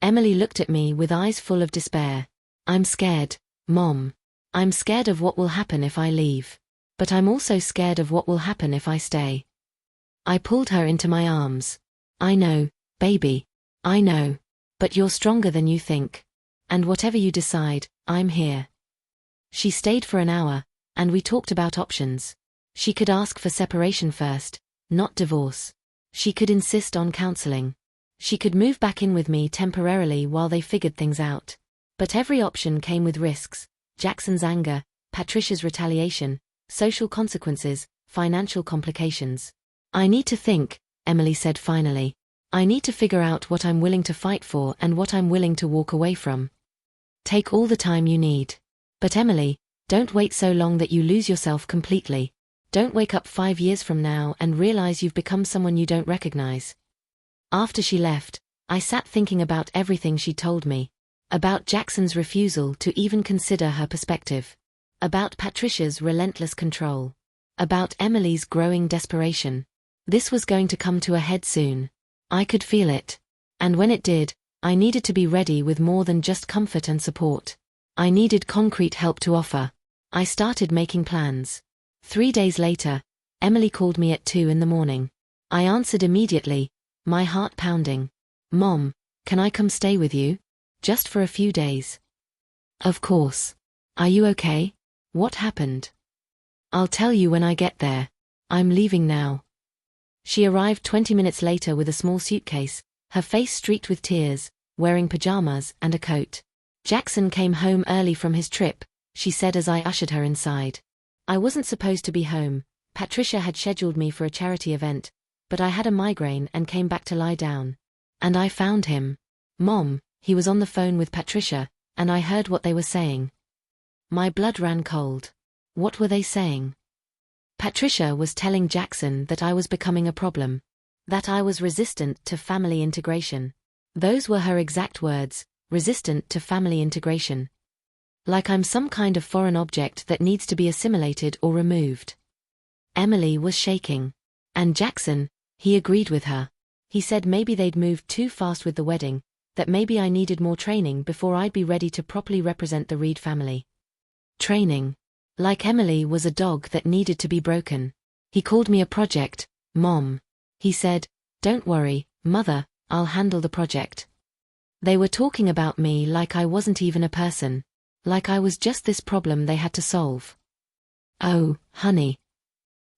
Emily looked at me with eyes full of despair. I'm scared, Mom. I'm scared of what will happen if I leave. But I'm also scared of what will happen if I stay. I pulled her into my arms. I know, baby. I know. But you're stronger than you think. And whatever you decide, I'm here. She stayed for an hour, and we talked about options. She could ask for separation first, not divorce. She could insist on counseling. She could move back in with me temporarily while they figured things out. But every option came with risks: Jackson's anger, Patricia's retaliation, social consequences, financial complications. I need to think, Emily said finally. I need to figure out what I'm willing to fight for and what I'm willing to walk away from. Take all the time you need. But Emily, don't wait so long that you lose yourself completely. Don't wake up 5 years from now and realize you've become someone you don't recognize. After she left, I sat thinking about everything she told me. About Jackson's refusal to even consider her perspective. About Patricia's relentless control. About Emily's growing desperation. This was going to come to a head soon. I could feel it. And when it did, I needed to be ready with more than just comfort and support. I needed concrete help to offer. I started making plans. 3 days later, Emily called me at 2 in the morning. I answered immediately, my heart pounding. Mom, can I come stay with you? Just for a few days. Of course. Are you okay? What happened? I'll tell you when I get there. I'm leaving now. She arrived 20 minutes later with a small suitcase, her face streaked with tears, wearing pajamas and a coat. Jackson came home early from his trip, she said as I ushered her inside. I wasn't supposed to be home. Patricia had scheduled me for a charity event, but I had a migraine and came back to lie down. And I found him. Mom, he was on the phone with Patricia, and I heard what they were saying. My blood ran cold. What were they saying? Patricia was telling Jackson that I was becoming a problem. That I was resistant to family integration. Those were her exact words, resistant to family integration. Like I'm some kind of foreign object that needs to be assimilated or removed. Emily was shaking. And Jackson, he agreed with her. He said maybe they'd moved too fast with the wedding, that maybe I needed more training before I'd be ready to properly represent the Reed family. Training. Like Emily was a dog that needed to be broken. He called me a project, Mom. He said, don't worry, Mother, I'll handle the project. They were talking about me like I wasn't even a person. Like I was just this problem they had to solve. Oh, honey.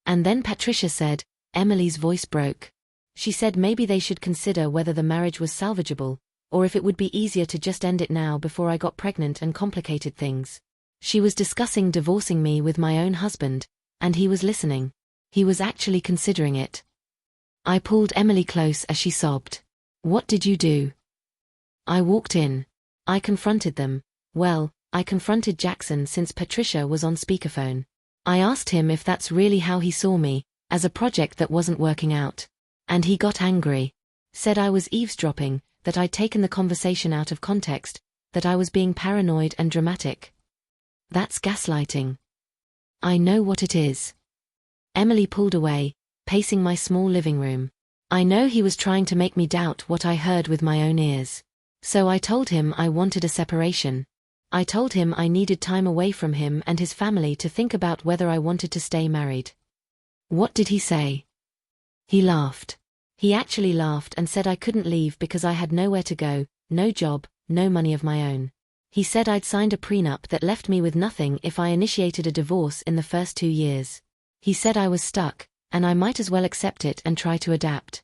And then Patricia said, Emily's voice broke. She said maybe they should consider whether the marriage was salvageable, or if it would be easier to just end it now before I got pregnant and complicated things. She was discussing divorcing me with my own husband, and he was listening. He was actually considering it. I pulled Emily close as she sobbed. What did you do? I walked in. I confronted them. Well, I confronted Jackson since Patricia was on speakerphone. I asked him if that's really how he saw me, as a project that wasn't working out. And he got angry. Said I was eavesdropping, that I'd taken the conversation out of context, that I was being paranoid and dramatic. That's gaslighting. I know what it is. Emily pulled away, pacing my small living room. I know he was trying to make me doubt what I heard with my own ears. So I told him I wanted a separation. I told him I needed time away from him and his family to think about whether I wanted to stay married. What did he say? He laughed. He actually laughed and said I couldn't leave because I had nowhere to go, no job, no money of my own. He said I'd signed a prenup that left me with nothing if I initiated a divorce in the first 2 years. He said I was stuck, and I might as well accept it and try to adapt.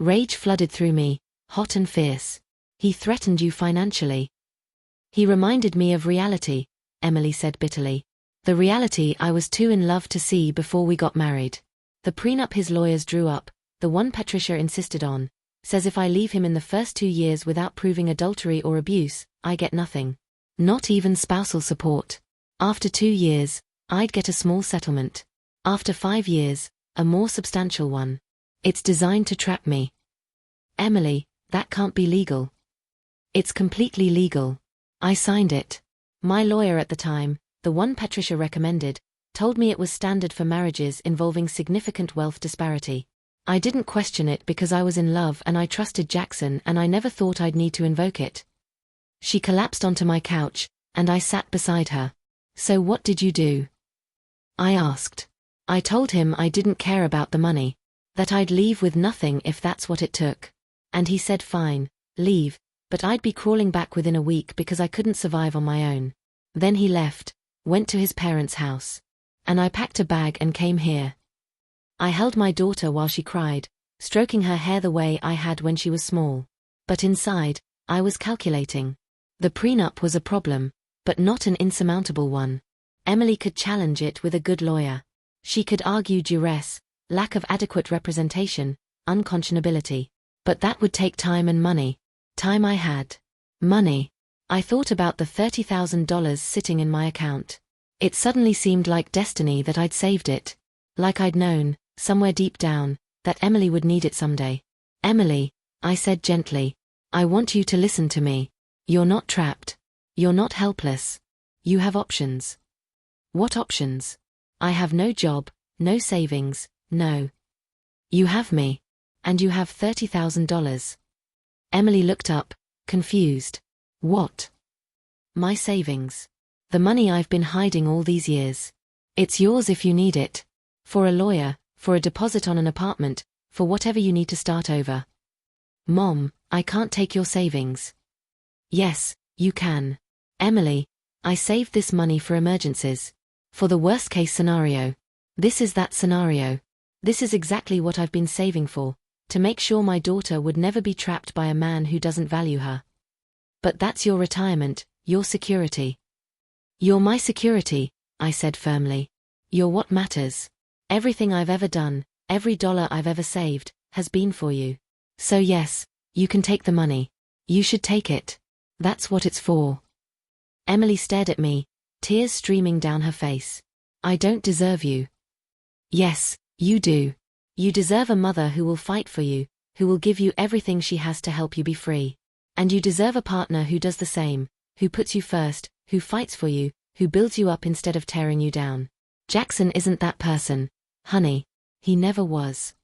Rage flooded through me, hot and fierce. He threatened you financially. He reminded me of reality, Emily said bitterly. The reality I was too in love to see before we got married. The prenup his lawyers drew up, the one Patricia insisted on, says if I leave him in the first 2 years without proving adultery or abuse, I get nothing. Not even spousal support. After 2 years, I'd get a small settlement. After 5 years, a more substantial one. It's designed to trap me. Emily, that can't be legal. It's completely legal. I signed it. My lawyer at the time, the one Patricia recommended, told me it was standard for marriages involving significant wealth disparity. I didn't question it because I was in love and I trusted Jackson and I never thought I'd need to invoke it. She collapsed onto my couch, and I sat beside her. So what did you do? I asked. I told him I didn't care about the money. That I'd leave with nothing if that's what it took. And he said fine, leave, but I'd be crawling back within a week because I couldn't survive on my own. Then he left, went to his parents' house. And I packed a bag and came here. I held my daughter while she cried, stroking her hair the way I had when she was small. But inside, I was calculating. The prenup was a problem, but not an insurmountable one. Emily could challenge it with a good lawyer. She could argue duress, lack of adequate representation, unconscionability. But that would take time and money. Time I had. Money. I thought about the $30,000 sitting in my account. It suddenly seemed like destiny that I'd saved it. Like I'd known, somewhere deep down, that Emily would need it someday. Emily, I said gently, I want you to listen to me. You're not trapped. You're not helpless. You have options. What options? I have no job, no savings, no. You have me. And you have $30,000. Emily looked up, confused. What? My savings. The money I've been hiding all these years. It's yours if you need it. For a lawyer, for a deposit on an apartment, for whatever you need to start over. Mom, I can't take your savings. Yes, you can. Emily, I saved this money for emergencies. For the worst case scenario. This is that scenario. This is exactly what I've been saving for, to make sure my daughter would never be trapped by a man who doesn't value her. But that's your retirement, your security. You're my security, I said firmly. You're what matters. Everything I've ever done, every dollar I've ever saved, has been for you. So yes, you can take the money. You should take it. That's what it's for. Emily stared at me, tears streaming down her face. I don't deserve you. Yes, you do. You deserve a mother who will fight for you, who will give you everything she has to help you be free. And you deserve a partner who does the same, who puts you first, who fights for you, who builds you up instead of tearing you down. Jackson isn't that person, honey. He never was.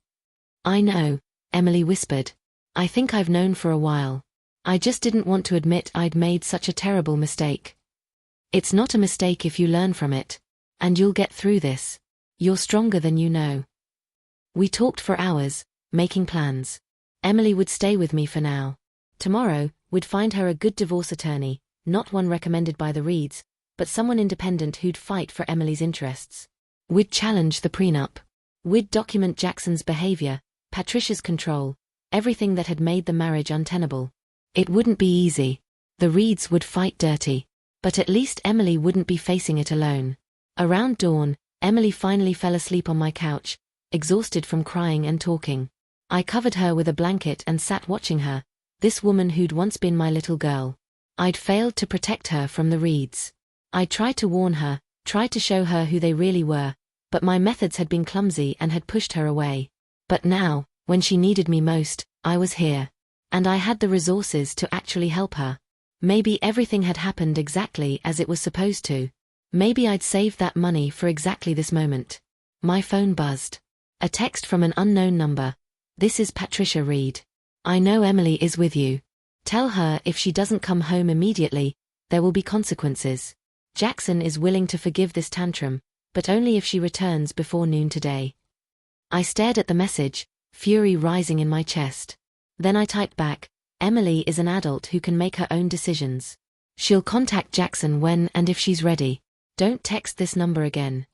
I know, Emily whispered. I think I've known for a while. I just didn't want to admit I'd made such a terrible mistake. It's not a mistake if you learn from it. And you'll get through this. You're stronger than you know. We talked for hours, making plans. Emily would stay with me for now. Tomorrow, we'd find her a good divorce attorney, not one recommended by the Reeds, but someone independent who'd fight for Emily's interests. We'd challenge the prenup. We'd document Jackson's behavior, Patricia's control, everything that had made the marriage untenable. It wouldn't be easy. The Reeds would fight dirty. But at least Emily wouldn't be facing it alone. Around dawn, Emily finally fell asleep on my couch, exhausted from crying and talking. I covered her with a blanket and sat watching her, this woman who'd once been my little girl. I'd failed to protect her from the Reeds. I'd tried to warn her, tried to show her who they really were, but my methods had been clumsy and had pushed her away. But now, when she needed me most, I was here. And I had the resources to actually help her. Maybe everything had happened exactly as it was supposed to. Maybe I'd saved that money for exactly this moment. My phone buzzed. A text from an unknown number. This is Patricia Reed. I know Emily is with you. Tell her if she doesn't come home immediately, there will be consequences. Jackson is willing to forgive this tantrum, but only if she returns before noon today. I stared at the message, fury rising in my chest. Then I typed back, Emily is an adult who can make her own decisions. She'll contact Jackson when and if she's ready. Don't text this number again.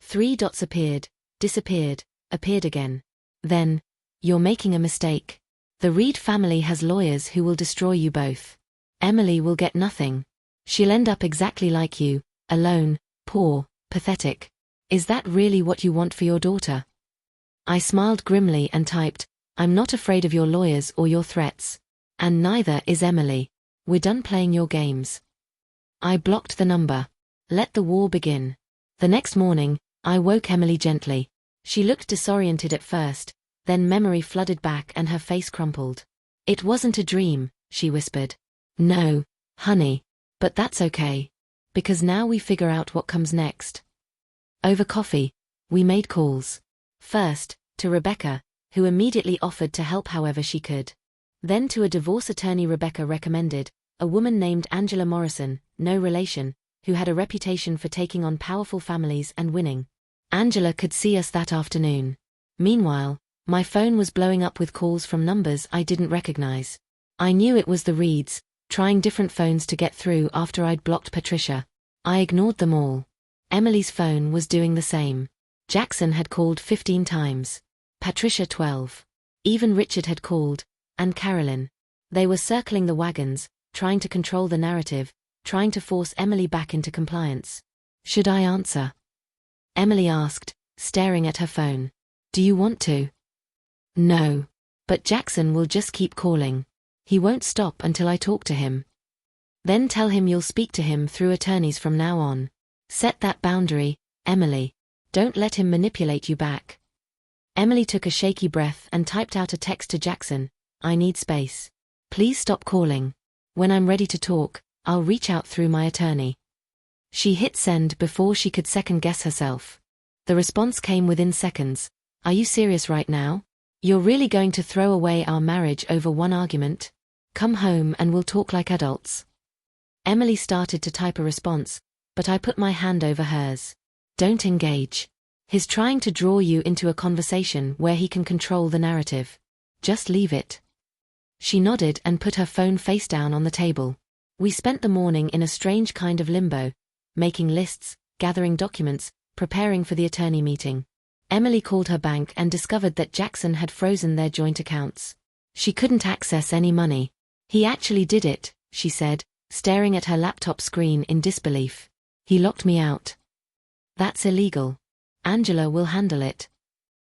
3 dots appeared, disappeared, appeared again. Then, you're making a mistake. The Reed family has lawyers who will destroy you both. Emily will get nothing. She'll end up exactly like you, alone, poor, pathetic. Is that really what you want for your daughter? I smiled grimly and typed, I'm not afraid of your lawyers or your threats. And neither is Emily. We're done playing your games. I blocked the number. Let the war begin. The next morning, I woke Emily gently. She looked disoriented at first, then memory flooded back and her face crumpled. It wasn't a dream, she whispered. No, honey. But that's okay. Because now we figure out what comes next. Over coffee, we made calls. First, to Rebecca, who immediately offered to help however she could. Then to a divorce attorney Rebecca recommended, a woman named Angela Morrison, no relation, who had a reputation for taking on powerful families and winning. Angela could see us that afternoon. Meanwhile, my phone was blowing up with calls from numbers I didn't recognize. I knew it was the Reeds, trying different phones to get through after I'd blocked Patricia. I ignored them all. Emily's phone was doing the same. Jackson had called 15 times. Patricia 12. Even Richard had called, and Carolyn. They were circling the wagons, trying to control the narrative, trying to force Emily back into compliance. Should I answer? Emily asked, staring at her phone. Do you want to? No. But Jackson will just keep calling. He won't stop until I talk to him. Then tell him you'll speak to him through attorneys from now on. Set that boundary, Emily. Don't let him manipulate you back. Emily took a shaky breath and typed out a text to Jackson. I need space. Please stop calling. When I'm ready to talk, I'll reach out through my attorney. She hit send before she could second-guess herself. The response came within seconds. Are you serious right now? You're really going to throw away our marriage over one argument? Come home and we'll talk like adults. Emily started to type a response, but I put my hand over hers. Don't engage. He's trying to draw you into a conversation where he can control the narrative. Just leave it. She nodded and put her phone face down on the table. We spent the morning in a strange kind of limbo, making lists, gathering documents, preparing for the attorney meeting. Emily called her bank and discovered that Jackson had frozen their joint accounts. She couldn't access any money. He actually did it, she said, staring at her laptop screen in disbelief. He locked me out. That's illegal. Angela will handle it.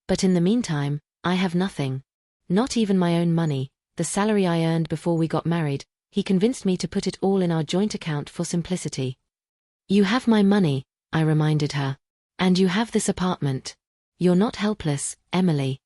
But in the meantime, I have nothing. Not even my own money, the salary I earned before we got married. He convinced me to put it all in our joint account for simplicity. You have my money, I reminded her. And you have this apartment. You're not helpless, Emily.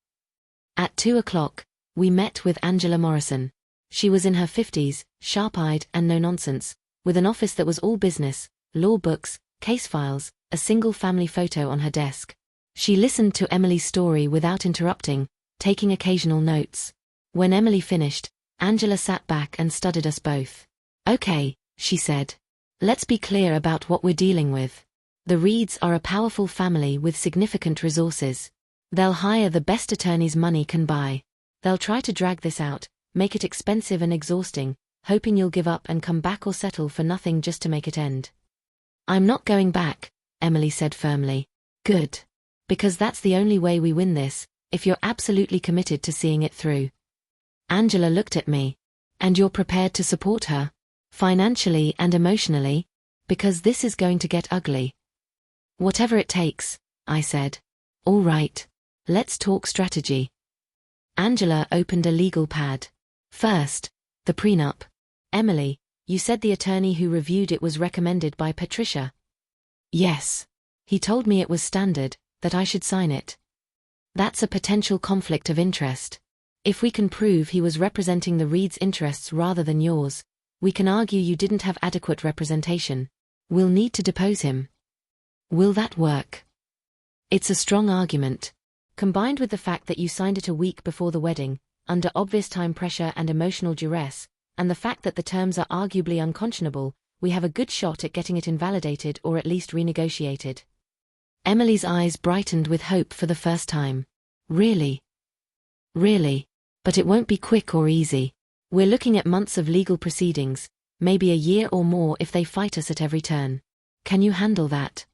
At 2 o'clock, we met with Angela Morrison. She was in her 50s, sharp-eyed and no-nonsense, with an office that was all business, law books, case files, a single family photo on her desk. She listened to Emily's story without interrupting, taking occasional notes. When Emily finished, Angela sat back and studied us both. Okay, she said. Let's be clear about what we're dealing with. The Reeds are a powerful family with significant resources. They'll hire the best attorneys money can buy. They'll try to drag this out, make it expensive and exhausting, hoping you'll give up and come back or settle for nothing just to make it end. I'm not going back, Emily said firmly. Good. Because that's the only way we win this, if you're absolutely committed to seeing it through. Angela looked at me. And you're prepared to support her? Financially and emotionally? Because this is going to get ugly. Whatever it takes, I said. All right. Let's talk strategy. Angela opened a legal pad. First, the prenup. Emily, you said the attorney who reviewed it was recommended by Patricia. Yes. He told me it was standard, that I should sign it. That's a potential conflict of interest. If we can prove he was representing the Reeds' interests rather than yours, we can argue you didn't have adequate representation. We'll need to depose him. Will that work? It's a strong argument. Combined with the fact that you signed it a week before the wedding, under obvious time pressure and emotional duress, and the fact that the terms are arguably unconscionable, we have a good shot at getting it invalidated or at least renegotiated. Emily's eyes brightened with hope for the first time. Really? Really? But it won't be quick or easy. We're looking at months of legal proceedings, maybe a year or more if they fight us at every turn. Can you handle that?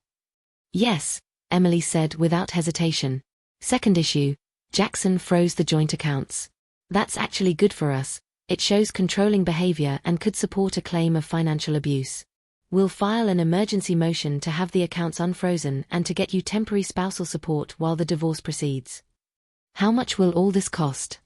Yes, Emily said without hesitation. Second issue, Jackson froze the joint accounts. That's actually good for us. It shows controlling behavior and could support a claim of financial abuse. We'll file an emergency motion to have the accounts unfrozen and to get you temporary spousal support while the divorce proceeds. How much will all this cost?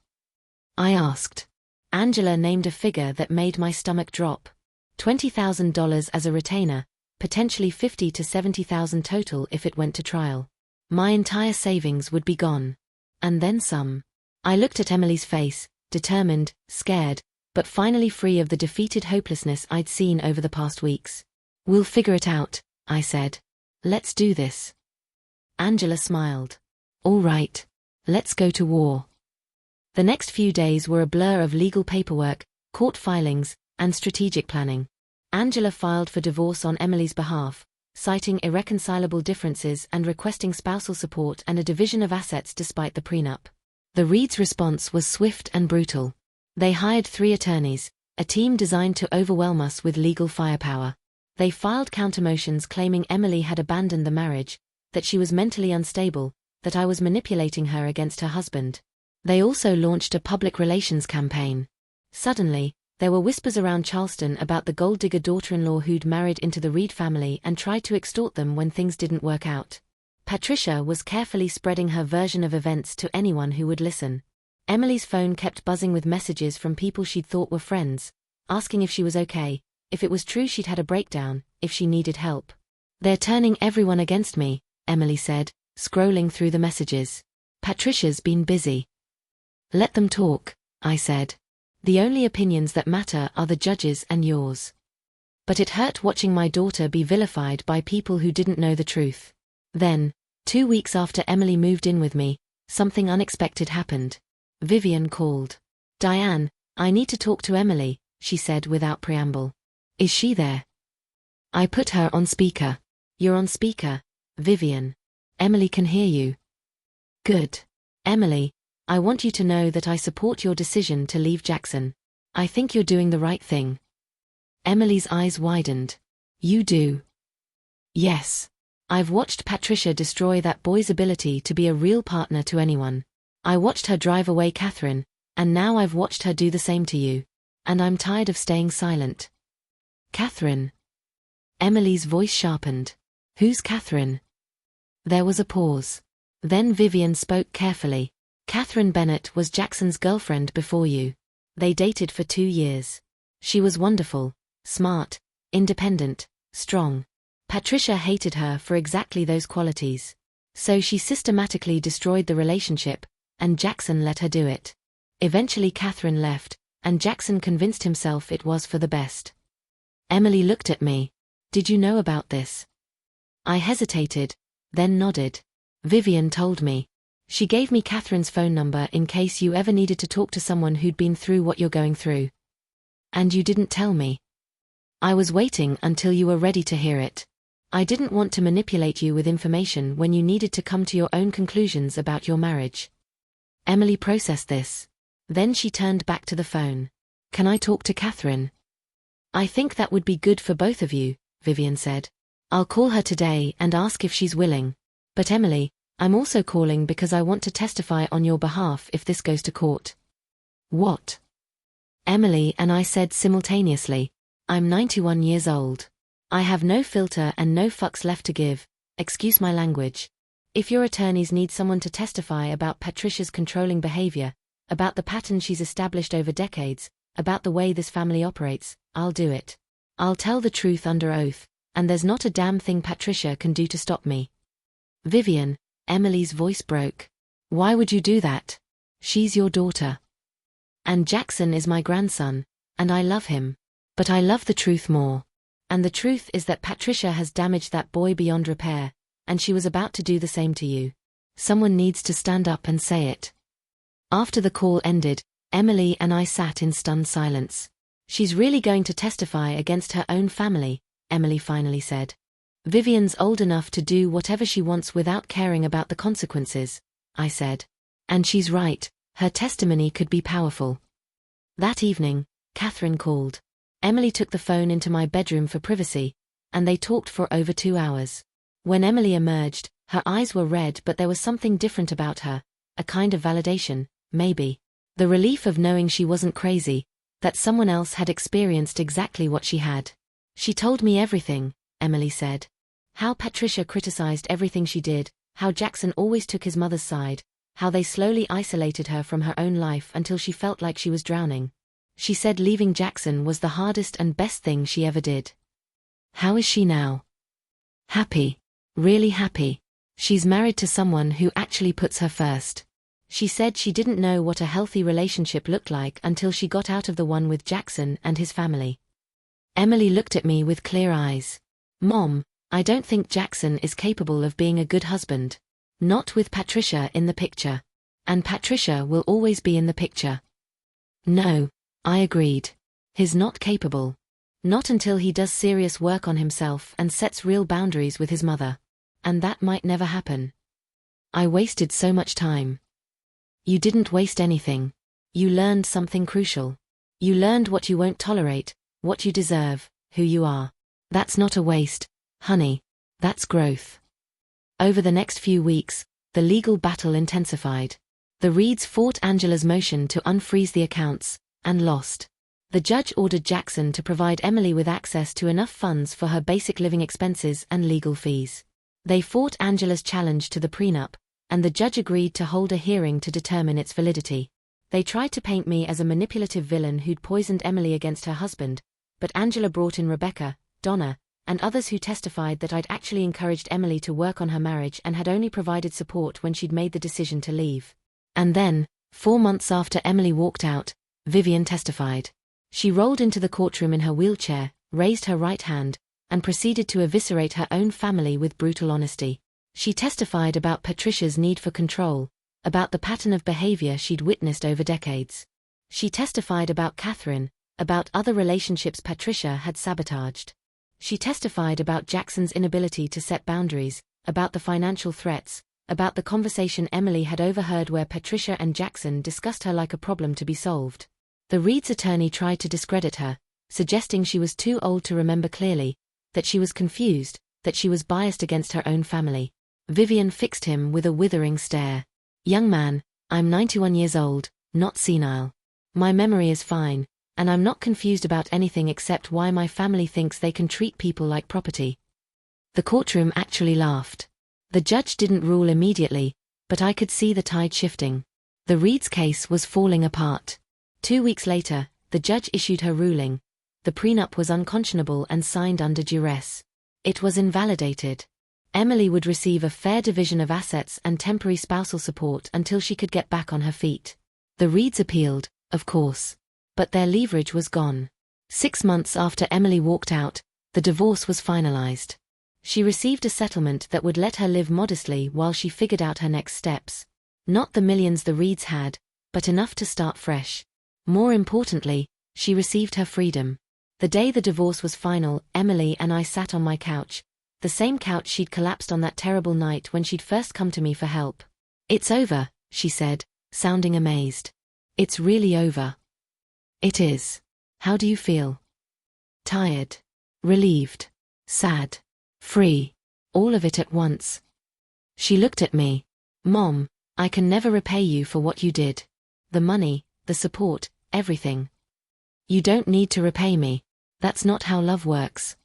I asked. Angela named a figure that made my stomach drop. $20,000 as a retainer, potentially $50,000 to $70,000 total if it went to trial. My entire savings would be gone. And then some. I looked at Emily's face, determined, scared, but finally free of the defeated hopelessness I'd seen over the past weeks. We'll figure it out, I said. Let's do this. Angela smiled. All right. Let's go to war. The next few days were a blur of legal paperwork, court filings, and strategic planning. Angela filed for divorce on Emily's behalf, citing irreconcilable differences and requesting spousal support and a division of assets despite the prenup. The Reeds' response was swift and brutal. They hired 3 attorneys, a team designed to overwhelm us with legal firepower. They filed countermotions claiming Emily had abandoned the marriage, that she was mentally unstable, that I was manipulating her against her husband. They also launched a public relations campaign. Suddenly, there were whispers around Charleston about the gold-digger daughter-in-law who'd married into the Reed family and tried to extort them when things didn't work out. Patricia was carefully spreading her version of events to anyone who would listen. Emily's phone kept buzzing with messages from people she'd thought were friends, asking if she was okay, if it was true she'd had a breakdown, if she needed help. They're turning everyone against me, Emily said, scrolling through the messages. Patricia's been busy. Let them talk, I said. The only opinions that matter are the judges and yours. But it hurt watching my daughter be vilified by people who didn't know the truth. Then, 2 weeks after Emily moved in with me, something unexpected happened. Vivian called. Diane, I need to talk to Emily, she said without preamble. Is she there? I put her on speaker. You're on speaker, Vivian. Emily can hear you. Good. Emily, I want you to know that I support your decision to leave Jackson. I think you're doing the right thing. Emily's eyes widened. You do? Yes. I've watched Patricia destroy that boy's ability to be a real partner to anyone. I watched her drive away Catherine, and now I've watched her do the same to you. And I'm tired of staying silent. Catherine. Emily's voice sharpened. Who's Catherine? There was a pause. Then Vivian spoke carefully. Catherine Bennett was Jackson's girlfriend before you. They dated for 2 years. She was wonderful, smart, independent, strong. Patricia hated her for exactly those qualities. So she systematically destroyed the relationship, and Jackson let her do it. Eventually Catherine left, and Jackson convinced himself it was for the best. Emily looked at me. Did you know about this? I hesitated, then nodded. Vivian told me. She gave me Catherine's phone number in case you ever needed to talk to someone who'd been through what you're going through. And you didn't tell me. I was waiting until you were ready to hear it. I didn't want to manipulate you with information when you needed to come to your own conclusions about your marriage. Emily processed this. Then she turned back to the phone. Can I talk to Catherine? I think that would be good for both of you, Vivian said. I'll call her today and ask if she's willing. But Emily, I'm also calling because I want to testify on your behalf if this goes to court. What? Emily and I said simultaneously. I'm 91 years old. I have no filter and no fucks left to give, excuse my language. If your attorneys need someone to testify about Patricia's controlling behavior, about the pattern she's established over decades, about the way this family operates, I'll do it. I'll tell the truth under oath, and there's not a damn thing Patricia can do to stop me. Vivian, Emily's voice broke. Why would you do that? She's your daughter. And Jackson is my grandson, and I love him. But I love the truth more. And the truth is that Patricia has damaged that boy beyond repair, and she was about to do the same to you. Someone needs to stand up and say it. After the call ended, Emily and I sat in stunned silence. She's really going to testify against her own family, Emily finally said. Vivian's old enough to do whatever she wants without caring about the consequences, I said. And she's right, her testimony could be powerful. That evening, Catherine called. Emily took the phone into my bedroom for privacy, and they talked for over 2 hours. When Emily emerged, her eyes were red, but there was something different about her, a kind of validation, maybe. The relief of knowing she wasn't crazy, that someone else had experienced exactly what she had. She told me everything, Emily said. How Patricia criticized everything she did, how Jackson always took his mother's side, how they slowly isolated her from her own life until she felt like she was drowning. She said leaving Jackson was the hardest and best thing she ever did. How is she now? Happy. Really happy. She's married to someone who actually puts her first. She said she didn't know what a healthy relationship looked like until she got out of the one with Jackson and his family. Emily looked at me with clear eyes. Mom, I don't think Jackson is capable of being a good husband. Not with Patricia in the picture. And Patricia will always be in the picture. No. I agreed. He's not capable. Not until he does serious work on himself and sets real boundaries with his mother. And that might never happen. I wasted so much time. You didn't waste anything. You learned something crucial. You learned what you won't tolerate, what you deserve, who you are. That's not a waste, honey. That's growth. Over the next few weeks, the legal battle intensified. The Reeds fought Angela's motion to unfreeze the accounts, and lost. The judge ordered Jackson to provide Emily with access to enough funds for her basic living expenses and legal fees. They fought Angela's challenge to the prenup, and the judge agreed to hold a hearing to determine its validity. They tried to paint me as a manipulative villain who'd poisoned Emily against her husband, but Angela brought in Rebecca, Donna, and others who testified that I'd actually encouraged Emily to work on her marriage and had only provided support when she'd made the decision to leave. And then, 4 months after Emily walked out, Vivian testified. She rolled into the courtroom in her wheelchair, raised her right hand, and proceeded to eviscerate her own family with brutal honesty. She testified about Patricia's need for control, about the pattern of behavior she'd witnessed over decades. She testified about Catherine, about other relationships Patricia had sabotaged. She testified about Jackson's inability to set boundaries, about the financial threats, about the conversation Emily had overheard where Patricia and Jackson discussed her like a problem to be solved. The Reeds' attorney tried to discredit her, suggesting she was too old to remember clearly, that she was confused, that she was biased against her own family. Vivian fixed him with a withering stare. "Young man, I'm 91 years old, not senile. My memory is fine, and I'm not confused about anything except why my family thinks they can treat people like property." The courtroom actually laughed. The judge didn't rule immediately, but I could see the tide shifting. The Reeds' case was falling apart. 2 weeks later, the judge issued her ruling. The prenup was unconscionable and signed under duress. It was invalidated. Emily would receive a fair division of assets and temporary spousal support until she could get back on her feet. The Reeds appealed, of course. But their leverage was gone. 6 months after Emily walked out, the divorce was finalized. She received a settlement that would let her live modestly while she figured out her next steps. Not the millions the Reeds had, but enough to start fresh. More importantly, she received her freedom. The day the divorce was final, Emily and I sat on my couch, the same couch she'd collapsed on that terrible night when she'd first come to me for help. "It's over," she said, sounding amazed. "It's really over." "It is. How do you feel?" "Tired. Relieved. Sad. Free. All of it at once." She looked at me. "Mom, I can never repay you for what you did. The money, the support, everything. You don't need to repay me. That's not how love works.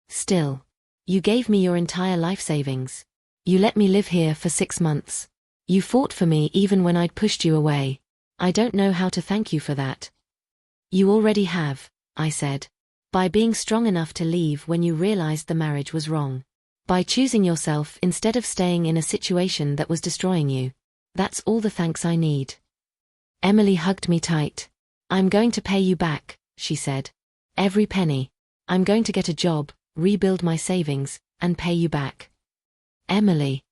Still. You gave me your entire life savings. You let me live here for 6 months. You fought for me even when I'd pushed you away. I don't know how to thank you for that." "You already have," I said. "By being strong enough to leave when you realized the marriage was wrong. By choosing yourself instead of staying in a situation that was destroying you. That's all the thanks I need." Emily hugged me tight. "I'm going to pay you back," she said. "Every penny. I'm going to get a job, rebuild my savings, and pay you back." "Emily."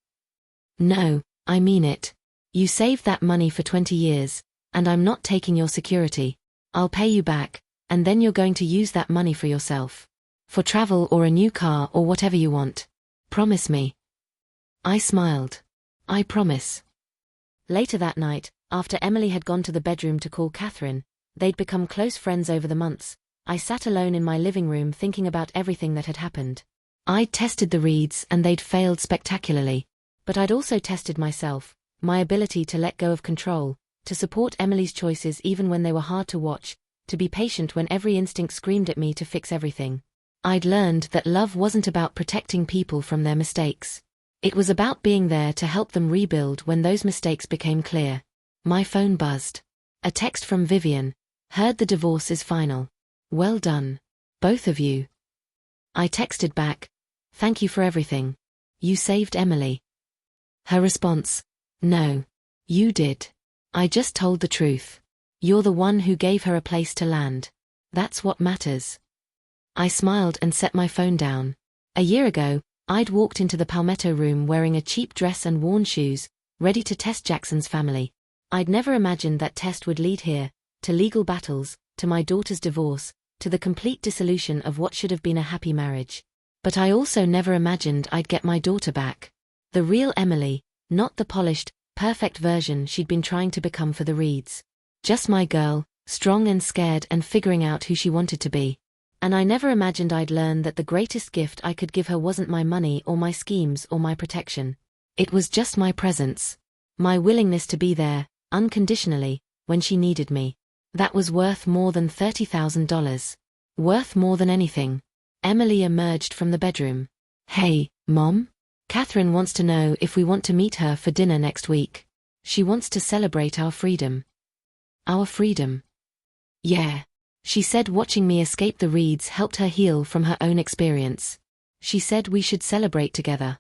"No, I mean it. You saved that money for 20 years, and I'm not taking your security. I'll pay you back, and then you're going to use that money for yourself. For travel or a new car or whatever you want. Promise me." I smiled. "I promise." Later that night, after Emily had gone to the bedroom to call Catherine, they'd become close friends over the months, I sat alone in my living room thinking about everything that had happened. I'd tested the Reeds and they'd failed spectacularly. But I'd also tested myself, my ability to let go of control, to support Emily's choices even when they were hard to watch, to be patient when every instinct screamed at me to fix everything. I'd learned that love wasn't about protecting people from their mistakes. It was about being there to help them rebuild when those mistakes became clear. My phone buzzed. A text from Vivian. "Heard the divorce is final. Well done. Both of you." I texted back. "Thank you for everything. You saved Emily." Her response. "No. You did. I just told the truth. You're the one who gave her a place to land. That's what matters." I smiled and set my phone down. A year ago, I'd walked into the Palmetto room wearing a cheap dress and worn shoes, ready to test Jackson's family. I'd never imagined that test would lead here, to legal battles, to my daughter's divorce, to the complete dissolution of what should have been a happy marriage. But I also never imagined I'd get my daughter back. The real Emily, not the polished, perfect version she'd been trying to become for the Reeds. Just my girl, strong and scared and figuring out who she wanted to be. And I never imagined I'd learn that the greatest gift I could give her wasn't my money or my schemes or my protection. It was just my presence. My willingness to be there, unconditionally, when she needed me. That was worth more than $30,000. Worth more than anything. Emily emerged from the bedroom. "Hey, Mom? Catherine wants to know if we want to meet her for dinner next week. She wants to celebrate our freedom." "Our freedom?" "Yeah. She said watching me escape the reeds helped her heal from her own experience. She said we should celebrate together.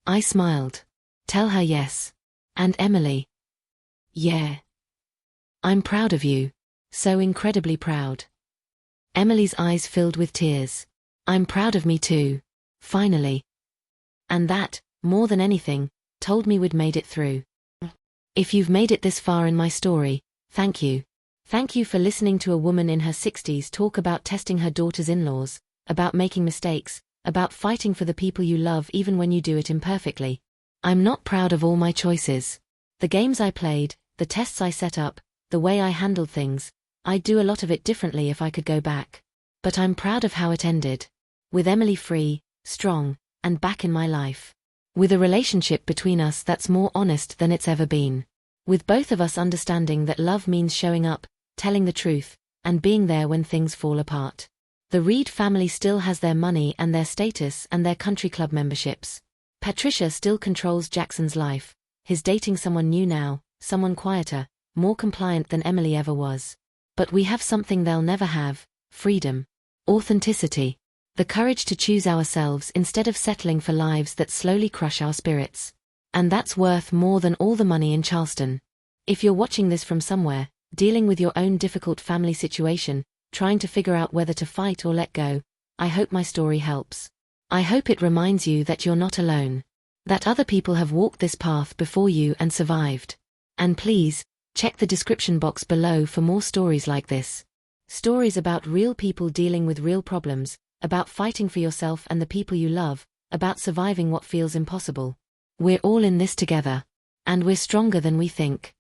I smiled. Tell her yes. And Emily? Yeah. I'm proud of you. So incredibly proud. Emily's eyes filled with tears. I'm proud of me too. Finally. And that, more than anything, told me we'd made it through. If you've made it this far in my story, thank you. Thank you for listening to a woman in her 60s talk about testing her daughter's in-laws, about making mistakes, about fighting for the people you love even when you do it imperfectly. I'm not proud of all my choices. The games I played, the tests I set up, the way I handled things, I'd do a lot of it differently if I could go back. But I'm proud of how it ended. With Emily free, strong, and back in my life. With a relationship between us that's more honest than it's ever been. With both of us understanding that love means showing up, telling the truth, and being there when things fall apart. The Reed family still has their money and their status and their country club memberships. Patricia still controls Jackson's life. He's dating someone new now, someone quieter, more compliant than Emily ever was. But we have something they'll never have: freedom. Authenticity. The courage to choose ourselves instead of settling for lives that slowly crush our spirits. And that's worth more than all the money in Charleston. If you're watching this from somewhere, dealing with your own difficult family situation, trying to figure out whether to fight or let go, I hope my story helps. I hope it reminds you that you're not alone. That other people have walked this path before you and survived. And please, check the description box below for more stories like this. Stories about real people dealing with real problems, about fighting for yourself and the people you love, about surviving what feels impossible. We're all in this together. And we're stronger than we think.